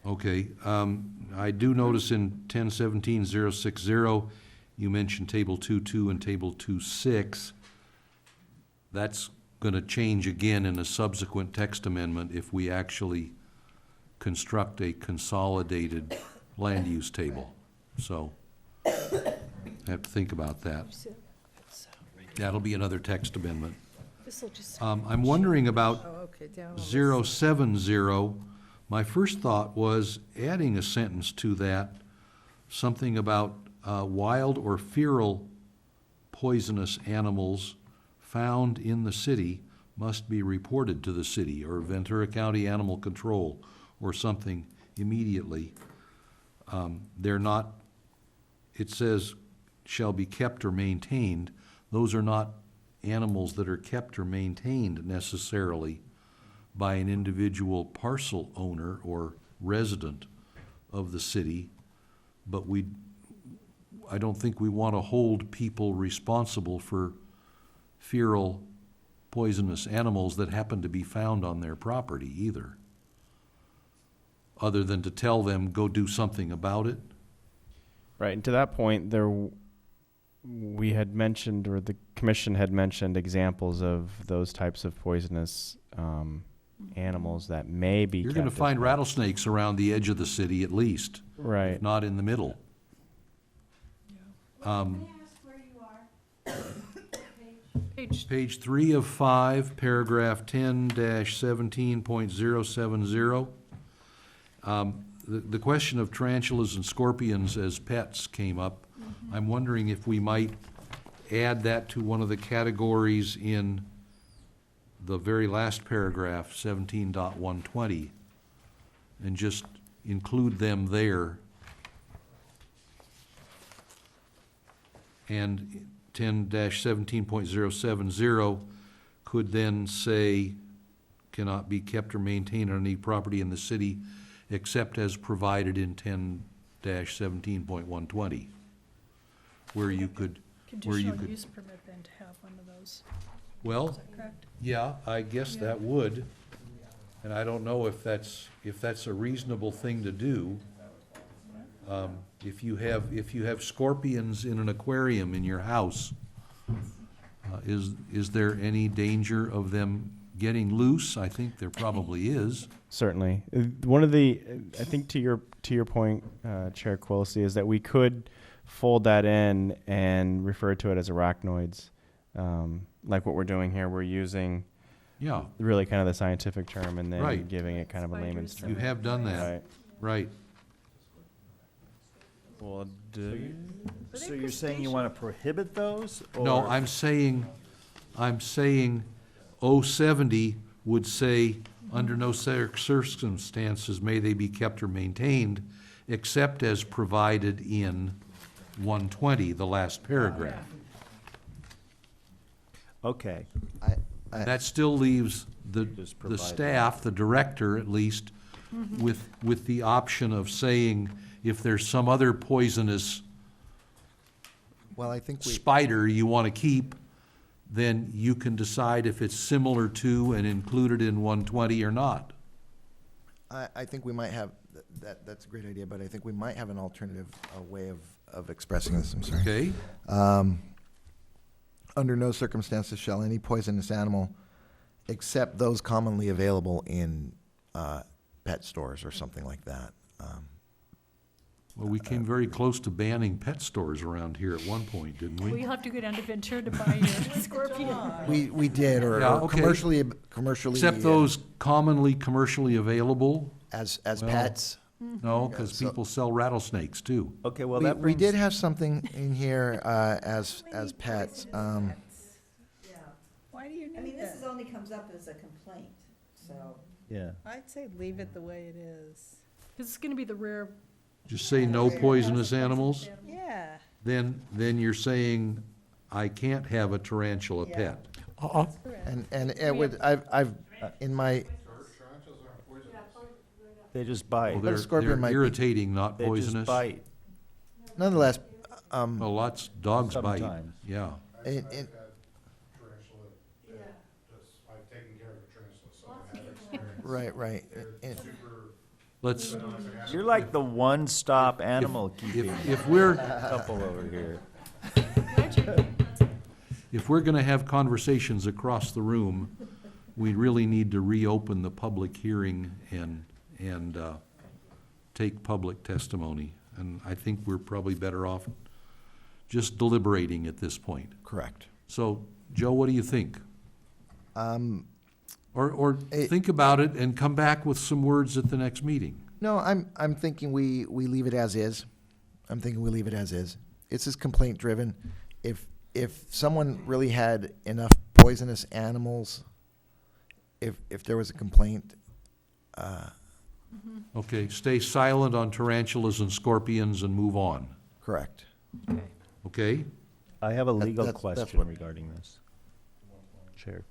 Okay, I do notice in 10-17-060, you mentioned Table 2.2 and Table 2.6. That's gonna change again in a subsequent text amendment if we actually construct a consolidated land use table. So, I have to think about that. That'll be another text amendment. I'm wondering about Oh, okay, down. 070. My first thought was adding a sentence to that, something about wild or feral poisonous animals found in the city must be reported to the city, or Ventura County Animal Control, or something immediately. They're not, it says, shall be kept or maintained. Those are not animals that are kept or maintained necessarily by an individual parcel owner or resident of the city, but I don't think we want to hold people responsible for feral poisonous animals that happen to be found on their property either, other than to tell them, go do something about it. Right, and to that point, we had mentioned, or the commission had mentioned, examples of those types of poisonous animals that may be You're going to kept as find pets. rattlesnakes around the edge of the city at least, Right. if not in the middle. Page 3 of 5, paragraph 10-17.070. The question of tarantulas and scorpions as pets came up. I'm wondering if we might add that to one of the categories in the very last paragraph, 17.120, and just include them there. And 10-17.070 could then say, cannot be kept or maintained on any property in the city except as provided in 10-17.120, where you could, Conditional use permit then to have one of those. well, Is that correct? yeah, I guess that would. And I don't know if that's a reasonable thing to do. If you have scorpions in an aquarium in your house, is there any danger of them getting loose? I think there probably is. Certainly. One of the, I think to your point, Chair Quilisi, is that we could fold that in and refer to it as arachnoids. Like what we're doing here, we're using really kind of the scientific term and then Right. giving it kind of a layman's term. You have done that. Right. Right. Well, so you're saying you want to prohibit those? No, or- I'm saying 070 would say, under no circumstances may they be kept or maintained, except as provided in 120, the last paragraph. Okay. That still leaves the provide staff, the director at least, with the option of saying, if there's some other poisonous Well, I think we, spider you want to keep, then you can decide if it's similar to and included in 120 or not. I think we might have, that's a great idea, but I think we might have an alternative way of expressing this, I'm sorry. Okay? Under no circumstances shall any poisonous animal, except those commonly available in pet stores or something like that. Well, we came very close to banning pet stores around here at one point, didn't Well, we? you'll have to go down to Ventura to buy your scorpion. We did, or Yeah, or okay. commercially. Except those commonly commercially available? As Well, pets. No, because So- people sell rattlesnakes too. Okay, well, We, that we brings. did have something in here as pets. Why do you I mean, need this that? is only comes up as a complaint, so. Yeah. I'd say leave it the way it is. Because it's going to be the rare, Just say no poisonous animals? Yeah. Then you're saying, I can't have a tarantula pet. And it would, I've, in my, They just bite. Well, scorpion might they're be- irritating, not They just poisonous. bite. nonetheless, Well, lots, dogs bite, Sometimes. yeah. it, right. Let's, You're like the one-stop animal keeping if we're, couple over here. if we're gonna have conversations across the room, we really need to reopen the public hearing and take public testimony, and I think we're probably better off just deliberating at this point. Correct. So, Joe, what do you think? Or it- think about it and come back with some words at the next meeting. No, I'm thinking we leave it as is. I'm thinking we leave it as is. This is complaint driven. If someone really had enough poisonous animals, if there was a complaint, Okay, stay silent on tarantulas and scorpions and move on, correct. okay? I have a That- legal that's question what- regarding this. Chair.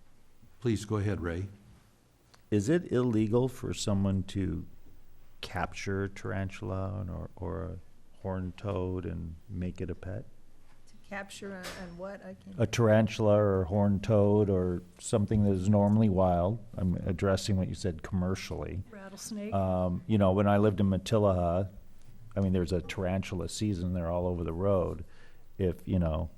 Please, go ahead, Ray. Is it illegal for someone to capture a tarantula or a horned toad and make it a pet? To capture and what, I can't. A tarantula or a horned toad or something that is normally wild? I'm addressing what you said commercially. Rattlesnake. You know, when I lived in Matilaha, I mean, there's a tarantula season there all over the road. If, you know,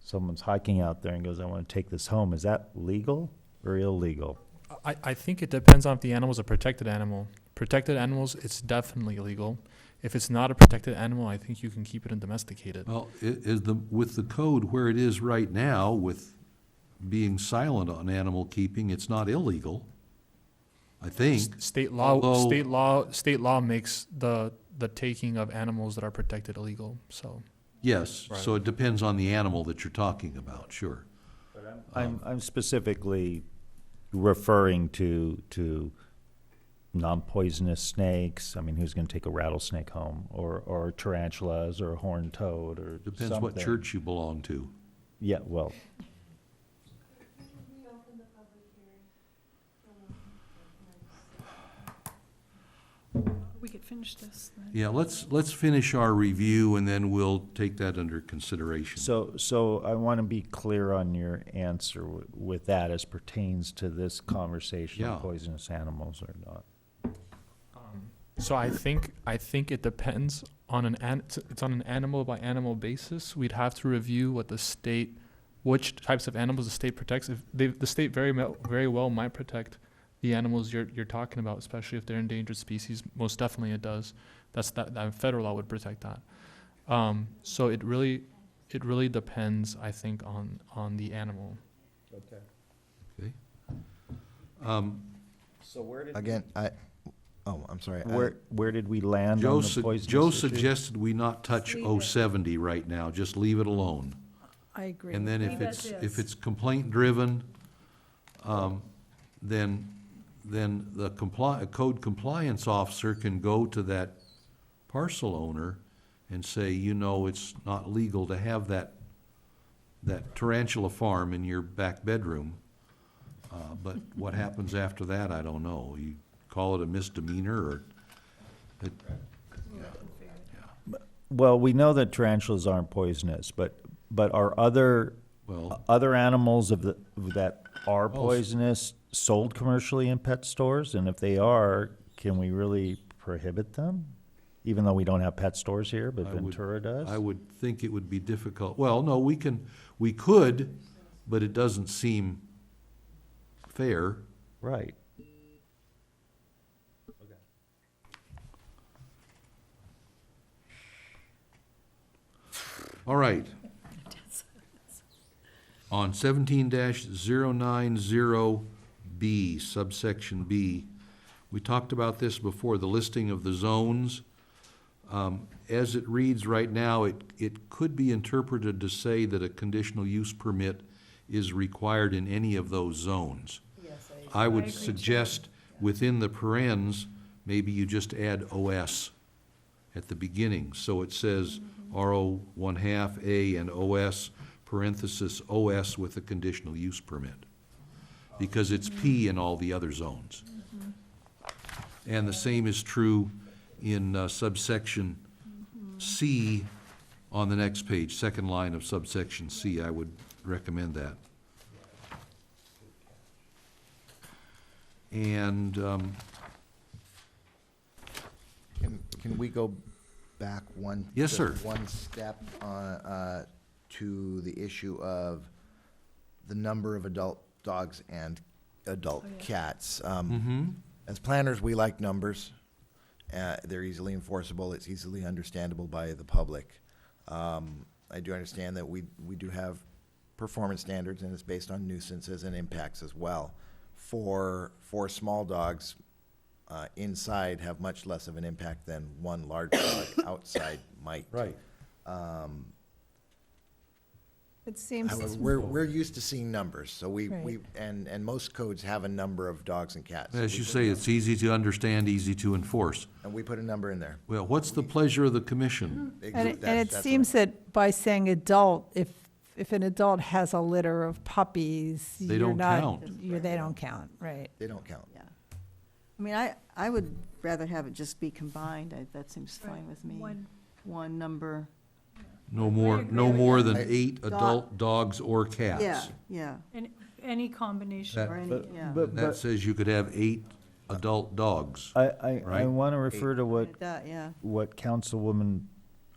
someone's hiking out there and goes, I want to take this home, is that legal or illegal? I think it depends on if the animal's a protected animal. Protected animals, it's definitely illegal. If it's not a protected animal, I think you can keep it and domesticate it. Well, with the code where it is right now, with being silent on animal keeping, it's not illegal, I think. State law, Although- state law makes the taking of animals that are protected illegal, so. Yes, Right. so it depends on the animal that you're talking about, sure. I'm specifically referring to non-poisonous snakes. I mean, who's going to take a rattlesnake home, or tarantulas, or a horned toad, or Depends something? what church you belong to. Yeah, well, We could finish this then. Yeah, let's finish our review and then we'll take that under consideration. so I want to be clear on your answer with that as pertains to this conversation Yeah. of poisonous animals or not. So I think it depends on it's on an animal by animal basis. We'd have to review what the state, which types of animals the state protects. If the state very well might protect the animals you're talking about, especially if they're endangered species. Most definitely it does. That federal law would protect that. So it really depends, I think, on the animal. Okay. Okay. So where did Again, I'm sorry. where did we land Joe on the poisonous Joe issue? suggested we not touch Leave it. 070 right now, just leave it alone. I agree. And then Leave as if is. it's complaint driven, then the code compliance officer can go to that parcel owner and say, you know, it's not legal to have that tarantula farm in your back bedroom. But what happens after that, I don't know. You call it a misdemeanor or, Well, we know that tarantulas aren't poisonous, but are other well, animals that are poisonous sold commercially in pet stores? And if they are, can we really prohibit them? Even though we don't have pet stores here, but I would- Ventura does? I would think it would be difficult. Well, no, we could, but it doesn't seem fair. Right. All right. On 17-090B, subsection B, we talked about this before, the listing of the zones. As it reads right now, it could be interpreted to say that a conditional use permit is required in any of those zones. I would suggest within the parens, maybe you just add OS at the beginning. So it says RO 1/2 A and OS, parenthesis OS with a conditional use permit. Because it's P in all the other zones. And the same is true in subsection C on the next page, second line of subsection C. I would recommend that. And, Can we go back one? Yes, just sir. One step to the issue of the number of adult dogs and adult cats. mhm. As planners, we like numbers, They're easily enforceable. It's easily understandable by the public. I do understand that we do have performance standards, and it's based on nuisances and impacts as well. For small dogs, inside have much less of an impact than one large dog outside might. Right. It seems. However, we're used to seeing numbers, so Right. and most codes have a number of dogs and cats. As We you put say, a- it's easy to understand, easy to enforce. And we put a number in there. Well, what's the pleasure of the commission? And it seems that by saying adult, if an adult has a litter of puppies, They you're don't not, count. they don't count, right? They don't count. Yeah. I mean, I would rather have it just be combined. That seems fine with me. One number. No more than I- 8 adult dogs or cats. Yeah. And any combination. That- Or any, But- yeah. but- That says you could have 8 adult dogs. I Right. want to refer to what That, yeah. what Councilwoman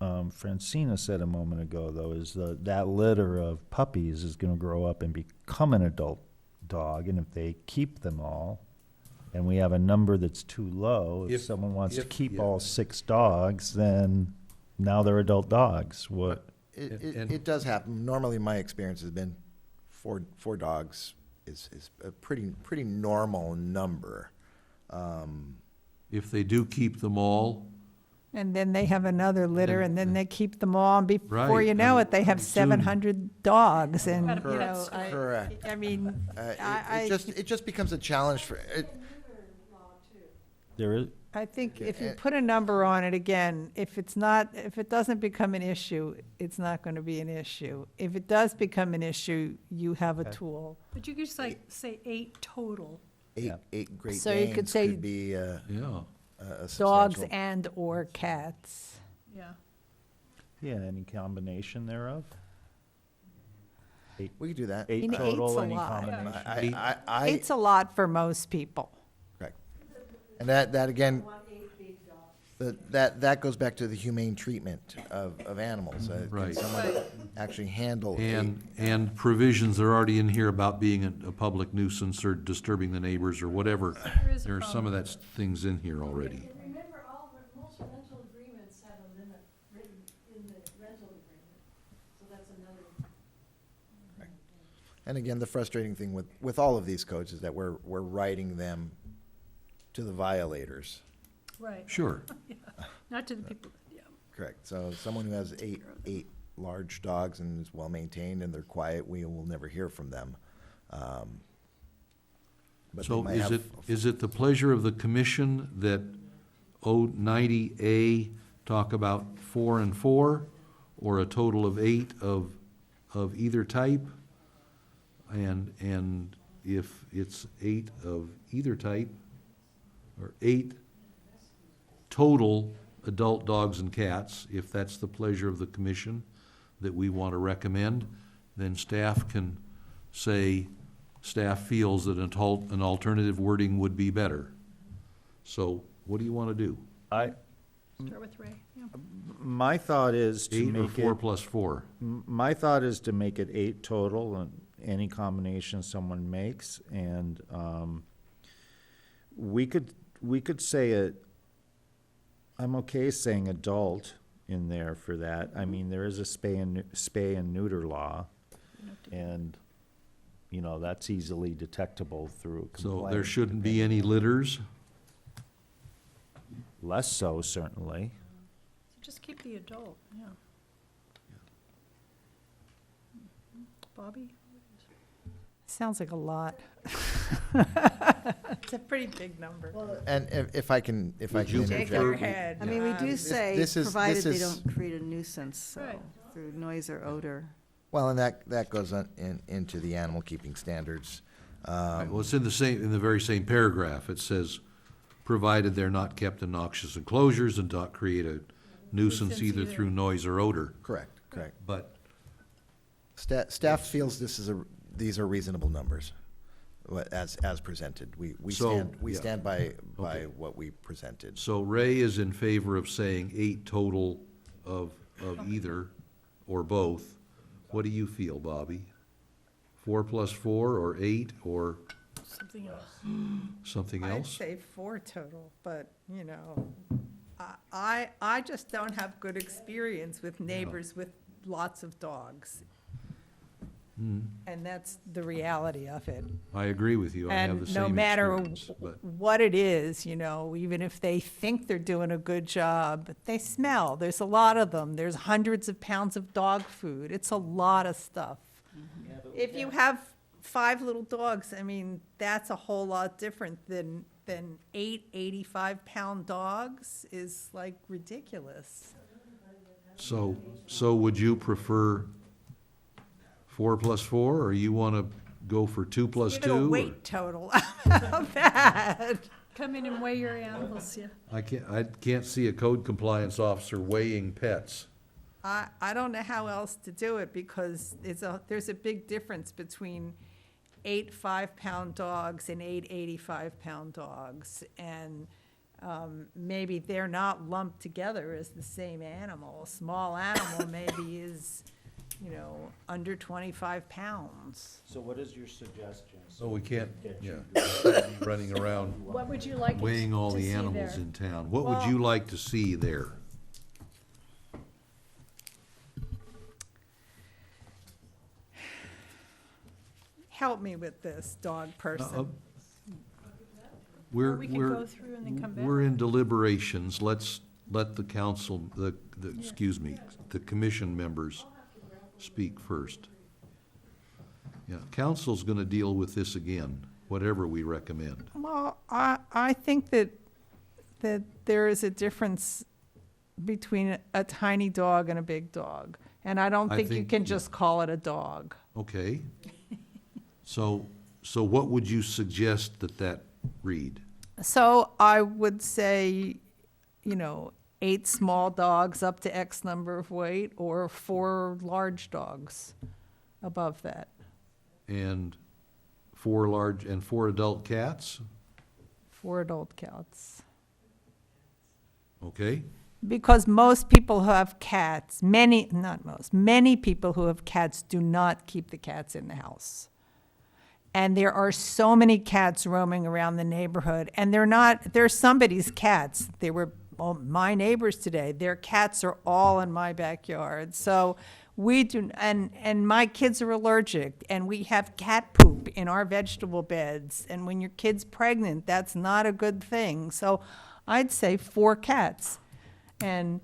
Francina said a moment ago, though, is that litter of puppies is going to grow up and become an adult dog, and if they keep them all, and we have a number that's too low, if someone wants to keep yeah. all 6 dogs, then now they're adult dogs. What? It does happen. Normally, my experience has been four dogs is a pretty normal number. If they do keep them all, And then they have another litter, and then they keep them all, and before Right, you know I it, they have pretty soon- 700 dogs, and, you know, Correct. Correct. I mean, It just becomes a challenge for it. There is, I think if you put a number on it, again, if it doesn't become an issue, it's not going to be an issue. If it does become an issue, you have a tool. But you could just like say 8 total. Eight Great So you could Danes say could be yeah. a Dogs substantial. and/or cats. Yeah. yeah, any combination thereof? We could do that. 8 mean, total, eight's a any lot. combination? It's a lot for most people. Correct. And that again, that goes back to the humane treatment of animals. Can Right. someone actually handle and provisions are already in here about being a public nuisance or disturbing the neighbors or whatever. is a There's some of that things in here already. Remember, most rental agreements have a limit written in the rental agreement, so that's another. And again, the frustrating thing with all of these codes is that we're writing them to the violators. Right. Sure. Yeah. Not to the people, yeah. Correct. So someone who has eight large dogs and is well-maintained and they're quiet, we will never hear from them. But they So might have- is it the pleasure of the commission that O90A talk about 4 and 4, or a total of 8 of either type? And if it's 8 of either type, or 8 total adult dogs and cats, if that's the pleasure of the commission that we want to recommend, then staff can say, staff feels that an alternative wording would be better. So what do you want to do? Start with Ray, yeah. My thought is to 8 or make 4 it, plus 4? my thought is to make it 8 total, and any combination someone makes, and we could say it, I'm okay saying adult in there for that. I mean, there is a spay and neuter law, and, you know, that's easily detectable through a complaint. So there shouldn't be any litters? Less so, certainly. So just keep the adult, yeah. Bobby? Sounds like a lot. It's a pretty big number. And if I can you interject. Shake your head. I mean, we do say, this is- provided they this is- don't create a nuisance, so, Right. through noise or odor. Well, and that goes into the animal keeping standards. Well, it's in the very same paragraph. It says, provided they're not kept in noxious enclosures and not create a nuisance either through noise or odor. Correct. But Staff feels these are reasonable numbers, as presented. We So, stand yeah. by Okay. what we presented. So Ray is in favor of saying 8 total of either or both. What do you feel, Bobby? 4 plus 4, or 8, or Something else. something I'd else? say 4 total, but, you know, I just don't have good experience with neighbors with lots of dogs. And that's the reality of it. I agree with you. I have the And same no matter experience, but what it is, you know, even if they think they're doing a good job, they smell. There's a lot of them. There's hundreds of pounds of dog food. It's a lot of stuff. If you have 5 little dogs, I mean, that's a whole lot different than 8 85-pound dogs is like ridiculous. so would you prefer 4 plus 4, or you want to go for 2 plus 2? Give it a or- weight total. How bad? Come in and weigh your animals, yeah. I can't see a code compliance officer weighing pets. I don't know how else to do it because there's a big difference between 8 5-pound dogs and 8 85-pound dogs. And maybe they're not lumped together as the same animal. A small animal maybe is, you know, under 25 pounds. So what is your suggestion? So we can't, running around What would you like weighing all to the see animals there? in town. What would Well- you like to see there? Help me with this, dog person. We're, we could we're, go through and then come back. we're in deliberations. Let's let the council, the commission members speak first. Yeah, council's gonna deal with this again, whatever we recommend. Well, I think that there is a difference between a tiny dog and a big dog. And I don't I think you think- can just call it a dog. Okay. So what would you suggest that read? So I would say, you know, 8 small dogs up to X number of weight, or 4 large dogs above that. And 4 large, and 4 adult cats? 4 adult cats. Okay? Because most people who have cats, many people who have cats do not keep the cats in the house. And there are so many cats roaming around the neighborhood, and they're somebody's cats. They were my neighbors today. Their cats are all in my backyard. So we do, and my kids are allergic, and we have cat poop in our vegetable beds. And when your kid's pregnant, that's not a good thing. So I'd say 4 cats. And,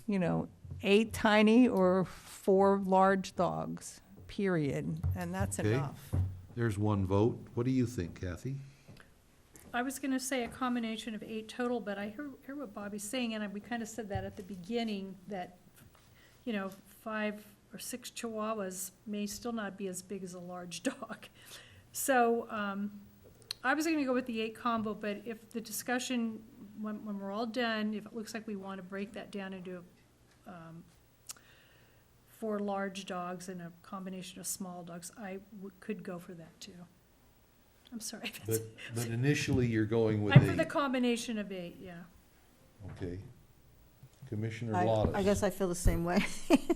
you know, 8 tiny or 4 large dogs, period. And that's Okay. enough. There's one vote. What do you think, Kathy? I was gonna say a combination of 8 total, but I hear what Bobby's saying, and we kind of said that at the beginning, that, you know, 5 or 6 Chihuahuas may still not be as big as a large dog. So, I was gonna go with the 8 combo, but if the discussion, when we're all done, if it looks like we want to break that down into 4 large dogs and a combination of small dogs, I could go for that too. I'm sorry. But initially, you're going with I'm for the 8. combination of 8, yeah. Okay. Commissioner I Lawless. guess I feel the same way.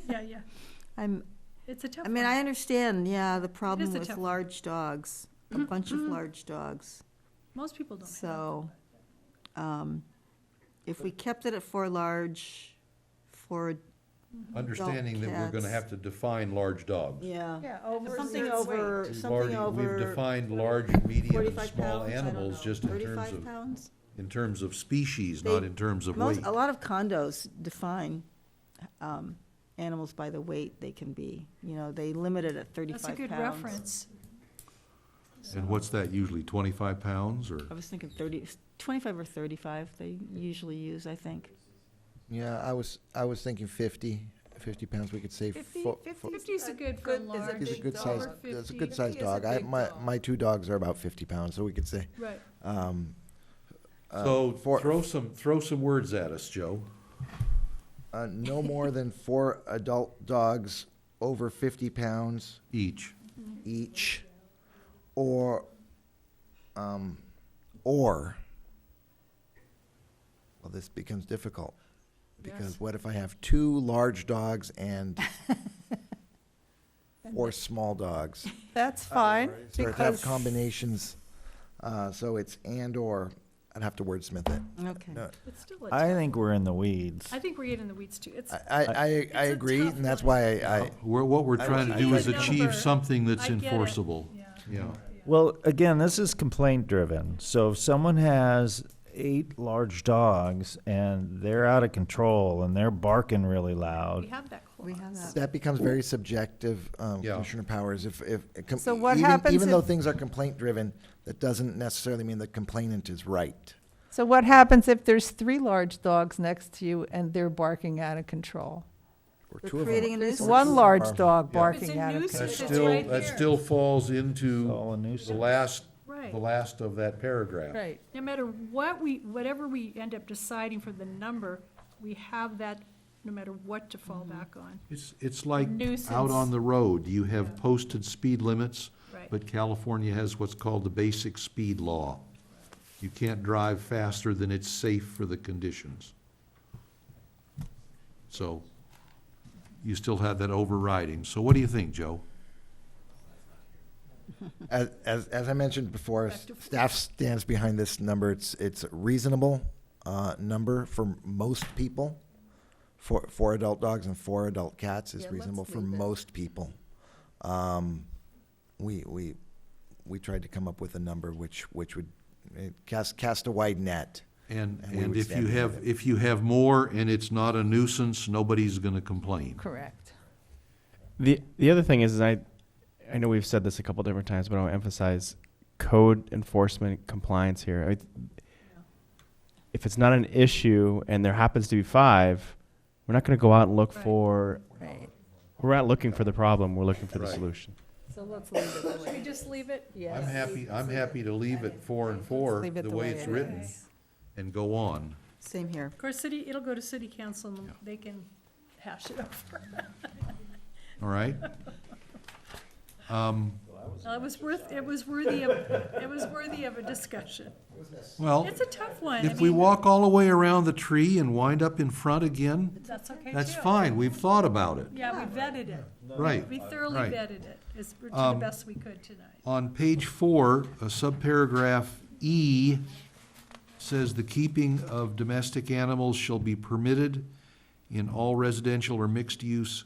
Yeah, yeah. It's a tough I mean, one. I understand, yeah, the problem is a with tough one. large dogs, a bunch of large dogs. Most people don't have So, if we kept it at 4 large, 4 Understanding that we're gonna cats. have to define large dogs. Yeah. Yeah, over Something a certain over, weight. We've something over. We've defined large, medium, and 45 small pounds, I don't animals know, just in terms 35 of, pounds? species, They- not in terms of weight. A lot of condos define animals by the weight they can be. You know, they limit it at 35 That's a pounds. good reference. And what's that usually, 25 pounds, or? I was thinking 25 or 35 they usually use, I think. Yeah, I was thinking 50 pounds, we could say. 50 50's a good for a large. Is a good size, Over that's a 50. good sized 50 is a dog. big dog. My 2 dogs are about 50 pounds, so we could say. Right. So throw some words at us, Joe. No more than 4 adult dogs over 50 pounds Each. or, well, this becomes difficult. Because what if I have 2 large dogs and 4 small dogs? That's fine, So to have because combinations, so it's and/or. I'd have to wordsmith it. Okay. No, It's still a I tough think we're in the weeds. I think we're getting in the weeds too. It's, I a agree, tough and that's one. why I What we're trying to do is get a achieve number. something that's I get it. enforceable. Yeah. Yeah. Well, again, this is complaint driven. So if someone has 8 large dogs and they're out of control and they're barking really loud, We have that clause. We have that. that becomes very subjective, Yeah. Commissioner Powers. If So what happens even though if- things are complaint driven, that doesn't necessarily mean the complainant is right. So what happens if there's 3 large dogs next to you and they're barking out of control? Or We're two of them. creating a There's nuisance. one large dog It's barking a out of nuisance. control. It's right there. falls it's into all a nuisance. Right. last of that paragraph. Right. No matter whatever we end up deciding for the number, we have that no matter what to fall back on. It's like out Nuisance. on the road, you have posted speed limits, Right. but California has what's called the basic speed law. You can't drive faster than it's safe for the conditions. So you still have that overriding. So what do you think, Joe? As I mentioned before, staff stands behind this number. It's a reasonable number for most people. For adult dogs and 4 adult cats is Yeah, reasonable let's for leave it. most people. We tried to come up with a number which would cast a wide net. And And we would if stand you behind have, it. if you have more and it's not a nuisance, nobody's gonna complain. Correct. The other thing is I know we've said this a couple different times, but I want to emphasize code enforcement compliance here. If it's not an issue and there happens to be 5, we're not going to go out and look Right. for. Right. We're not looking for the problem. We're looking for the Right. solution. So let's leave it the Should we way. just leave it? Yes. I'm happy to leave it 4 and 4, Leave it the the way way it's it written, is. and go on. Same here. Of course, it'll go to city council and they can hash it over. All right? Well, it was worthy of a discussion. Well, It's a tough one. I if we mean, walk all the way around the tree and wind up in front again, That's okay that's too. fine. We've thought about it. Yeah, we vetted it. Right. We thoroughly right. vetted it to the best we could tonight. On page 4, subparagraph E says the keeping of domestic animals shall be permitted in all residential or mixed-use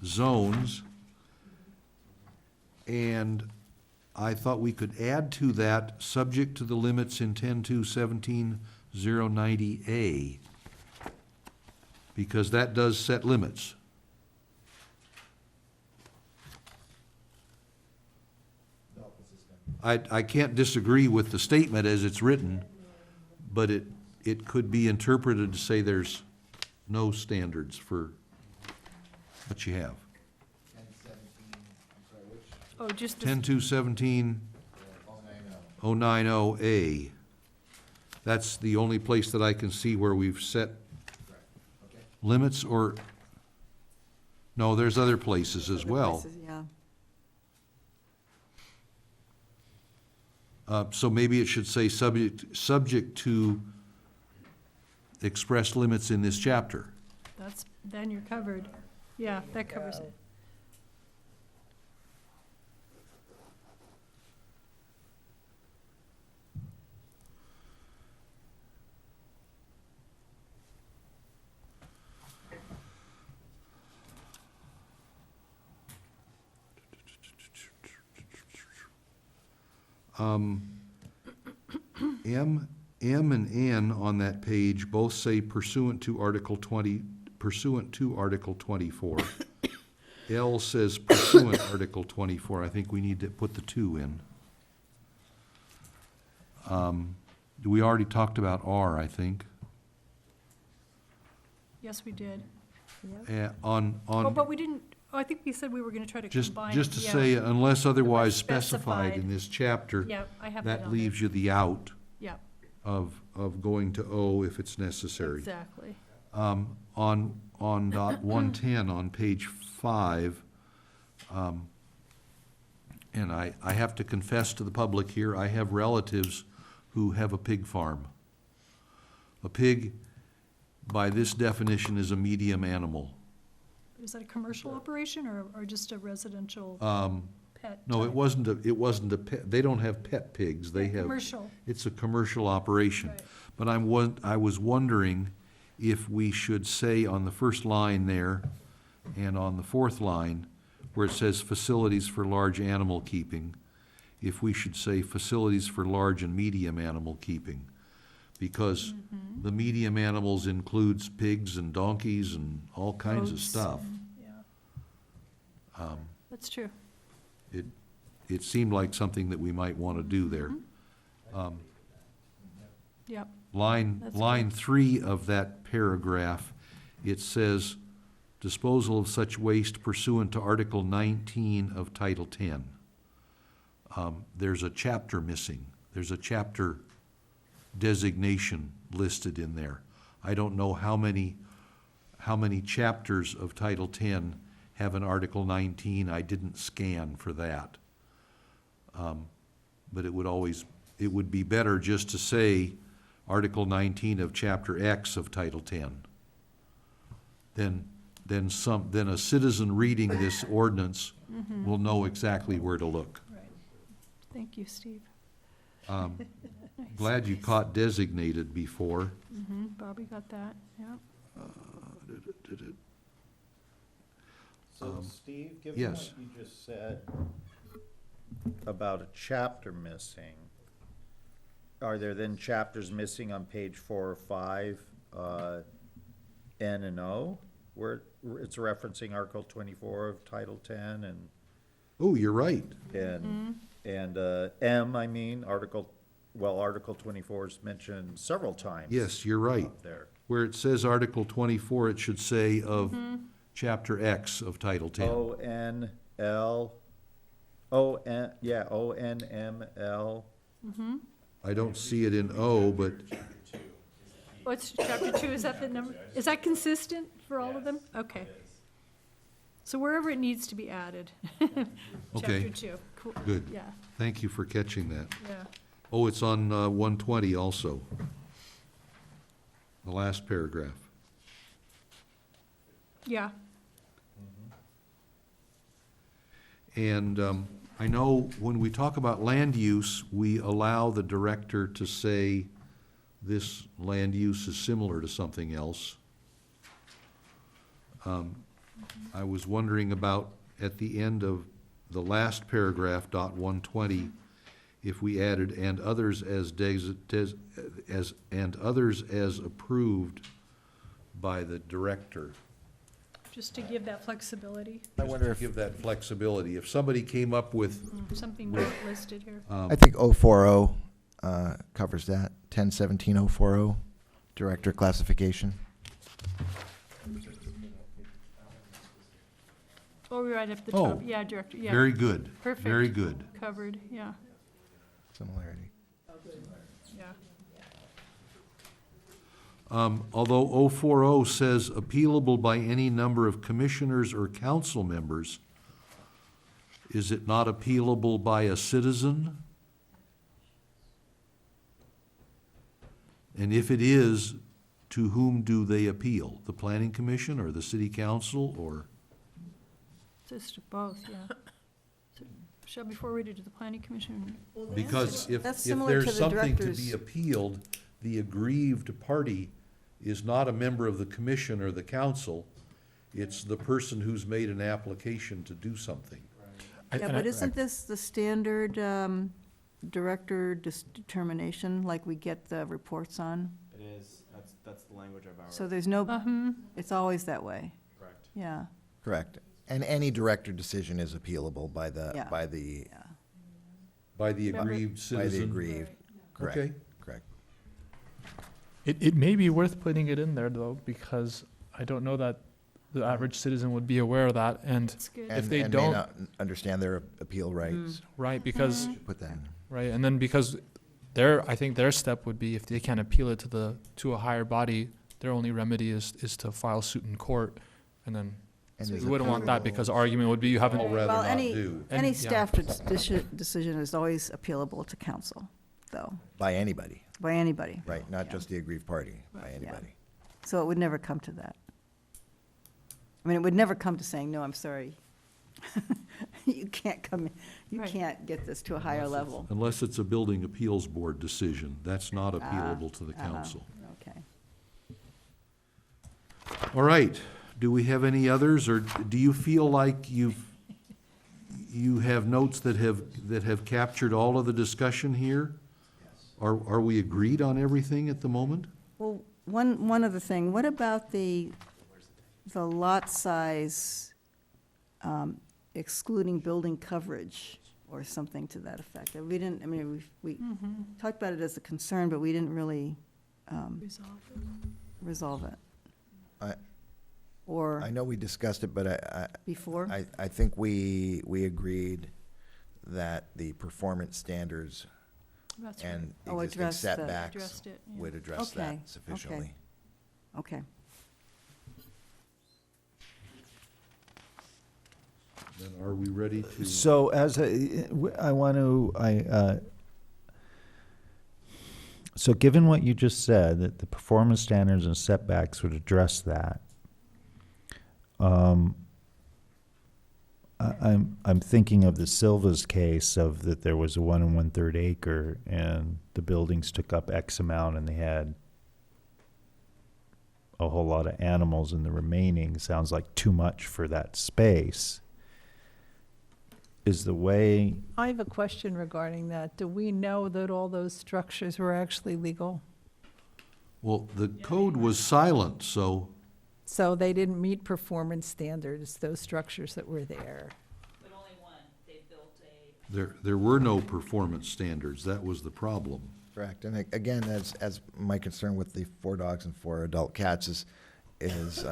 zones. And I thought we could add to that, subject to the limits in 10.2.17.090A, because that does set limits. I can't disagree with the statement as it's written, but it could be interpreted to say there's no standards for what you have. Oh, just, 10.2.17.090A. That's the only place that I can see where we've set limits, or, no, there's other places as well. Places, yeah. So maybe it should say subject to express limits in this chapter. then you're covered. Yeah, that covers it. M and N on that page both say pursuant to Article 24. L says pursuant Article 24. I think we need to put the 2 in. We already talked about R, I think. Yes, we did. On But we didn't, I think we said we were gonna try to combine. just to yeah. say, unless otherwise Specified. specified in this chapter, Yeah, I have that that on leaves you the out Yeah, of going to O if it's necessary. exactly. On dot 110 on page 5, and I have to confess to the public here, I have relatives who have a pig farm. A pig, by this definition, is a medium animal. Is that a commercial operation or just a residential Um, pet? pet. No, it type. wasn't a pet, they don't have pet pigs, they have. Commercial. It's a commercial operation. Right. But I was wondering if we should say on the first line there and on the fourth line, where it says facilities for large animal keeping, if we should say facilities for large and medium animal keeping. Because the medium animals includes pigs and donkeys and all kinds of Goats stuff. and- Yeah, that's true. It seemed like something that we might want to do there. Yep. Line That's good. 3 of that paragraph, it says disposal of such waste pursuant to Article 19 of Title 10. There's a chapter missing. There's a chapter designation listed in there. I don't know how many chapters of Title 10 have an Article 19. I didn't scan for that. But it would be better just to say Article 19 of Chapter X of Title 10. Then a citizen reading this ordinance will know exactly where to look. Right. Thank you, Steve. Glad you caught designated before. Bobby got that, yeah. So Steve, given yes. what you just said about a chapter missing, are there then chapters missing on page 4 or 5, N and O, where it's referencing Article 24 of Title 10 and? Oh, you're right. And M, I mean, Article 24 is mentioned several times. Yes, you're right. up there. Where it says Article 24, it should say of Chapter X of Title 10. ONML. I don't see it in O, but What's chapter 2, is that the number, is that consistent for all of them? Okay. So wherever it needs to be added. Okay. Chapter 2, cool. good. Yeah, Thank you for catching that. yeah. Oh, it's on 120 also. The last paragraph. Yeah, And I know when we talk about land use, we allow the director to say this land use is similar to something else. I was wondering about, at the end of the last paragraph, dot 120, if we added and others as approved by the director. just to give that flexibility, I wonder Give that flexibility. If somebody came up with, something not listed here. I think 040 covers that, 1017-040, director classification. Oh, we're right up the Oh, top, yeah, director, yeah. very good, Perfect. very good. Covered, yeah, Similarity. yeah. Although 040 says appealable by any number of commissioners or council members, is it not appealable by a citizen? And if it is, to whom do they appeal? The planning commission or the city council or? Just both, yeah. So, shall be forwarded to the planning commission. Because if That's similar to there's the something to director's- be appealed, the aggrieved party is not a member of the commission or the council. It's the person who's made an application to do something. Yeah, but isn't this the standard director determination, like we get the reports on? It is, that's the language of our. So there's no, it's always that way, Correct. yeah. Correct. And any director decision is appealable by the, Yeah. by the, By the aggrieved by the citizen. aggrieved. Correct. Okay. Correct. It may be worth putting it in there though, because I don't know that the average citizen would be aware of that, and That's good. if they and don't, may not understand their appeal rights. right, because, Put that in. right, and then because I think their step would be, if they can't appeal it to a higher body, their only remedy is to file suit in court, and then And we is wouldn't want that, appealable. because the argument would be you haven't. I'd rather Well, not any, do. any And- yeah. staff decision is always appealable to council, though, By anybody, by anybody. right? Not Yeah. just the aggrieved party, by Yeah. anybody. So it would never come to that. I mean, it would never come to saying, no, I'm sorry. you can't come, you Right. can't get this to a higher level. Unless it's a building appeals board decision, that's not appealable to the council. Okay. All right, do we have any others, or do you feel like you have notes that have captured all of the discussion here? Are we agreed on everything at the moment? Well, one other thing, what about the lot size excluding building coverage or something to that effect? We didn't, I mean, we talked about it as a concern, but we didn't really resolve it. Or I know we discussed it, but before? I think we agreed that the performance standards That's right. and Oh, existing address that. setbacks Addressed it, yeah. would address Okay, that sufficiently. Okay. Then are we ready to? So so given what you just said, that the performance standards and setbacks would address that, I'm thinking of the Silva's case of that there was a 1 1/3 acre and the buildings took up X amount and they had a whole lot of animals and the remaining sounds like too much for that space. Is the way, I have a question regarding that. Do we know that all those structures were actually legal? Well, the code was silent, so So they didn't meet performance standards, those structures that were there? But only one, they built a. there were no performance standards. That was the problem. Correct, and again, as my concern with the 4 dogs and 4 adult cats is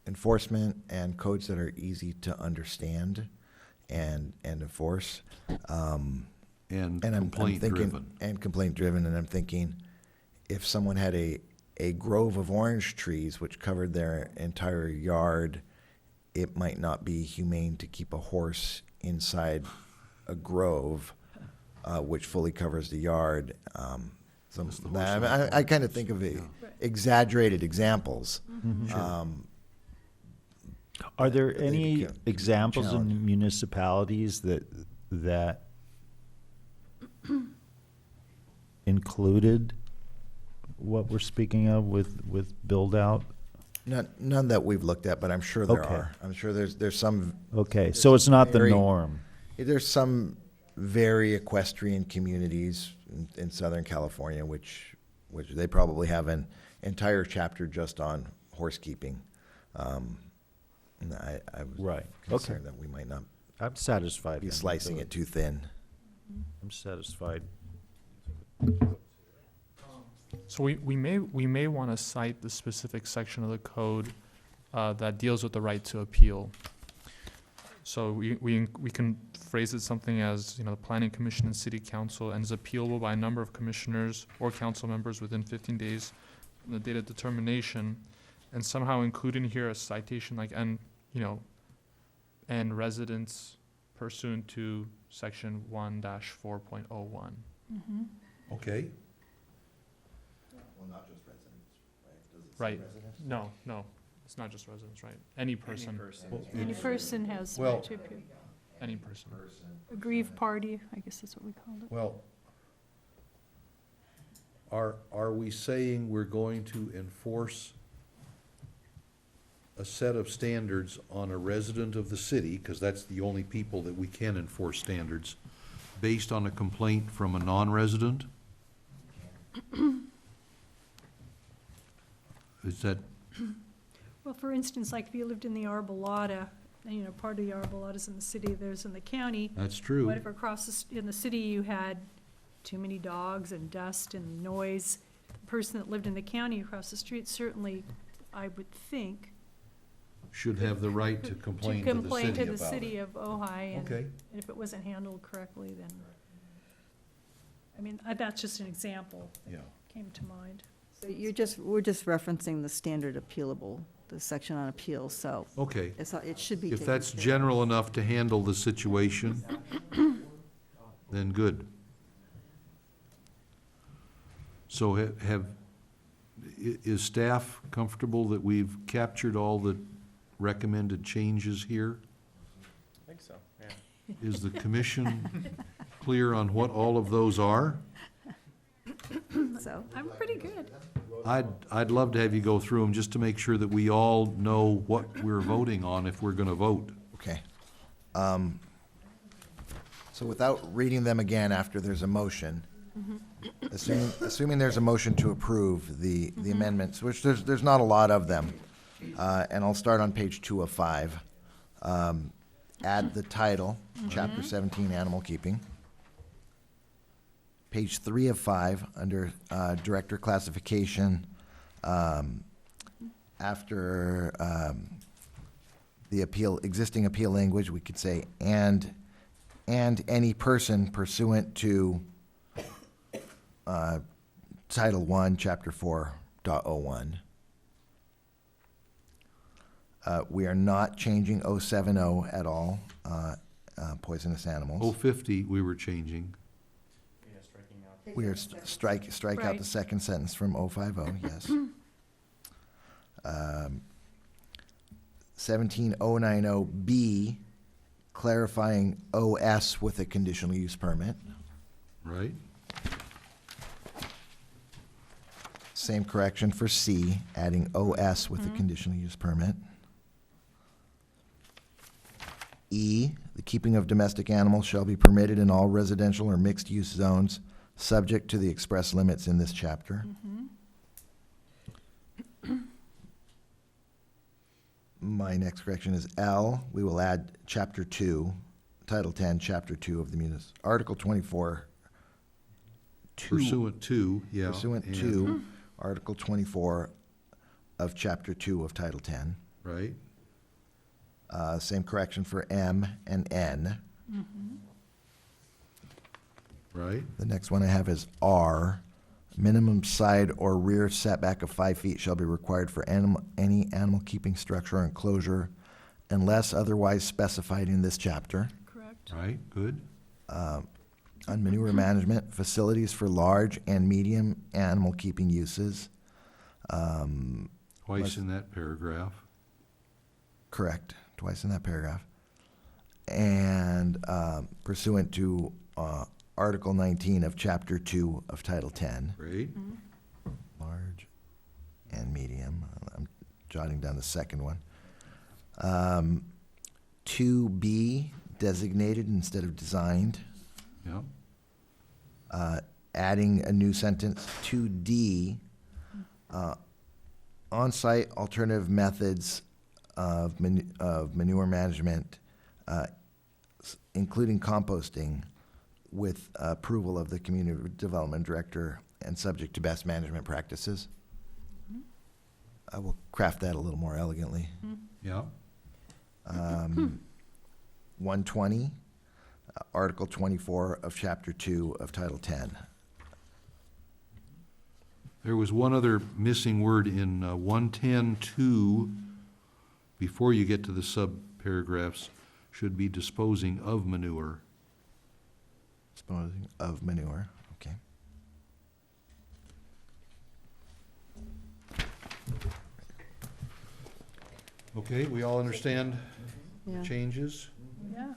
enforcement and codes that are easy to understand and enforce. And I'm complaint thinking- driven. And complaint driven, and I'm thinking, if someone had a grove of orange trees which covered their entire yard, it might not be humane to keep a horse inside a grove, which fully covers the yard. I kind of think of exaggerated examples. are there They any become examples challenge. in municipalities that included what we're speaking of with build out? None that we've looked at, but I'm sure there Okay. are. I'm sure there's some. Okay, so it's not the very- norm. There's some very equestrian communities in Southern California, which they probably have an entire chapter just on horse keeping. And I was Right. concerned Okay. that we might not I'm satisfied. be then. slicing it too thin. I'm satisfied. So we may want to cite the specific section of the code that deals with the right to appeal. So we can phrase it something as, the planning commission and city council, and is appealable by a number of commissioners or council members within 15 days from the date of determination, and somehow include in here a citation like, and residents pursuant to section 1-4.01. Okay? Well, not just residents, right? Right. No, it's not just residents, right? Any person. Any person has Well- right to appeal. Any person. Aggrieved party, I guess that's what we called it. Well, are we saying we're going to enforce a set of standards on a resident of the city, because that's the only people that we can enforce standards, based on a complaint from a non-resident? Is that, Well, for instance, like if you lived in the Arbolata, and, part of the Arbolata's in the city, there's in the county. that's true. What if in the city you had too many dogs and dust and noise? The person that lived in the county across the street certainly, I would think, Should have the right to complain to the city complain to the about city it. of Ojai, and Okay. and if it wasn't handled correctly, then, that's just an example Yeah. that came to mind. So we're just referencing the standard appealable, the section on appeals, so Okay. it should be If taken that's care of. general enough to handle the situation, then good. So is staff comfortable that we've captured all the recommended changes here? I think so, yeah. Is the commission clear on what all of those are? So, I'm pretty good. I'd love to have you go through them just to make sure that we all know what we're voting on if we're gonna vote. Okay. So without reading them again after there's a motion, assuming there's a motion to approve the amendments, which there's not a lot of them, and I'll start on page 2 of 5. Add the title, Chapter 17, Animal Keeping. Page 3 of 5, under Director Classification, after the existing appeal language, we could say, and any person pursuant to Title 1, Chapter 4.01. We are not changing 070 at all, poisonous animals. 050 we were changing. We are strike out Right. the second sentence from 050, yes. 17090B, clarifying OS with a conditional use permit. Right? Same correction for C, adding OS with a conditional use permit. E, the keeping of domestic animals shall be permitted in all residential or mixed-use zones, subject to the express limits in this chapter. My next correction is L. We will add Chapter 2, Title 10, Chapter 2 of the Article 24. Pursuant to, yeah. Pursuant and- to Article 24 of Chapter 2 of Title 10. Right? Same correction for M and N. Right? The next one I have is R. Minimum side or rear setback of 5 feet shall be required for any animal keeping structure or enclosure unless otherwise specified in this chapter. Correct. Right, good. On manure management, facilities for large and medium animal keeping uses. Twice in that paragraph. Correct, twice in that paragraph. And pursuant to Article 19 of Chapter 2 of Title 10. Great. Large and medium. I'm jotting down the second one. 2B, designated instead of designed. Yeah. Adding a new sentence, 2D, on-site alternative methods of manure management, including composting, with approval of the community development director and subject to best management practices. I will craft that a little more elegantly. Yeah. 120, Article 24 of Chapter 2 of Title 10. There was one other missing word in 110.2, before you get to the sub-paragraphs, should be disposing of manure. Disposing of manure, okay. Okay, we all understand yeah. changes? Yeah.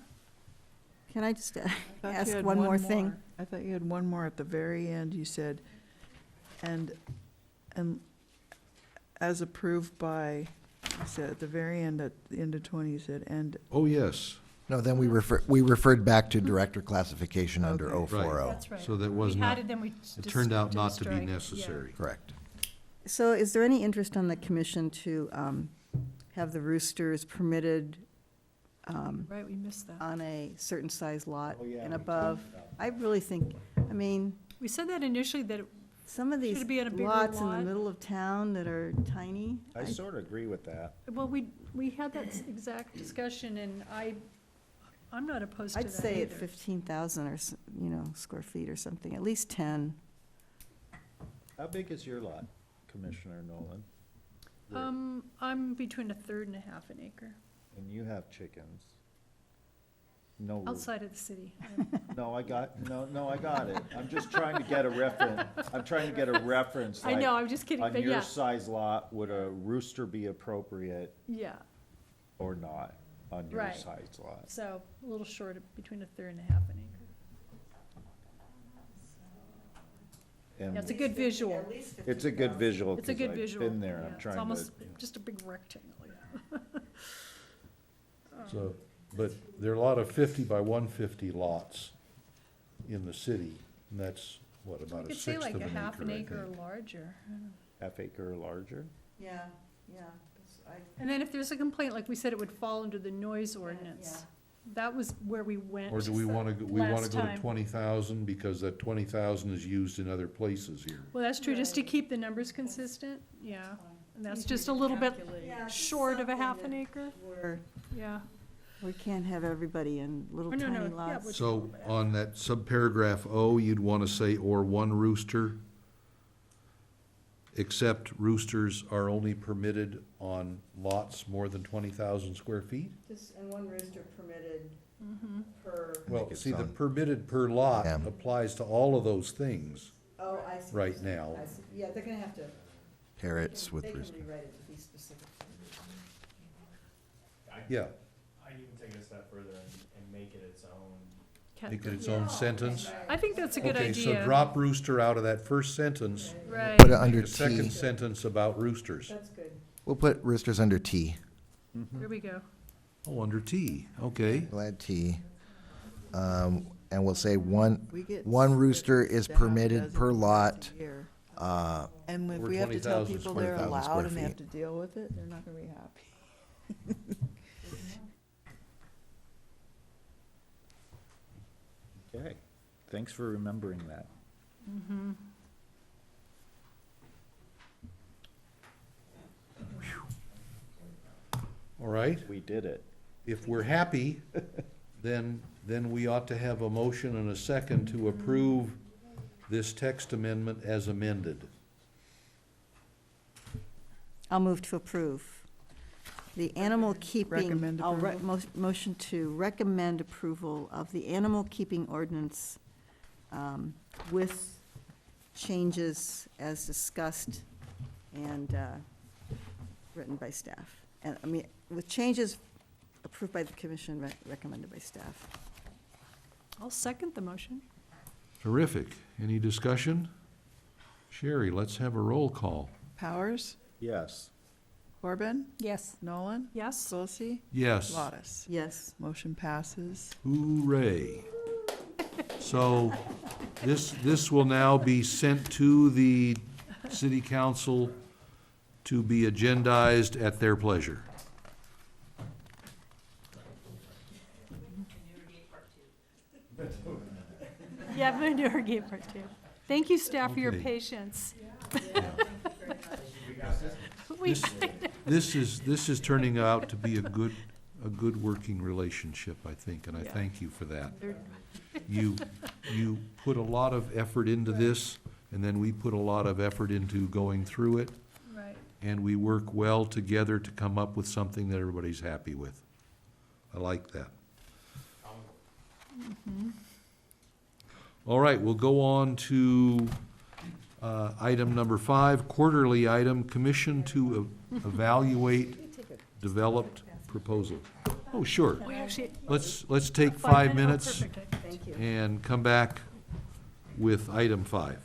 Can I just Thought you ask had one more thing? I thought you had one more at the very end. You said, and as approved by, you said at the very end, at the end of 20, you said, and. Oh, yes. No, then we referred back to director classification under Okay. 040. That's right. So that was We not, had it, then we it turned out didn't not to be strike. Yeah. necessary. Correct. So is there any interest on the commission to have the roosters permitted Right, we missed that. on a certain size lot Oh, yeah, and we above? I really think, I mean, We said that initially, that some of these Should it be on a bigger lots in the lot? middle of town that are tiny. I sort of agree with that. well, we had that exact discussion, and I'm not opposed to that I'd say at either. 15,000 or, square feet or something, at least 10. How big is your lot, Commissioner Nolan? I'm between a third and a half an acre, And you have chickens. No. outside of the city. No, I got it. I'm just trying to get a reference. I know, I'm just kidding, On but your yeah, size lot, would a rooster be appropriate yeah. or not? on your Right. size lot. So a little short of between a third and a half an acre. And Yeah, it's a good visual. it's a good visual, It's a 'cause good I've visual. been there, and yeah. I'm It's trying to. almost just a big rectangle, yeah. So, but there are a lot of 50 by 150 lots in the city, and that's, what, You about a could say sixth like of a an half an acre, I acre or think. larger. Half acre or larger? Yeah, yeah. And then if there's a complaint, like we said, it would fall under the noise ordinance. That was where we went Or do we want to, we want to last go to time. 20,000, because that 20,000 is used in other places here. Well, that's true, just to keep the numbers consistent, yeah. And that's just a little bit short of a half an acre, Where yeah. we can't have everybody in little Oh, no, tiny no, yeah, lots. which- So on that subparagraph O, you'd want to say, or one rooster, except roosters are only permitted on lots more than 20,000 square feet? Just, and one rooster permitted Mm-hmm. per, Well, it's see, the on- permitted per lot Yeah. applies to all of those things oh, I see. right now. I see. Yeah, they're gonna have to, Parrots with they can roosters. rewrite it to be specific. Yeah, I'd even take it a step further and make it its own. make it its own sentence. I think that's a good Okay, so idea. drop rooster out of that first sentence. Right. Put it Make under a second T. sentence about roosters. That's good. We'll put roosters under T. There we go. Oh, under T, okay. We'll add T. And we'll say one We get rooster is staff permitted per designated lot. a year. Uh, And if Over we have to tell 20,000 people they're 20,000 allowed square and they have feet. to deal with it, they're not gonna be happy. Okay, thanks for remembering that. Mm-hmm. All right, We did it. if we're happy, then we ought to have a motion and a second to approve this text amendment as amended. I'll move to approve. The animal keeping. Recommend I'll approval. motion to recommend approval of the animal keeping ordinance with changes as discussed and written by staff. And, I mean, with changes approved by the commission, recommended by staff. I'll second the motion. Terrific. Any discussion? Sherry, let's have a roll call. Powers, Yes. Corbin, Yes. Nolan, Yes? Solcy, Yes. Lottis. Yes. Motion passes. Hooray. So this will now be sent to the city council to be agendized at their pleasure. Yeah, manure gate part two. Thank you, staff, for your Okay. patience. We- This is turning out to be a good working relationship, I think, and I Yeah. thank you for that. You put a lot of effort into this, and then we put a lot of effort into going through it, Right. and we work well together to come up with something that everybody's happy with. I like that. All right, we'll go on to item number 5, quarterly item, commission to evaluate developed proposal. Oh, sure. We actually- Let's take 5 5 minutes. minutes Oh, perfect. Thank you. and come back with item 5.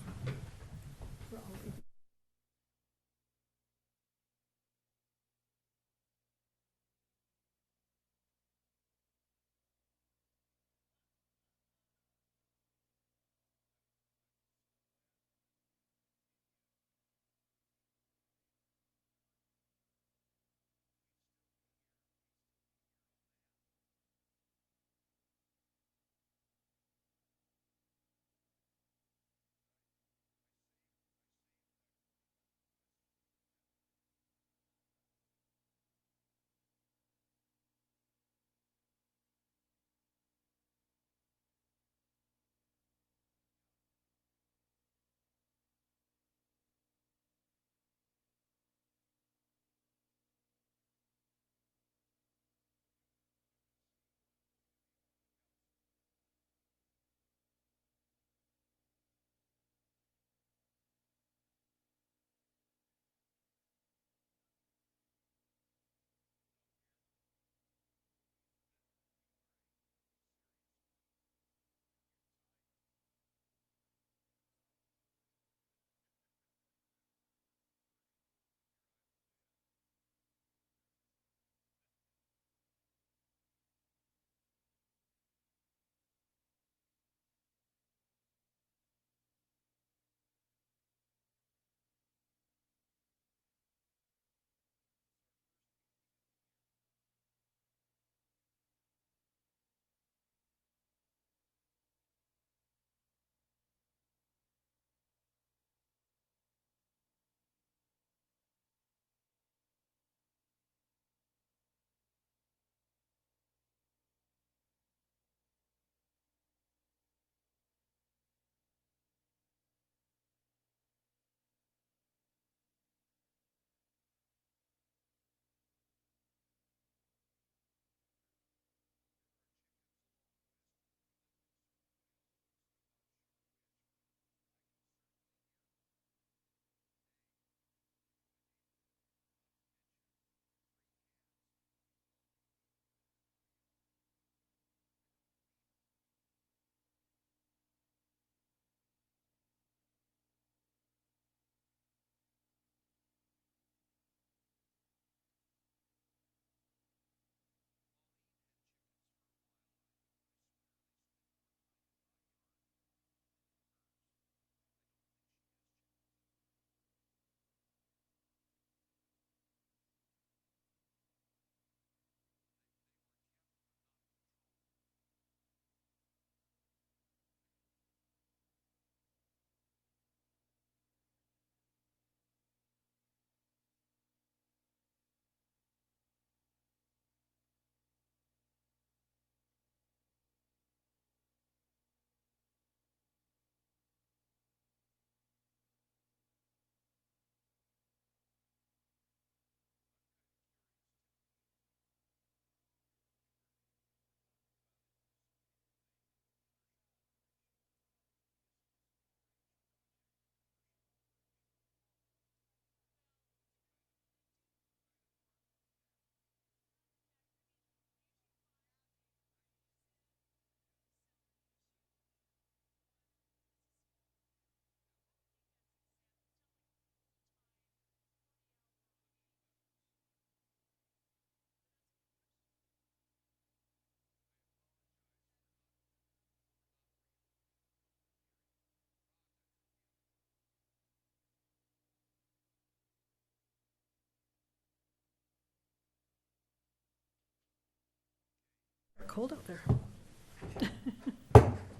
cold out there.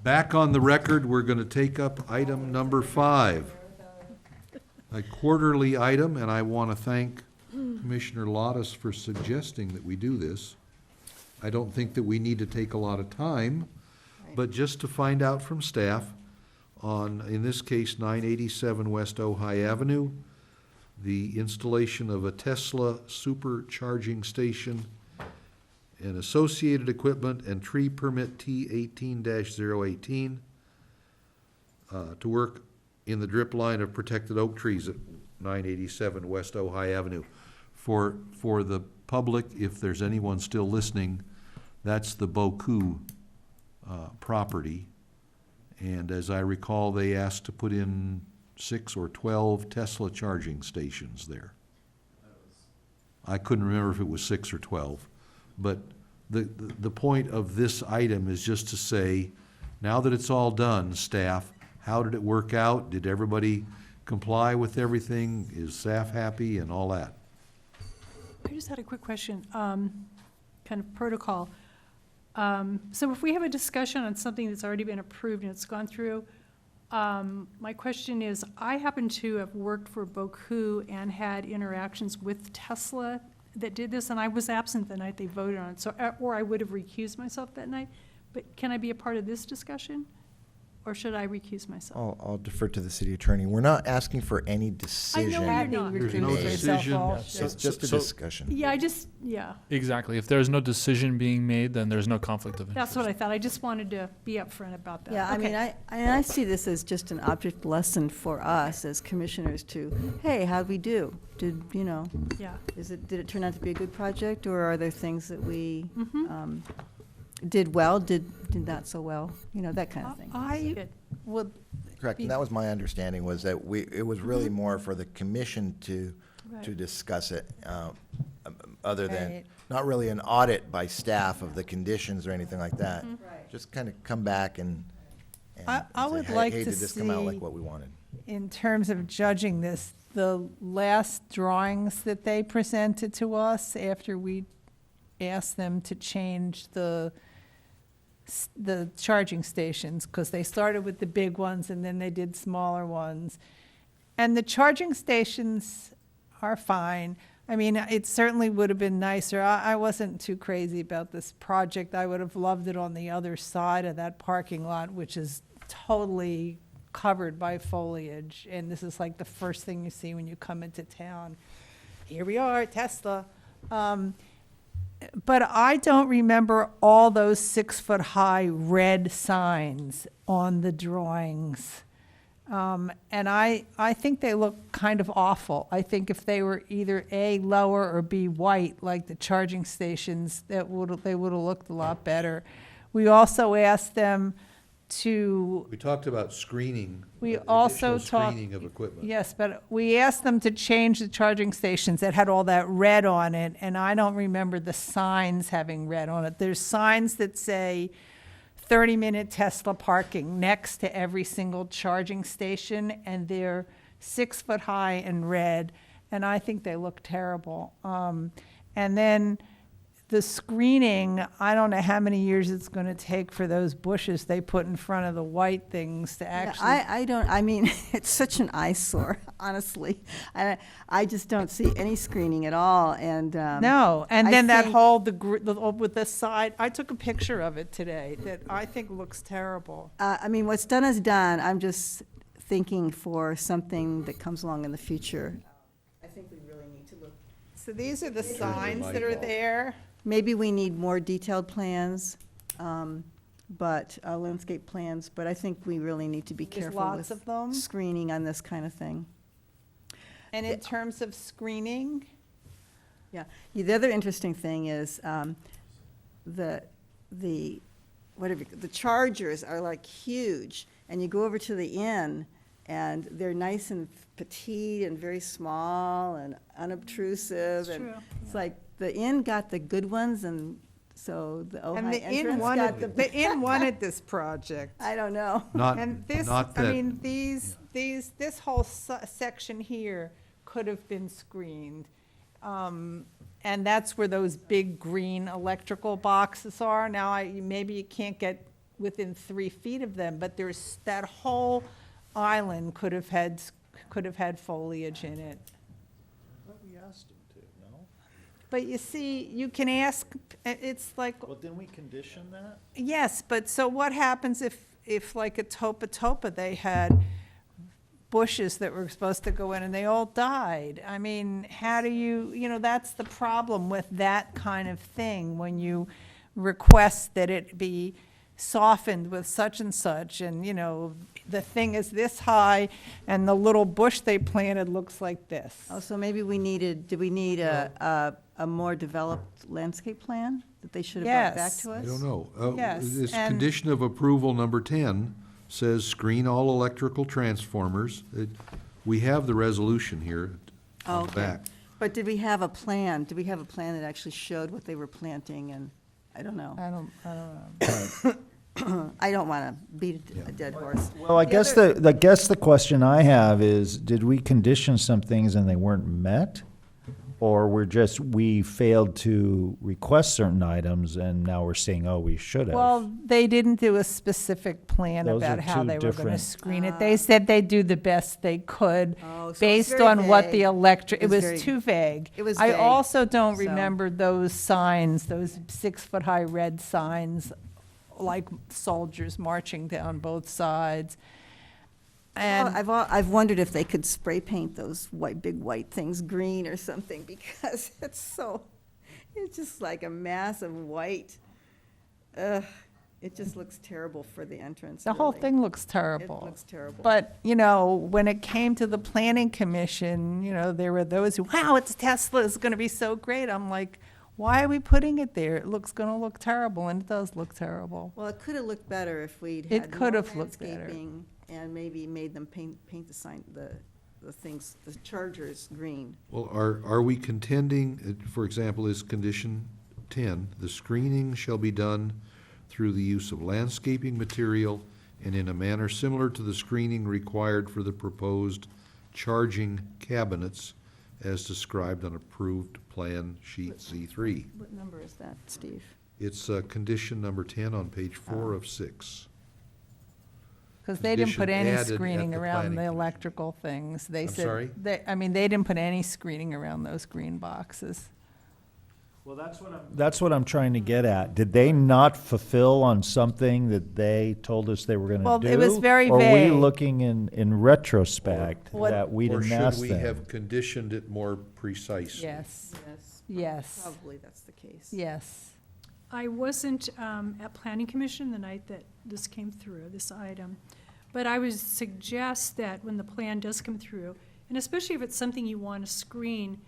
Back on the record, we're going to take up item number 5, a quarterly item, and I want to thank Commissioner Lottis for suggesting that we do this. I don't think that we need to take a lot of time, but just to find out from staff on, in this case, 987 West Ojai Avenue, the installation of a Tesla supercharging station and associated equipment and tree permit T 18-018 to work in the drip line of protected oak trees at 987 West Ojai Avenue. For the public, if there's anyone still listening, that's the Boku property. And as I recall, they asked to put in 6 or 12 Tesla charging stations there. I couldn't remember if it was 6 or 12. But the point of this item is just to say, now that it's all done, staff, how did it work out? Did everybody comply with everything? Is staff happy and all that? I just had a quick question, kind of protocol. So if we have a discussion on something that's already been approved and it's gone through, my question is, I happen to have worked for Boku and had interactions with Tesla that did this, and I was absent the night they voted on it, so, or I would have recused myself that night. But can I be a part of this discussion, or should I recuse myself? I'll defer to the city attorney. We're not asking for any decision. you're not. There's no decision. It's just a discussion. Yeah, Exactly. If there's no decision being made, then there's no conflict of interest. that's what I thought. I just wanted to be upfront about that. Yeah, I Okay. mean, I see this as just an object lesson for us as commissioners to, hey, how'd we do? Did, Yeah. did it turn out to be a good project, or are there things that we Mm-hmm. did well, did not so well, that kind of thing. I would, Correct, and that was my understanding, was that it was really more for the commission to Right. discuss it, other than, Right. not really an audit by staff of the conditions or anything like that. Mm-hmm. Right. Just kind of come back and I say, would "Hey, like hey, to did this come out like see- what we wanted?" in terms of judging this, the last drawings that they presented to us after we asked them to change the charging stations, because they started with the big ones and then they did smaller ones. And the charging stations are fine. I mean, it certainly would have been nicer. I wasn't too crazy about this project. I would have loved it on the other side of that parking lot, which is totally covered by foliage. And this is like the first thing you see when you come into town. Here we are, Tesla. But I don't remember all those 6-foot-high red signs on the drawings. And I think they look kind of awful. I think if they were either A, lower, or B, white, like the charging stations, they would have looked a lot better. We also asked them to, We talked about screening. We additional also talked- Screening of equipment. yes, but we asked them to change the charging stations that had all that red on it, and I don't remember the signs having red on it. There's signs that say 30-minute Tesla parking next to every single charging station, and they're 6 foot high and red, and I think they look terrible. And then the screening, I don't know how many years it's going to take for those bushes they put in front of the white things to actually. I mean, it's such an eyesore, honestly. I just don't see any screening at all, and. No, and I then that think- whole, with the side, I took a picture of it today that I think looks terrible. I mean, what's done is done. I'm just thinking for something that comes along in the future. I think we really need to look. So these are the signs that are there. Maybe we need more detailed plans, but landscape plans, but I think we really need to be There's careful lots with of them. screening on this kind of thing. And in terms of screening, Yeah, the other interesting thing is, the chargers are like huge, and you go over to the inn, and they're nice and petite and very small and unobtrusive. It's and true, It's like, the inn got the good ones, and so the and Ojai the inn entrance got wanted, the inn wanted this project. I don't know. And this, not I that- mean, this whole section here could have been screened. And that's where those big green electrical boxes are. Now, maybe you can't get within 3 feet of them, but there's, that whole island could have had foliage in it. We asked them to, no? But you see, you can ask, it's like, Well, didn't we condition that? yes, but so what happens if like at Topa they had bushes that were supposed to go in and they all died? I mean, how do you, that's the problem with that kind of thing, when you request that it be softened with such and such, and, the thing is this high, and the little bush they planted looks like this. Oh, so maybe we need a more developed landscape plan that they should have brought back Yes. to us? I don't know. Yes, This and- condition of approval number 10 says screen all electrical transformers. We have the resolution here Oh, on the okay. back. But did we have a plan? Did we have a plan that actually showed what they were planting? And I don't know. I don't know. I don't want to beat a dead horse. Well, I guess the question I have is, did we condition some things and they weren't met? Or we failed to request certain items and now we're saying, oh, we should have? Well, they didn't do a specific plan Those about are how two they were going to different- screen it. They said they'd do the best they could Oh, so it's based very on what the vague. electric, it It was was very- too vague. It was I vague, also don't so- remember those signs, those 6-foot-high red signs, like soldiers marching down both sides. And I've wondered if they could spray paint those big white things green or something, because it's just like a mass of white. Ugh, it just looks terrible for the entrance. the whole really. thing looks terrible. It looks terrible. But, when it came to the planning commission, there were those who, wow, it's Tesla, it's going to be so great. I'm like, why are we putting it there? It looks going to look terrible, and it does look terrible. Well, it could have looked better if we'd It had could more have looked better. landscaping and maybe made them paint the sign, the things, the chargers green. Well, are we contending, for example, is condition 10, the screening shall be done through the use of landscaping material and in a manner similar to the screening required for the proposed charging cabinets as described on approved plan sheet C3. What number is that, Steve? It's condition number 10 on page 4 of 6. Because they didn't put Condition any added at screening the around planning the commission. electrical things. They I'm said, sorry? they didn't put any screening around those green boxes. Well, that's what I'm trying to get at. Did they not fulfill on something that they told us they were gonna do? Well, it was very Or are vague. we looking in retrospect What- that we didn't ask Or should we them? have conditioned it more precise? Yes, Yes. yes, Probably that's the case. yes. I wasn't at Planning Commission the night that this came through, this item. But I would suggest that when the plan does come through, and especially if it's something you want to screen,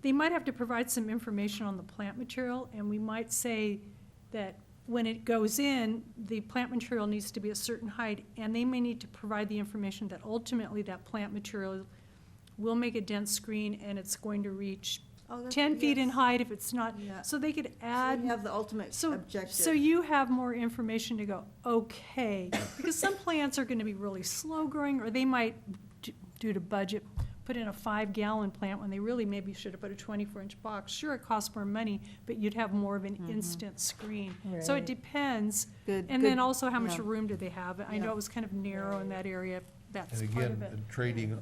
they might have to provide some information on the plant material, and we might say that when it goes in, the plant material needs to be a certain height, and they may need to provide the information that ultimately that plant material will make a dense screen, and it's going to reach Oh, that's- 10 feet in yes. height if it's not, Yeah. so they could So add. you have the ultimate So objective. you have more information to go, okay, because some plants are gonna be really slow growing, or they might, due to budget, put in a 5-gallon plant when they really maybe should have put a 24-inch box. Sure, it costs more money, but you'd have more of an instant screen. So it Right. depends. Good, And then good, also how much yeah. room do they have? I know Yeah. it was kind of narrow in that area, that's And part again, of it.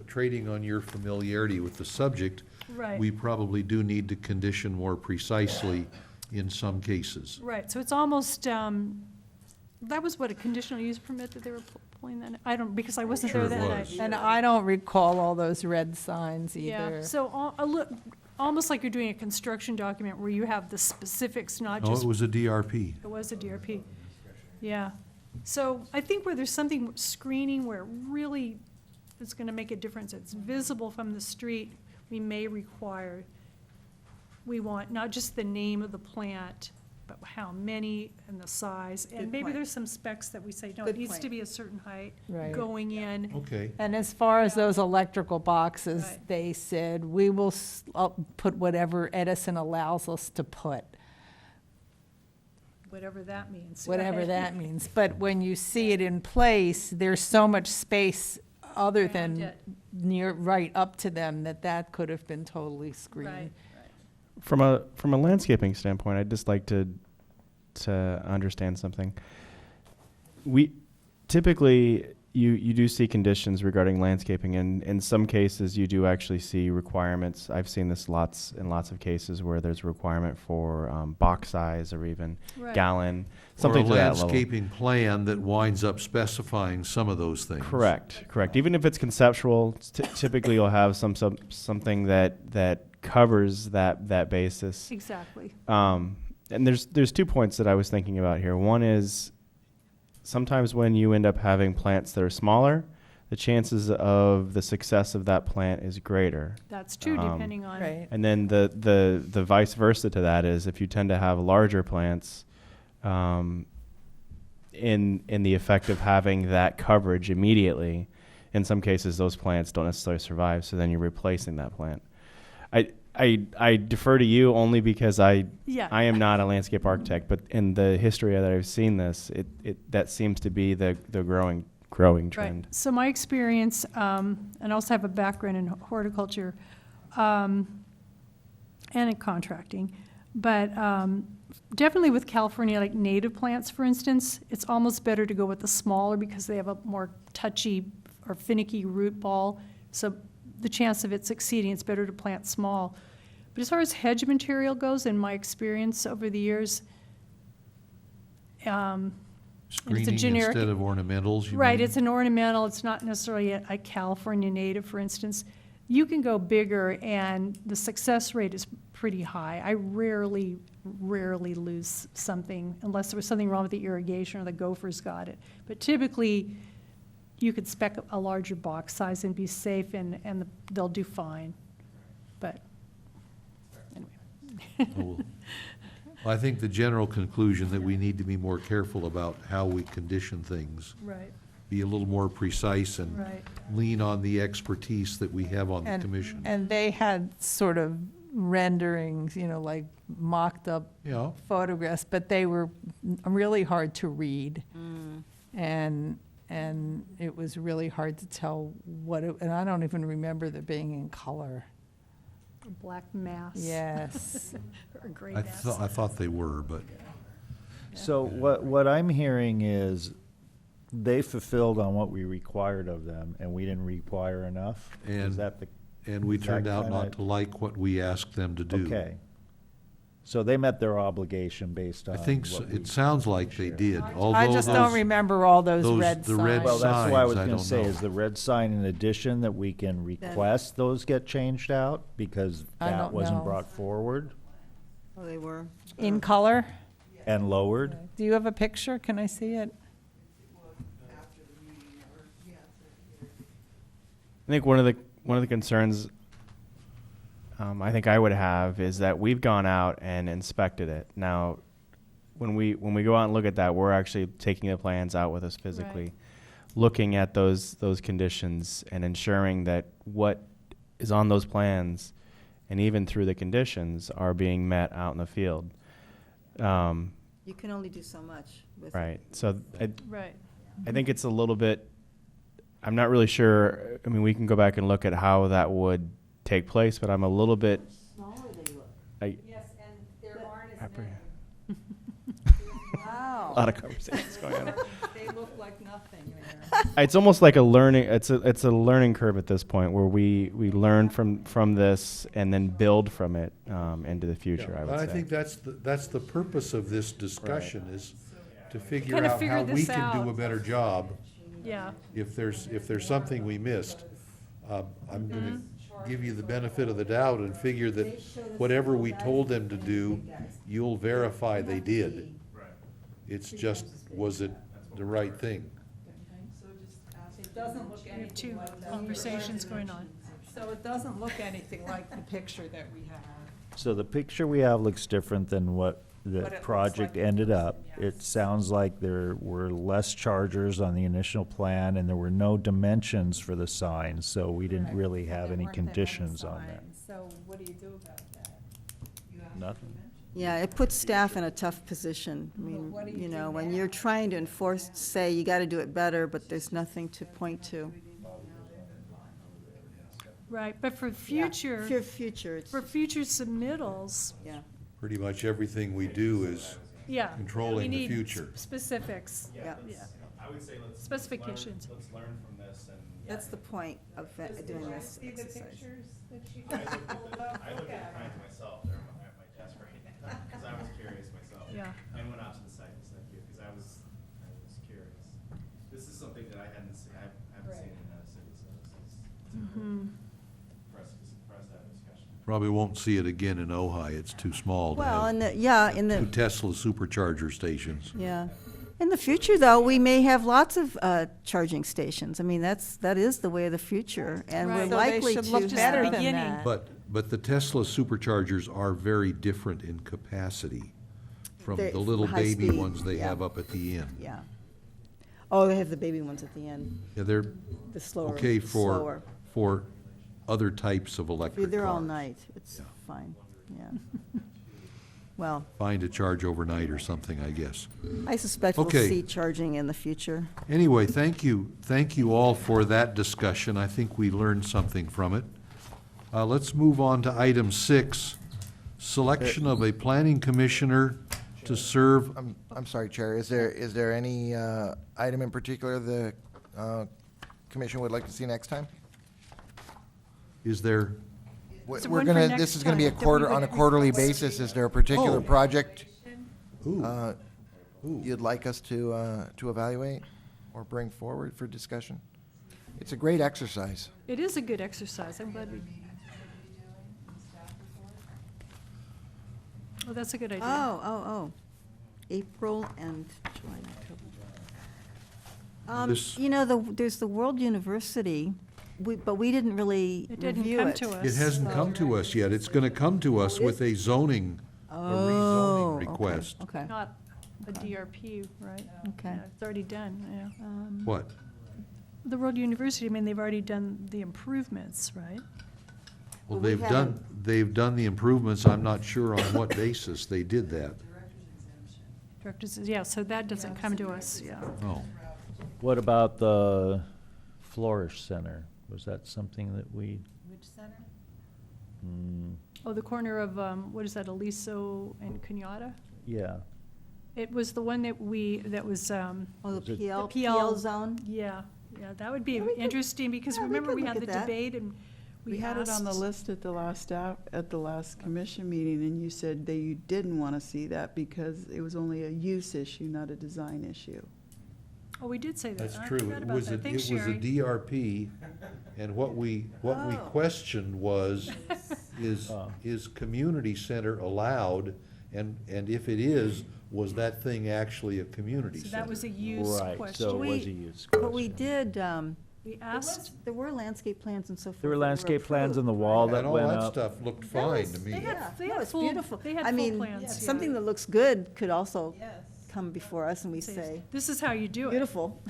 trading on your familiarity with the subject, Right. we probably do need to condition more precisely in some cases. Right, so it's almost, that was what, a conditional use permit that they were pulling that, I don't, because I wasn't Sure there it that was. night. And I don't recall all those red signs Yeah, either. so almost like you're doing a construction document where you have the specifics, not No, just. it was a DRP. It was a DRP, yeah. So I think where there's something screening where it really is gonna make a difference, it's visible from the street, we may require, we want not just the name of the plant, but how many and the size. And Good maybe point. their some specs that we say, no, Good it needs to point. be a certain height Right. going in. Okay. And as far as those electrical boxes, Right. they said, we will put whatever Edison allows us to put, Whatever that means. Go whatever ahead. that means. But when you see it in place, there's so much space other Around than it. near, right up to them, that could have been totally screened. Right. From a landscaping standpoint, I'd just like to understand something. We typically you do see conditions regarding landscaping, and in some cases you do actually see requirements. I've seen this lots of cases where there's a requirement for box size or even Right. gallon, Or something a to that level. landscaping plan that winds up specifying some of those things. Correct. Even if it's conceptual, typically you'll have something that covers that basis. Exactly. And there's 2 points that I was thinking about here. One is sometimes when you end up having plants that are smaller, the chances of the success of that plant is greater. That's true, depending on. Right. And then the vice versa to that is if you tend to have larger plants, in the effect of having that coverage immediately, in some cases those plants don't necessarily survive, so then you're replacing that plant. I defer to you only because I am not a landscape architect, but in the history that I've seen this, that seems to be the growing trend. Right. So my experience, and I also have a background in horticulture and in contracting, but definitely with California, like native plants, for instance, it's almost better to go with the smaller because they have a more touchy or finicky root ball. So the chance of it succeeding, it's better to plant small. But as far as hedge material goes, in my experience over the years, and it's a Screening generic, instead of ornamentals, you right, mean? it's an ornamental, it's not necessarily a California native, for instance. You can go bigger and the success rate is pretty high. I rarely lose something unless there was something wrong with the irrigation or the gophers got it. But typically, you could spec a larger box size and be safe, and they'll do fine. But anyway. Well, I think the general conclusion that we need to be more careful about how we condition things. Right. Be a little more precise and Right. lean on the expertise that we have on the And- commission. And they had sort of renderings, like mocked up Yeah. photographs, but they were really hard to read. And it was really hard to tell and I don't even remember there being in color. A black mass. Yes. Or a gray I mass. thought they were, but So what I'm hearing is they fulfilled on what we required of them, and we didn't require enough? Is And- that the? and we is that turned out kinda- not to like what we asked them to do. Okay. So they met their obligation based on I think what we it sounds like they did, I although just don't those- remember all those red the red signs. Well, that's what I was signs, I gonna don't say, know. is the red sign in addition that we can request those get changed out? Because I that don't wasn't know. brought forward Oh, they were. In color? and lowered? Do you have a picture? Can I see it? I think one of the concerns I think I would have is that we've gone out and inspected it. Now, when we go out and look at that, we're actually taking the plans out with us physically, looking at those conditions and ensuring that what is on those plans and even through the conditions are being met out in the field. You can only do so much with. Right. So Right. I think it's a little bit, I'm not really sure, I mean, we can go back and look at how that would take place, but I'm a little bit. Smaller they look. Yes, and there aren't as Apprehend. Wow. A lot of conversations going on. They look like nothing It's almost like a learning, it's a learning curve at this point where we learn from this and then build from it into the future, I would say. I think that's the purpose of this discussion is to figure Kinda out figure how we this can do out. a better job. Yeah. If there's something we missed, I'm gonna give you the benefit of the doubt and figure that whatever we told them to do, you'll verify they did. It's just, was it the right thing? It doesn't look anything Two like that. conversations going on. So it doesn't look anything like the picture that we have. So the picture we have looks different than what What it the looks project like. ended up. It sounds like there were less chargers on the initial plan, and there were no dimensions for the signs, so we didn't really have any conditions on that. So what do you do about that? Nothing. Yeah, it puts staff in a tough position. I mean, what do you do when you're trying to enforce, say you gotta do it better, but there's nothing to point to. Right, but for Yeah, future, For future, it's, for future submittals, yeah, Pretty much everything we do is yeah. controlling we the need future. Specifics, yeah. I would say specifications. Let's learn from this and. That's the point of doing this exercise. I looked at mine myself, they're at my desk right now, because I was curious myself. Yeah. And went out to the site, just like you, because I was curious. This is something that I haven't seen in the city, so this is press that discussion. Probably won't see it again in Ojai. It's too small to Well, have in the, two Tesla supercharger stations. yeah. In the future, though, we may have lots of charging stations. I mean, that is the way of the future, and we're Right. So likely should to look have. better than beginning. that. But the Tesla superchargers are very different in capacity from They're the little high baby speed, ones they yeah. have up at the end. Yeah. Oh, they have the baby ones at the end, Yeah, they're the slower. okay slower. for other types of electric They're all cars. night. It's fine, yeah. Well, Fine to charge overnight or something, I guess. I suspect we'll Okay. see charging in the future. Anyway, thank you all for that discussion. I think we learned something from it. Let's move on to item 6, selection of a planning commissioner to serve. I'm sorry, Chair, is there any item in particular the commission would like to see next time? Is there, So We're one for gonna, next this is gonna be a time that we would on a quarterly request. basis. Is there a particular Oh. project ooh, you'd like us to evaluate or bring forward for discussion? It's a great exercise. It is a good exercise, I'm glad we. Oh, that's a good idea. Oh. April and July, October. This- There's the World University, but we didn't really It didn't review come it. to us. it hasn't come to us yet. It's gonna come to us with a zoning, a Oh, rezoning request. Okay. Not a DRP, right? Okay. Yeah, it's already done, yeah. What? The World University, I mean, they've already done the improvements, right? Well, But we they've done the improvements. I'm not sure on what basis they did that. Directors, yeah, so that doesn't come to us, yeah. Oh, What about the Flourish Center? Was that something that we? Which center? Oh, the corner of, what is that, Aliso and Kenyatta? Yeah. It was the one that was, Oh, the Is it- PL, The PL zone? yeah, that would be Yeah, we could- interesting, because yeah, we remember, could we look had at the that. debate and We had it on the asked- list at the last commission meeting, and you said that you didn't want to see that because it was only a use issue, not a design issue. Oh, we did say that. that's I true. forgot It about was that. Thanks, it was a Sherry. DRP, and what we Oh. questioned was, Oh. is community center allowed? And if it is, was that thing actually a community So center? that was a use Right, question. so it was We- a use But we question. did, We asked, there were landscape plans and so forth. There were that landscape plans on the approved, wall right? that And all went that up. stuff looked fine to me. Yeah, they no, had it's full- beautiful. they had I full mean, plans, yeah. something that looks good could also come before us and we say, this is how you do it. beautiful.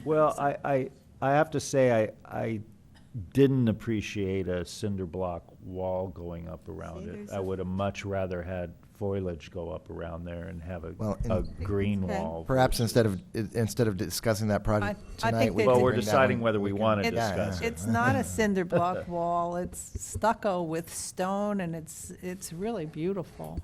Well, I have to say, I didn't appreciate a cinder block wall going up around See, it. there's I a- would have much rather had foliage go up around there and have Well, a green Okay. wall. Perhaps versus- instead of discussing that project I tonight, think we that- can Well, we're bring that deciding one- whether we can- want to yeah, discuss yeah. it. It's not a cinder block wall, it's stucco with stone, and it's really beautiful.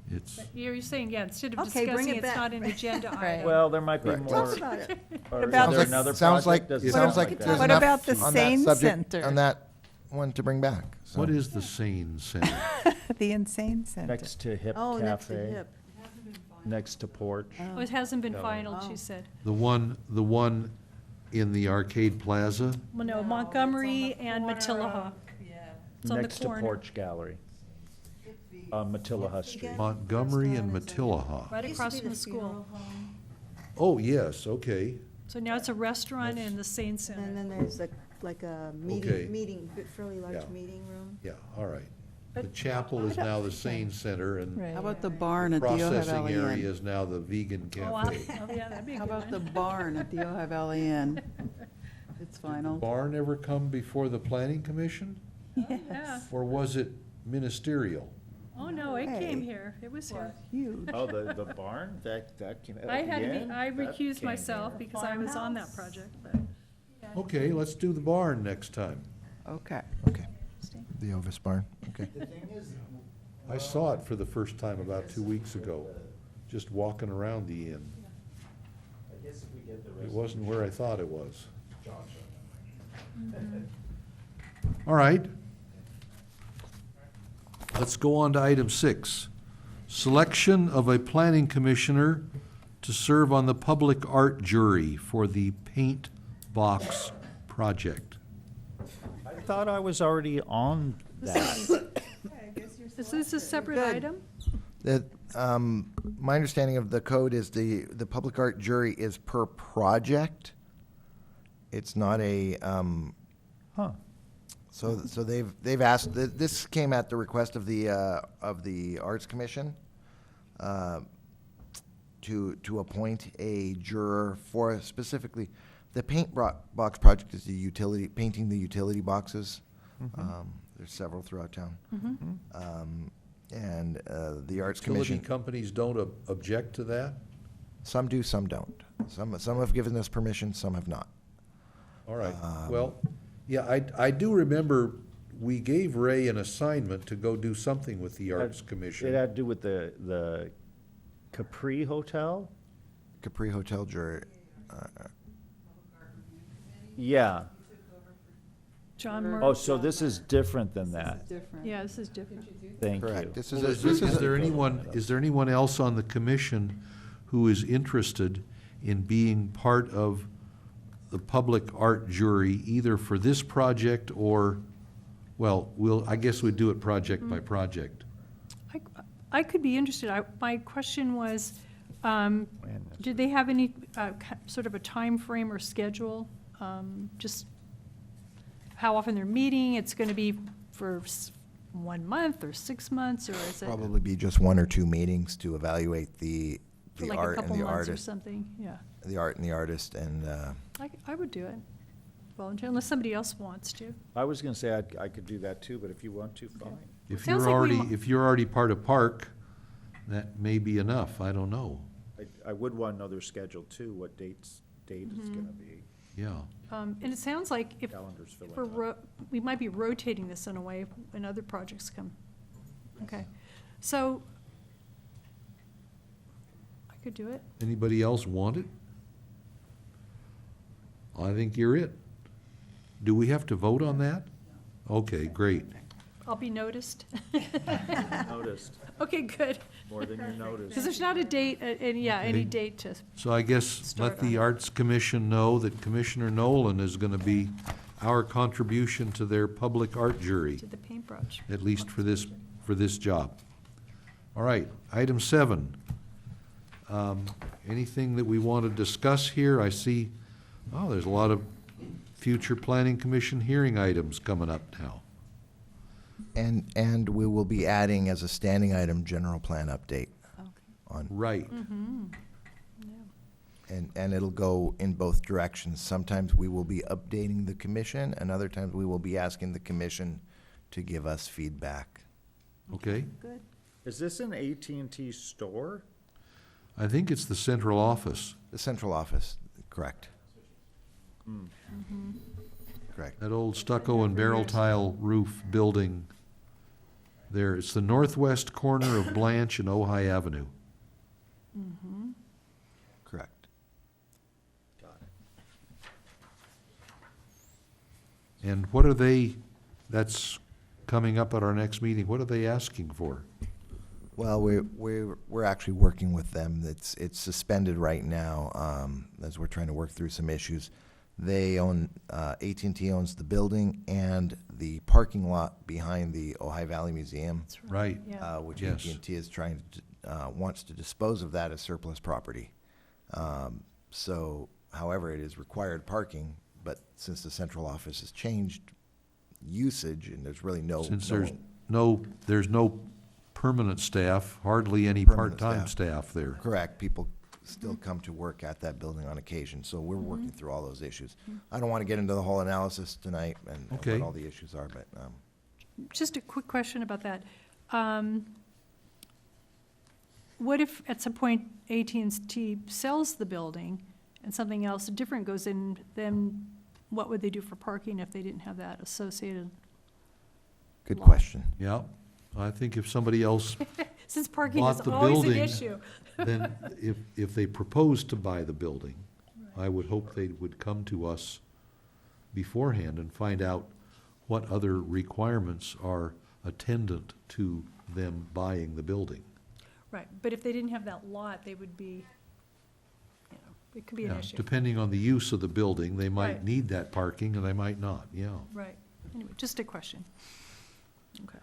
It's, You're saying, yeah, instead of Okay, bring discussing, it it's back. not an agenda Right. item. Well, there might be Correct. more. Talk about it. Or is about there the- another Sounds like, project? Does it sounds sound like that? there's What enough about the on that Sane subject, Center? on that one to bring back. So- what is the Sane Center? The Insane Center. Next to Hip Oh, next to Cafe, HIP. next to Porch. Oh, it hasn't been No. finalized, Oh. she said. The one in the Arcade Plaza? Well, no, Montgomery and Matilaha. It's on the Next to corner. Porch Gallery. On Matilaha Street. Montgomery and Matilaha. Right Used to across be from the funeral school. home, Oh, yes, okay. So now it's a restaurant and the Sane And Center. then there's like a Okay. meeting, fairly large Yeah. meeting room. Yeah, all right. The chapel is now the Sane Center, and Right. How about the barn at the Ojai processing Valley area Inn? is now the vegan Oh, wow. cafe. Oh, yeah, that'd be a How good about the one. barn at the Ojai Valley Inn? It's final. Barn ever come before the planning commission? Yeah. Or was it ministerial? Oh, no, it came Hey. here. It was here. Huge. Oh, the barn? That came. I had to be, again? I That recused came myself here. because I was on that project, but. Okay, let's do the barn next time. Okay. Okay. The Ovis Barn, okay. I saw it for the first time about 2 weeks ago, just walking around the inn. It wasn't where I thought it was. All right. Let's go on to item 6. Selection of a planning commissioner to serve on the public art jury for the paint box project. I thought I was already on that. Is this a separate item? That, my understanding of the code is the public art jury is per project. It's not a, Huh. so they've asked, this came at the request of the Arts Commission, to appoint a juror for specifically, the paint box project is the utility, painting the utility boxes. There's several throughout town. And the Arts Utility Commission, companies don't object to that? some do, some don't. Some have given us permission, some have not. All right, well, yeah, I do remember we gave Ray an assignment to go do something with the Arts It Commission. had to do with the Capri Hotel? Capri Hotel jury, Yeah. John Murray? Oh, so this is different than that. Different. Yeah, this is different. Thank you. correct. This Well, is, this Is is, there anyone else on the commission who is interested in being part of the public art jury, either for this project or, well, I guess we'd do it project by project. I could be interested. My question was, did they have any sort of a time frame or schedule? Just how often they're meeting? It's going to be for 1 month or 6 months, or is it probably be just 1 or 2 meetings to evaluate the for like a art and couple the months or artist, something? Yeah, the art and the artist, and, I would do it. Volunteer, unless somebody else wants to. I was gonna say I could do that too, but if you want to, fine. If Sounds you're like we already, if you're already part of Park, that may be enough, I don't know, I would want to know their schedule too, what date it's gonna be. yeah. And it sounds like if Calendar's filling we're up. we might be rotating this in a way when other projects come. Okay, so I could do it. Anybody else want it? I think you're it. Do we have to vote on that? Okay, great. I'll be noticed. Noticed, Okay, good. more than you noticed. Because there's not a date, any Okay. date to, So I guess Start let the on it. Arts Commission know that Commissioner Nolan is gonna be our contribution to their public art jury, to the paintbrush. at least for this job. All right, item 7. Anything that we want to discuss here? I see, there's a lot of future planning commission hearing items coming up now. and we will be adding as a standing item, general plan update on, Right. and it'll go in both directions. Sometimes we will be updating the commission, and other times we will be asking the commission to give us feedback. Okay? Good. Is this an AT&T store? I think it's the central office. The central office, correct. Correct. That old stucco and barrel tile roof building there. It's the northwest corner of Blanche and Ojai Avenue. Correct. And what are they, that's coming up at our next meeting, what are they asking for? Well, we're actually working with them. It's suspended right now, as we're trying to work through some issues. They own, AT&T owns the building and the parking lot behind the Ojai Valley Museum, Right. Yeah. which Yes. AT&T is trying to, wants to dispose of that as surplus property. So, however, it is required parking, but since the central office has changed usage and there's really no. Since no there's no permanent staff, hardly any Permanent part-time staff there. Correct. People still come to work at that building on occasion, so we're working through all those issues. I don't want to get into the whole analysis tonight and Okay. what all the issues are, but, Just a quick question about that. What if at some point AT&T sells the building and something else different goes in, then what would they do for parking if they didn't have that associated? Good lot? question. Yeah, I think if somebody else Since parking is bought the always an building, issue. then if they proposed to buy the building, I would hope they would come to us beforehand and find out what other requirements are attendant to them buying the building. Right, but if they didn't have that lot, they would be, you know, it could be an Yeah, issue. depending on the use of the building, they might Right. need that parking and they might not, yeah. Right, anyway, just a question. Okay.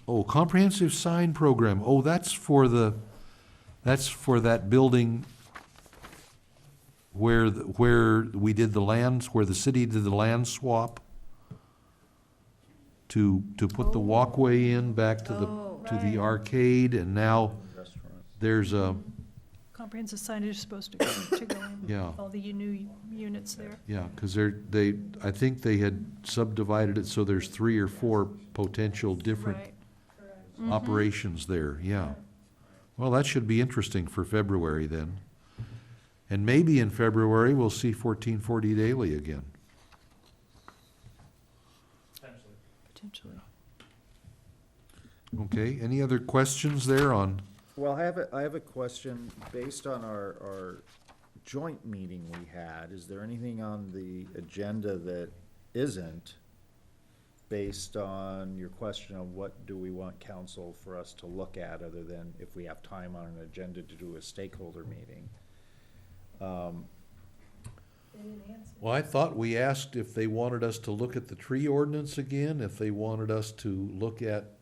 Oh, comprehensive sign program, oh, that's for that building where we did the lands, where the city did the land swap to put the walkway in back to the arcade, and now there's a, Comprehensive signage is supposed to go in. Yeah. All the new units there. yeah, because I think they had subdivided it so there's 3 or 4 potential different Right. operations there, yeah. Well, that should be interesting for February then. And maybe in February, we'll see 1440 Daily again. Potentially. Okay, any other questions there on, Well, I have a question based on our joint meeting we had. Is there anything on the agenda that isn't based on your question of what do we want council for us to look at other than if we have time on an agenda to do a stakeholder meeting? well, I thought we asked if they wanted us to look at the tree ordinance again, if they wanted us to look at,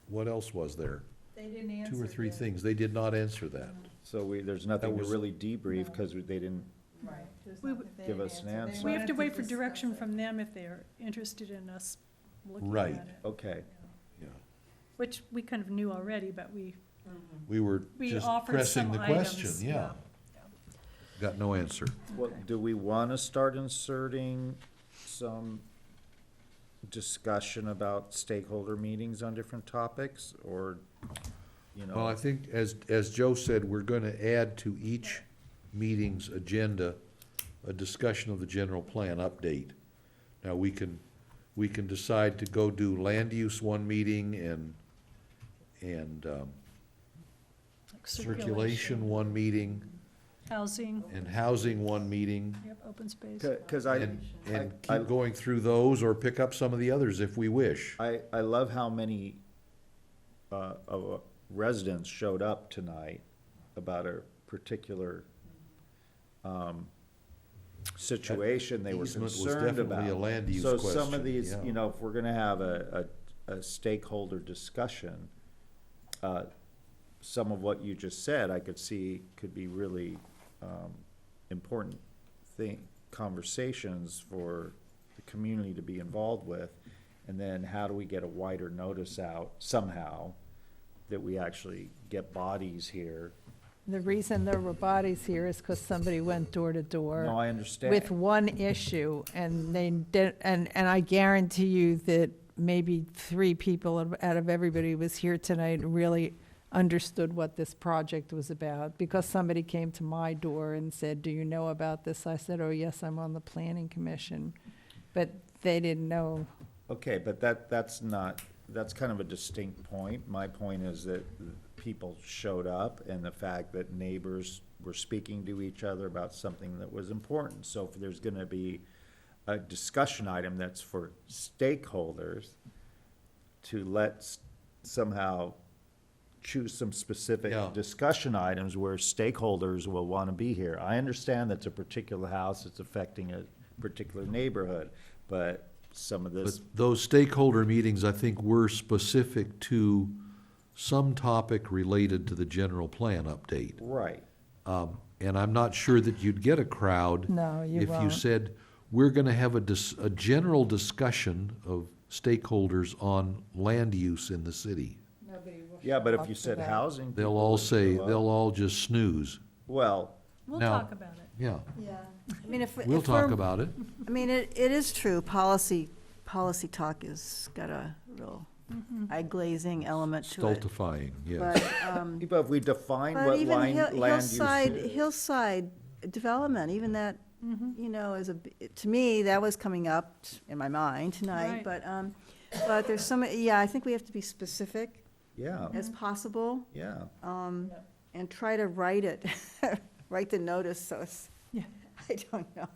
what else was there? They didn't answer. 2 or 3 things, they did not answer that. So there's nothing to was- really debrief because they didn't Right. We give us an answer. We have to wait for direction from them if they're interested in us looking Right. at it. Okay. Yeah. Which we kind of knew already, but we We were We just offered pressing some the question, items, yeah. yeah. Got no answer. What, do we want to start inserting some discussion about stakeholder meetings on different topics, or, you know? Well, I think, as Joe said, we're gonna add to each meeting's agenda a discussion of the general plan update. Now, we can decide to go do land use one meeting and like circulation one meeting, Housing, and housing one meeting, yep, open space. Because and keep going through those, or pick up some of the others if we wish. I love how many residents showed up tonight about a particular situation they were Easement was concerned definitely about. a land use So some question, of these, yeah. you know, if we're gonna have a stakeholder discussion, some of what you just said, I could see could be really important conversations for the community to be involved with. And then how do we get a wider notice out somehow that we actually get bodies here? The reason there were bodies here is because somebody went door to door. No, I understand. With one issue, and they did, and I guarantee you that maybe 3 people out of everybody who was here tonight really understood what this project was about, because somebody came to my door and said, "Do you know about this?" I said, "Oh, yes, I'm on the planning commission," but they didn't know. Okay, but that's kind of a distinct point. My point is that people showed up, and the fact that neighbors were speaking to each other about something that was important. So if there's gonna be a discussion item that's for stakeholders, to somehow choose some specific Yeah. discussion items where stakeholders will wanna be here. I understand that's a particular house, it's affecting a particular neighborhood, but some of this. But those stakeholder meetings, I think, were specific to some topic related to the general plan update. Right. And I'm not sure that you'd get a crowd. No, you If you won't. said, we're gonna have a general discussion of stakeholders on land use in the city. Yeah, but if you said housing. They'll people all would say, show up. they'll all just snooze. Well, We'll Now- talk about it. Yeah, Yeah, I mean, if we'll if talk we're- about it. I mean, it is true, policy talk has got a real eye glazing element to it. Stultifying, yes. but if we define But what even land use is. hillside development, even that you know, to me, that was coming up in my mind tonight, Right. but there's yeah, I think we have to be specific Yeah, as possible, yeah. and try to write it, write the notice, so it's, Yeah. I don't know,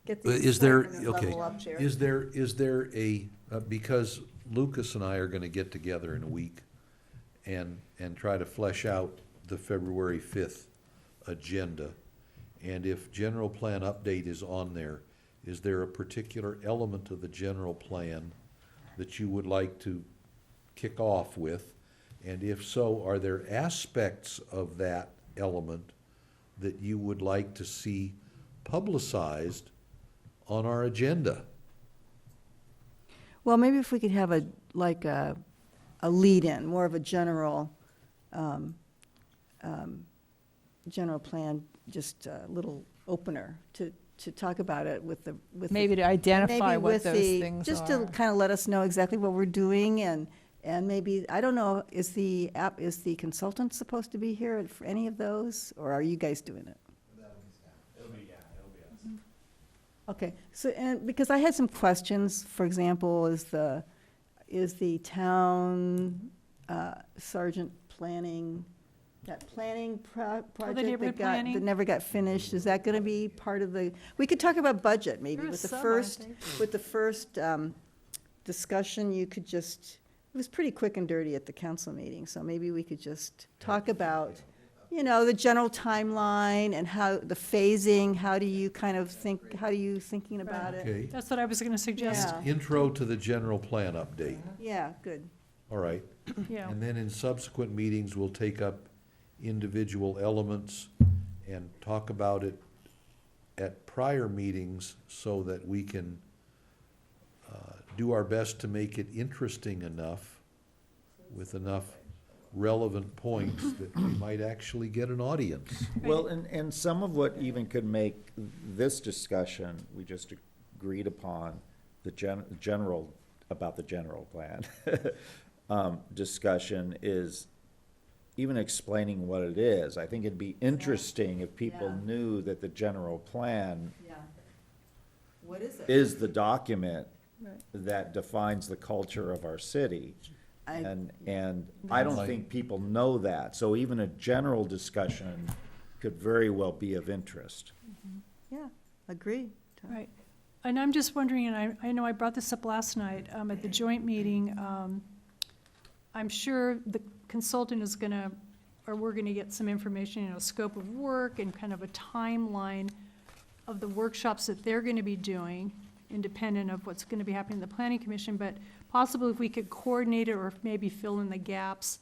get the Is there, excitement okay, level up there. is there a, because Lucas and I are gonna get together in a week and try to flesh out the February 5th agenda. And if general plan update is on there, is there a particular element of the general plan that you would like to kick off with? And if so, are there aspects of that element that you would like to see publicized on our agenda? Well, maybe if we could have a lead-in, more of a general, general plan, just a little opener to talk about it with the. Maybe to identify maybe what with those the- things Just are. to kind of let us know exactly what we're doing, and maybe, I don't know, is the consultant supposed to be here for any of those, or are you guys doing it? It'll be us. Okay, so, and, because I had some questions, for example, is the town sergeant planning, that planning project neighborhood that planning? never got finished, is that gonna be part of the, we could talk about budget, maybe, There with was the some, I first, think. with the first discussion, you could just, it was pretty quick and dirty at the council meeting, so maybe we could just talk about, you know, the general timeline and how, the phasing, how do you kind of think, how are you thinking about it? Okay. That's what I was gonna suggest. Yeah. Intro to the general plan update, Yeah, good. all right. Yeah. And then in subsequent meetings, we'll take up individual elements and talk about it at prior meetings so that we can do our best to make it interesting enough, with enough relevant points that we might actually get an audience. Well, and some of what even could make this discussion, we just agreed upon, the general, about the general plan, discussion is even explaining what it is. I think it'd be interesting if people Yeah. knew that the general plan Yeah. What is it? is the document Right. that defines the culture of our city. I- And I don't think people know that, so even a general discussion could very well be of interest. Yeah, agree. Right. And I'm just wondering, and I know I brought this up last night at the joint meeting, I'm sure the consultant is gonna, or we're gonna get some information, you know, scope of work and kind of a timeline of the workshops that they're gonna be doing, independent of what's gonna be happening in the planning commission, but possibly if we could coordinate it or maybe fill in the gaps,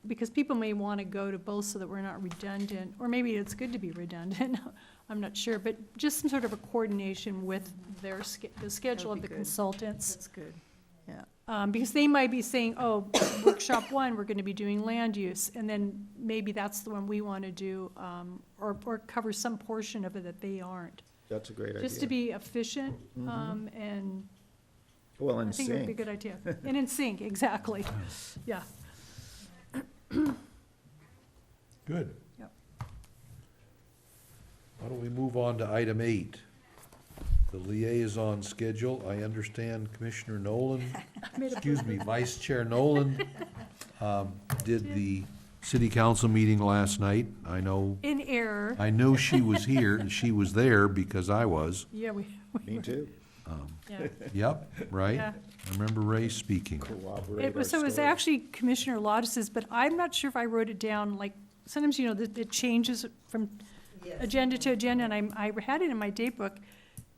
because people may wanna go to both so that we're not redundant, or maybe it's good to be redundant, I'm not sure, but just some sort of a coordination with their, the schedule of That'd the be good. consultants. That's good, yeah. Because they might be saying, oh, workshop one, we're gonna be doing land use, and then maybe that's the one we wanna do, or cover some portion of it that they aren't. That's a great idea. Just to be efficient, Mhm. and Well, I in think it would be a sync. good idea. And in sync, exactly, yeah. Good. Yep. Why don't we move on to item 8? The liaison schedule. I understand Commissioner Nolan, excuse me, Vice Chair Nolan, did the city council meeting last night. I know, In error. I know she was here, and she was there because I was. Yeah, we Me too. yeah. Yep, right? Yeah. I remember Ray speaking. Corroborate It was, so our it was story. actually Commissioner Lodge's, but I'm not sure if I wrote it down, like, sometimes, you know, it changes from agenda to agenda, and I had it in my date book,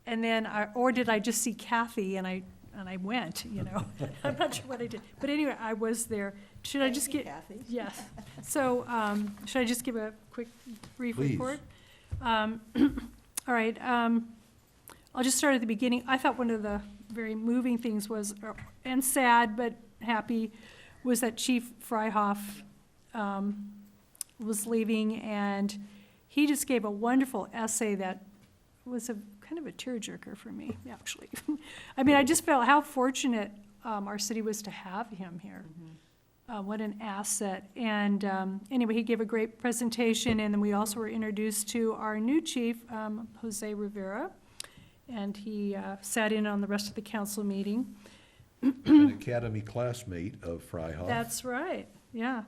and then, or did I just see Kathy and I went, you know? I'm not sure what I did, but anyway, I was there. Should I just get? Kathy. Yes. So, should I just give a quick, brief Please. report? All right, I'll just start at the beginning. I thought one of the very moving things was, and sad but happy, was that Chief Freihoff was leaving, and he just gave a wonderful essay that was a kind of a tearjerker for me, actually. I mean, I just felt how fortunate our city was to have him here. What an asset. And anyway, he gave a great presentation, and then we also were introduced to our new chief, Jose Rivera, and he sat in on the rest of the council meeting. An academy classmate of Freihoff. That's right, yeah.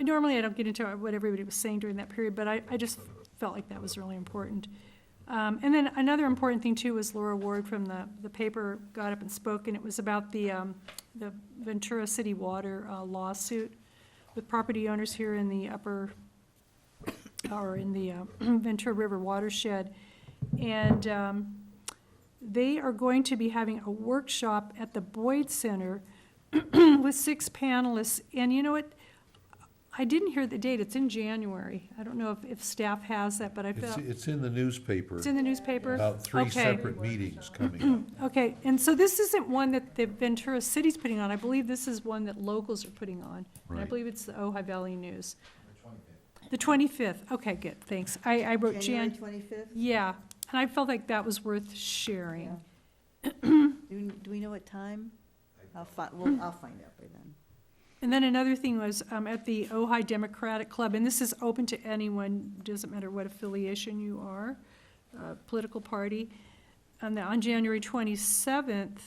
Normally, I don't get into what everybody was saying during that period, but I just felt like that was really important. And then another important thing, too, was Laura Ward from the paper got up and spoke, and it was about the Ventura City Water lawsuit with property owners here in the upper, or in the Ventura River watershed. And they are going to be having a workshop at the Boyd Center with 6 panelists. And you know what? I didn't hear the date. It's in January. I don't know if staff has that, but I felt. It's in the newspaper. It's in the newspaper? About 3 Okay. separate meetings coming up. Okay, and so this isn't one that the Ventura City's putting on. I believe this is one that locals are putting on. And I Right. believe it's the Ojai Valley News. The 25th. Okay, good, thanks. I wrote January Jan. 25th? Yeah, and I felt like that was worth sharing. Do we know what time? I'll find out by then. And then another thing was at the Ojai Democratic Club, and this is open to anyone, doesn't matter what affiliation you are, political party. On January 27th,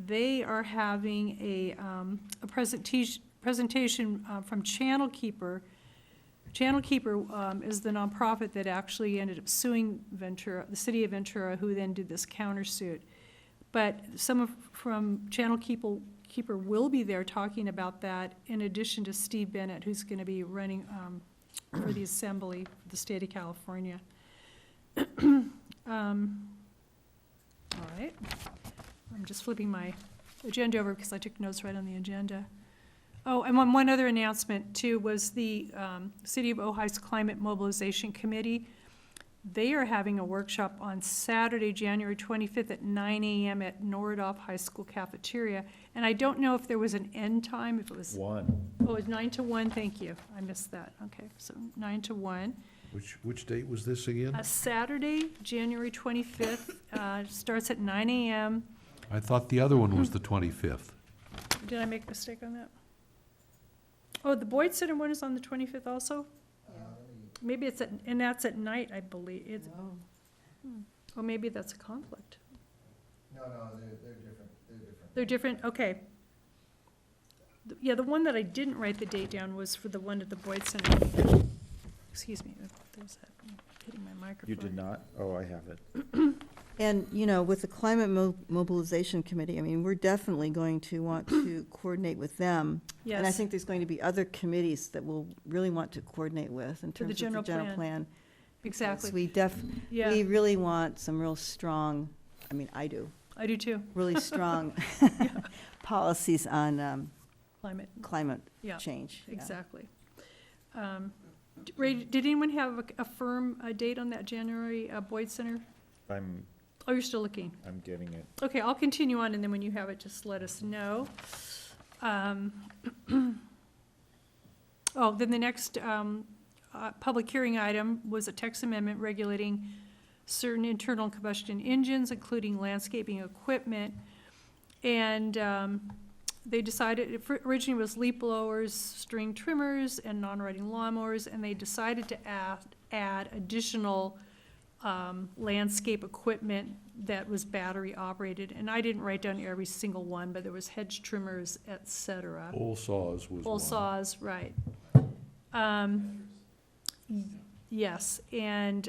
they are having a presentation from Channel Keeper. Channel Keeper is the nonprofit that actually ended up suing Ventura, the city of Ventura, who then did this countersuit. But from Channel Keeper will be there talking about that, in addition to Steve Bennett, who's going to be running for the Assembly for the state of California. All right. I'm just flipping my agenda over because I took notes right on the agenda. Oh, and one other announcement, too, was the City of Ojai's Climate Mobilization Committee. They are having a workshop on Saturday, January 25th at 9 a.m. at Nordhoff High School cafeteria. And I don't know if there was an end time, if it was. 1. Oh, it's 9 to 1, thank you. I missed that. Okay, so 9 to 1. Which date was this again? Saturday, January 25th, starts at 9 a.m. I thought the other one was the 25th. Did I make a mistake on that? Oh, the Boyd Center one is on the 25th also? Maybe it's and that's at night, I believe. It's, oh, maybe that's a conflict. No, they're different. They're different, okay. Yeah, the one that I didn't write the date down was for the one at the Boyd Center. Excuse me, there's that, hitting my microphone. You did not? Oh, I have it. And, you know, with the Climate Mobilization Committee, I mean, we're definitely going to want to coordinate with them. Yes. And I think there's going to be other committees that we'll really want to coordinate with in For the terms of the general general plan. Exactly. Because we really want some real strong, I mean, I do. I do too. Really strong policies on climate Yeah, change. Yeah. exactly. Ray, did anyone have a firm date on that January Boyd Center? Oh, you're still looking? I'm getting it. Okay, I'll continue on, and then when you have it, just let us know. Oh, then the next public hearing item was a text amendment regulating certain internal combustion engines, including landscaping equipment. And they decided, it originally was leaf blowers, string trimmers, and non-riding lawnmowers, and they decided to add additional landscape equipment that was battery operated. And I didn't write down every single one, but there was hedge trimmers, et cetera. Pole saws was Pole one. saws, right. Yes, and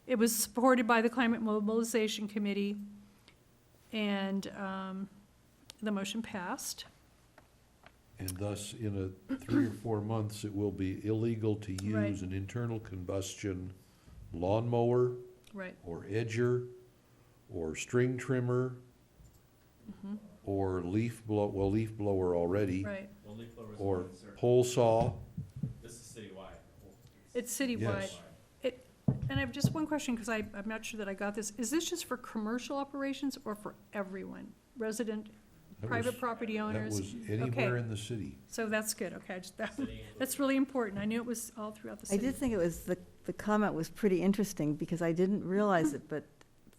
it was supported by the Climate Mobilization Committee, and the motion passed. And thus, in 3 or 4 months, it will be illegal to Right. use an internal combustion lawnmower Right. or edger or string trimmer or leaf blower already. Right. Well, leaf blowers are Or in certain- pole saw. This is citywide. It's citywide. Yes. And I have just one question, because I'm not sure that I got this. Is this just for commercial operations or for everyone? Resident, That private was- property owners? That was anywhere in the city. So that's good, okay. That's really important. I knew it was all throughout the I city. did think it was, the comment was pretty interesting, because I didn't realize it, but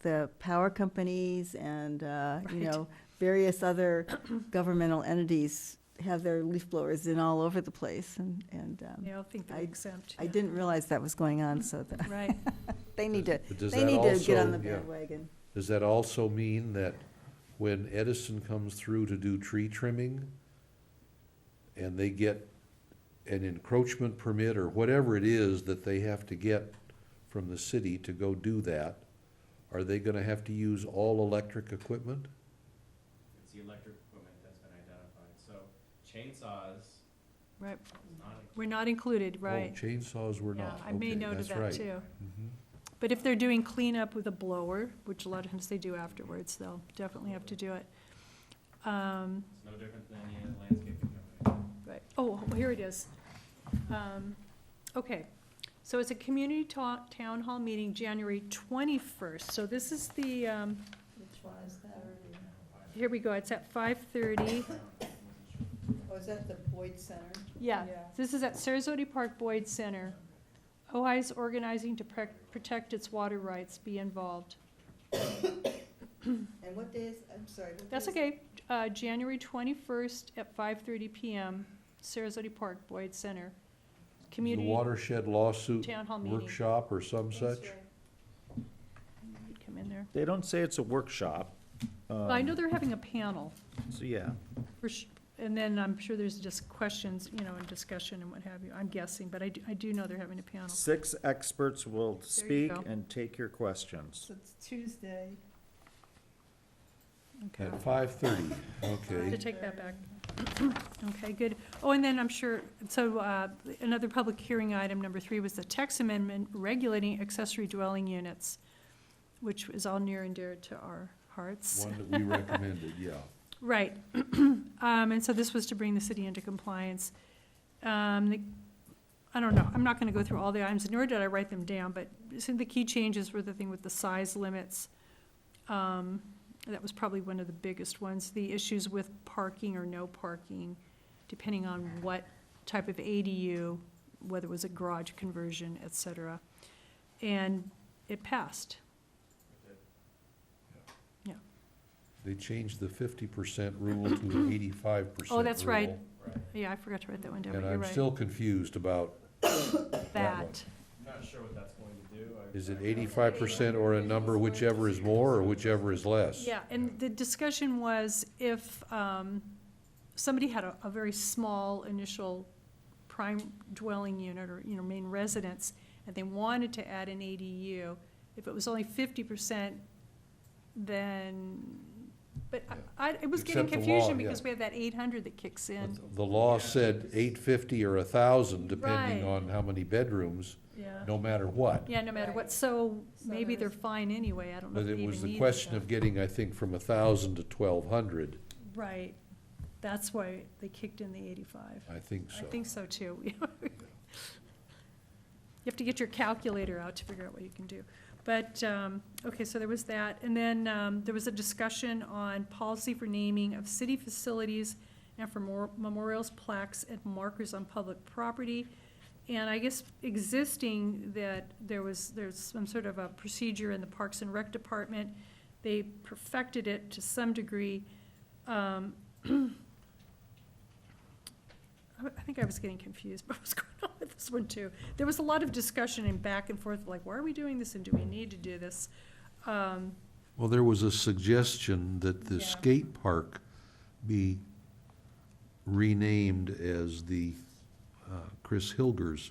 the power companies and, you Right. know, various other governmental entities have their leaf blowers in all over the place, and Yeah, I think they're exempt. I didn't realize that was going on, so Right. they need to, But does they that need to get on also- the yeah. bandwagon. Does that also mean that when Edison comes through to do tree trimming, and they get an encroachment permit or whatever it is that they have to get from the city to go do that, are they gonna have to use all electric equipment? It's the electric equipment that's been identified, so chainsaws Right. is not We're not included, Oh, right. chainsaws were Yeah, not. I made Okay, note of that's that right. too. Mhm. But if they're doing cleanup with a blower, which a lot of times they do afterwards, they'll definitely have to do it. It's no different than any other landscaping company. Right, oh, here it is. Okay, so it's a community town hall meeting, January 21st. So this is the, Which one is that? here we go, it's at 5:30. Oh, is that the Boyd Center? Yeah, this is at Sarasota Park Boyd Center. Ojai's organizing to protect its water rights, be involved. And what day is, I'm sorry. what That's day is- okay. January 21st at 5:30 PM, Sarasota Park Boyd Center. The Community watershed lawsuit town hall meeting. workshop or some such? You'd come in there. They don't say it's a workshop. Well, I know they're having a panel, So, yeah. and then I'm sure there's just questions, and discussion and what have you. I'm guessing, but I do know they're having a panel. 6 experts will There you speak go. and take your questions. So it's Tuesday. Okay. At 5:30, To okay. take that back. Okay, good. Oh, and then I'm sure, so another public hearing item, number 3, was the text amendment regulating accessory dwelling units, which is all near and dear to our hearts. One that we recommended, yeah. Right. And so this was to bring the city into compliance. I don't know, I'm not gonna go through all the items, nor did I write them down, but some of the key changes were the thing with the size limits. That was probably one of the biggest ones. The issues with parking or no parking, depending on what type of ADU, whether it was a garage conversion, et cetera. And it passed. Yeah. They changed the 50% rule to an 85% Oh, that's right. rule. Yeah, I forgot to write that one down, And but you're I'm right. still confused about that That. one. I'm not sure what that's going to do. Is it 85% or a number whichever is more or whichever is less? Yeah, and the discussion was if somebody had a very small initial prime dwelling unit or, main residence, and they wanted to add an ADU, if it was only 50%, then, but it was getting Except the law, confusion yeah. because we have that 800 that kicks in. The law said 850 or 1,000, depending Right. on how many bedrooms, Yeah. no matter what. Yeah, no matter what, so maybe they're fine anyway, I don't know if But they it was even the need question that. of getting, I think, from 1,000 to 1,200. Right, that's why they kicked in the 85. I think so. I think so too. You have to get your calculator out to figure out what you can do. But, okay, so there was that. And then there was a discussion on policy for naming of city facilities and for memorials, plaques, and markers on public property. And I guess existing that there's some sort of a procedure in the Parks and Rec Department. They perfected it to some degree. I think I was getting confused, but what's going on with this one too? There was a lot of discussion and back and forth, like, why are we doing this and do we need to do this? Well, there was a suggestion that the Yeah. skate park be renamed as the Chris Hilgers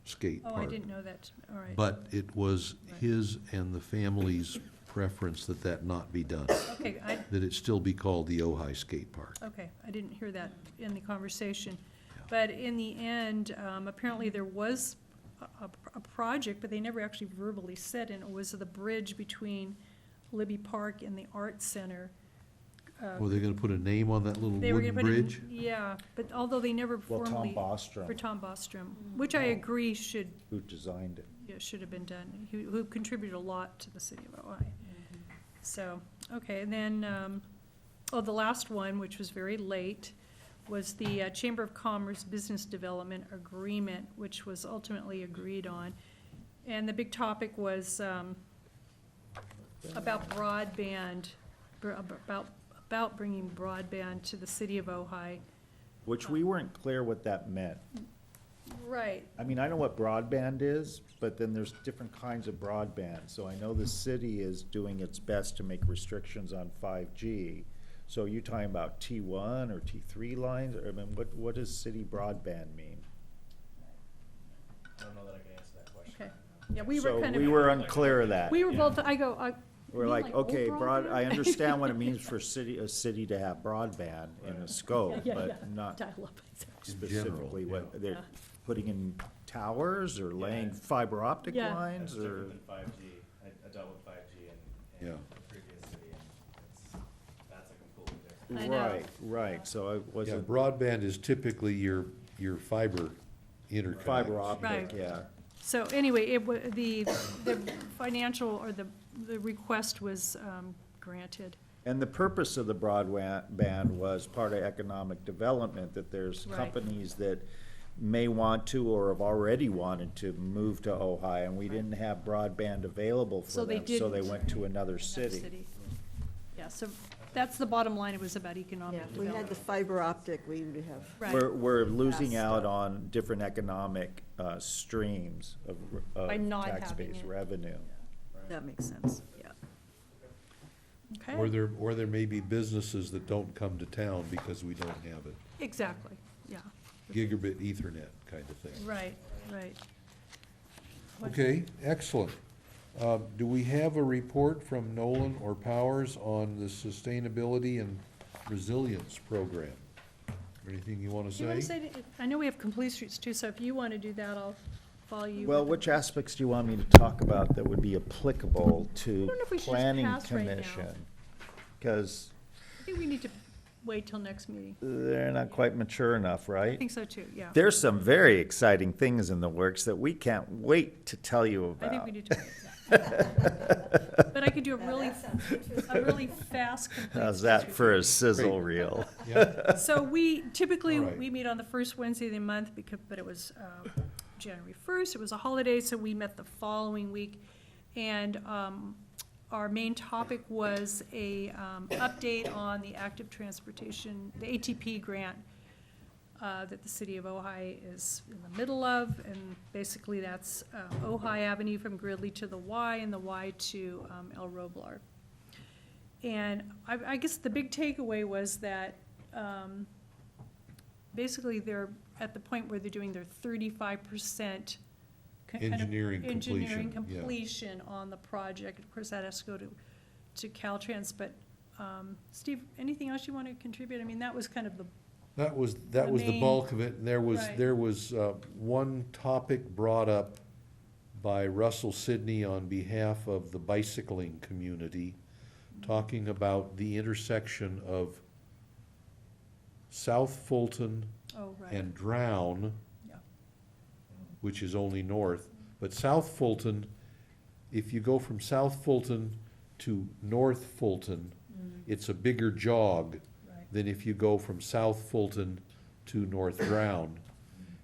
Skate Oh, Park. I didn't know that, all right. But it was his and the family's preference that that not be done. Okay, That it still be called the Ojai Skate Park. Okay, I didn't hear that in the conversation. But in the end, apparently there was a project, but they never actually verbally said, and it was the bridge between Libby Park and the Art Center. Were they gonna put a name on that little They were wooden gonna put in- bridge? Yeah, but although they never Well, Tom formally. Bostrom. For Tom Bostrom, which I agree should, Who designed it? should have been done, who contributed a lot to the city of Ojai. So, okay, and then, the last one, which was very late, was the Chamber of Commerce Business Development Agreement, which was ultimately agreed on. And the big topic was about broadband, about about bringing broadband to the city of Ojai. Which we weren't clear what that meant. Right. I mean, I know what broadband is, but then there's different kinds of broadband. So I know the city is doing its best to make restrictions on 5G. So are you talking about T1 or T3 lines? I mean, what does city broadband mean? I don't know that I can answer that question. Okay. Yeah, we were kind So of. we were unclear of that. We were Yeah. both, We're mean like, old okay, broadband? I understand what it means for a city to have broadband in a scope, Yeah, but not Dial-up. specifically what, they're Yeah. putting in towers or laying fiber optic Yeah. lines That's or? different than 5G. I dealt with 5G in Yeah. the previous city, and that's a completely different. I know. Right, so I Yeah, wasn't, broadband is typically your fiber interconnect. fiber optic, Right. yeah. So anyway, the financial, or the request was granted. And the purpose of the broadband was part of economic development, that there's Right. companies that may want to or have already wanted to move to Ojai, and we didn't have broadband available So for they them, so they didn't. went to another Another city. Yeah, so that's the bottom line. It was about economic Yeah, we had development. the fiber optic, we would have. Right. We're losing Passed out up. on different economic streams of By not tax having base it. revenue. That makes sense, yeah. Okay. Or there may be businesses that don't come to town because we don't have it. Exactly, yeah. Gigabit Ethernet kind of thing. Right, right. What- Okay, excellent. Do we have a report from Nolan or Powers on the Sustainability and Resilience Program? Anything you want to Do you want to say? say, I know we have complete streets too, so if you want to do that, I'll follow you. Well, with which it. aspects do you want me to talk about that would be applicable to don't know if we should just planning pass right now. commission? Because I think we need to wait till next meeting. they're not quite mature enough, I right? think so too, yeah. There's some very exciting things in the works that we can't wait to tell you about. I think we need to wait. But I could do a really fast. complete How's that streets for a review. sizzle reel? So we, typically, All right. we meet on the first Wednesday of the month, but it was January 1st, it was a holiday, so we met the following week. And our main topic was a update on the active transportation, the ATP grant that the city of Ojai is in the middle of. And basically, that's Ojai Avenue from Gridley to the Y, and the Y to El Roblar. And I guess the big takeaway was that basically they're at the point where they're doing their 35% Engineering engineering completion, yeah. completion on the project. Of course, that has to go to Caltrans, but Steve, anything else you want to contribute? I mean, that was kind of the, That was the the main- bulk of it, and there Right. was one topic brought up by Russell Sidney on behalf of the bicycling community, talking about the intersection of South Fulton oh, right. and Drown, Yeah. which is only north. But South Fulton, if you go from South Fulton to North Fulton, it's a bigger jog Right. than if you go from South Fulton to North Drown.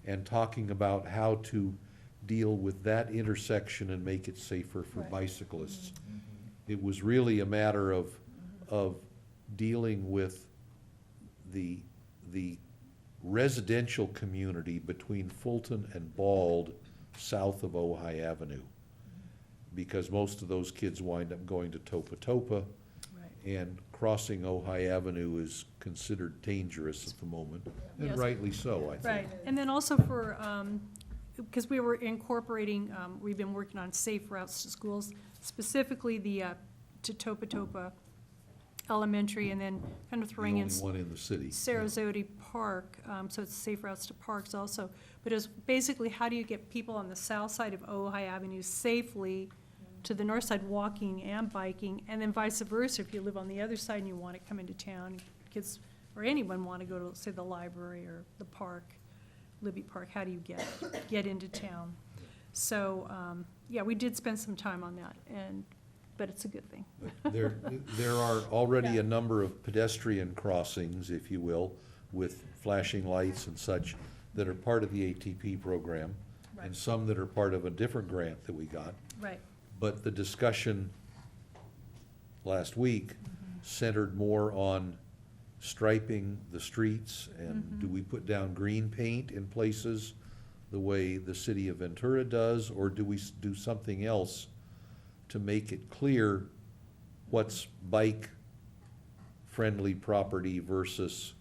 And talking about how to deal with that intersection and make it safer for Right. bicyclists. It was really a matter of dealing with the residential community between Fulton and Bald, south of Ojai Avenue. Because most of those kids wind up going to Topa Topa, Right. and crossing Ojai Avenue is considered dangerous at the moment, and Yes. rightly so, I think. Right, and then also for, because we were incorporating, we've been working on safe routes to schools, specifically the, to Topa Topa Elementary, and then kind of The throwing only in one in the city. Sarasota Park, so it's safe routes to parks also. But it's basically, how do you get people on the south side of Ojai Avenue safely to the north side, walking and biking, and then vice versa, if you live on the other side and you want to come into town, kids, or anyone want to go to, say, the library or the park, Libby Park, how do you get into town? So, yeah, we did spend some time on that, but it's a good thing. There are already a number of pedestrian crossings, if you will, with flashing lights and such, that are part of the ATP program, and Right. some that are part of a different grant that we got. Right, But the discussion last week centered more on striping the streets? And do we put down green paint in places the way the city of Ventura does? Or do we do something else to make it clear what's bike-friendly property versus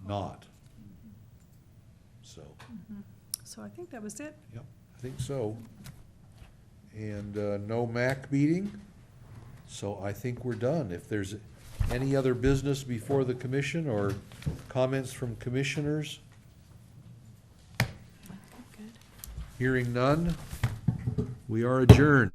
not? So, So I think that was it. yep, I think so. And no MAC meeting, so I think we're done. If there's any other business before the commission or comments from commissioners? Hearing none, we are adjourned.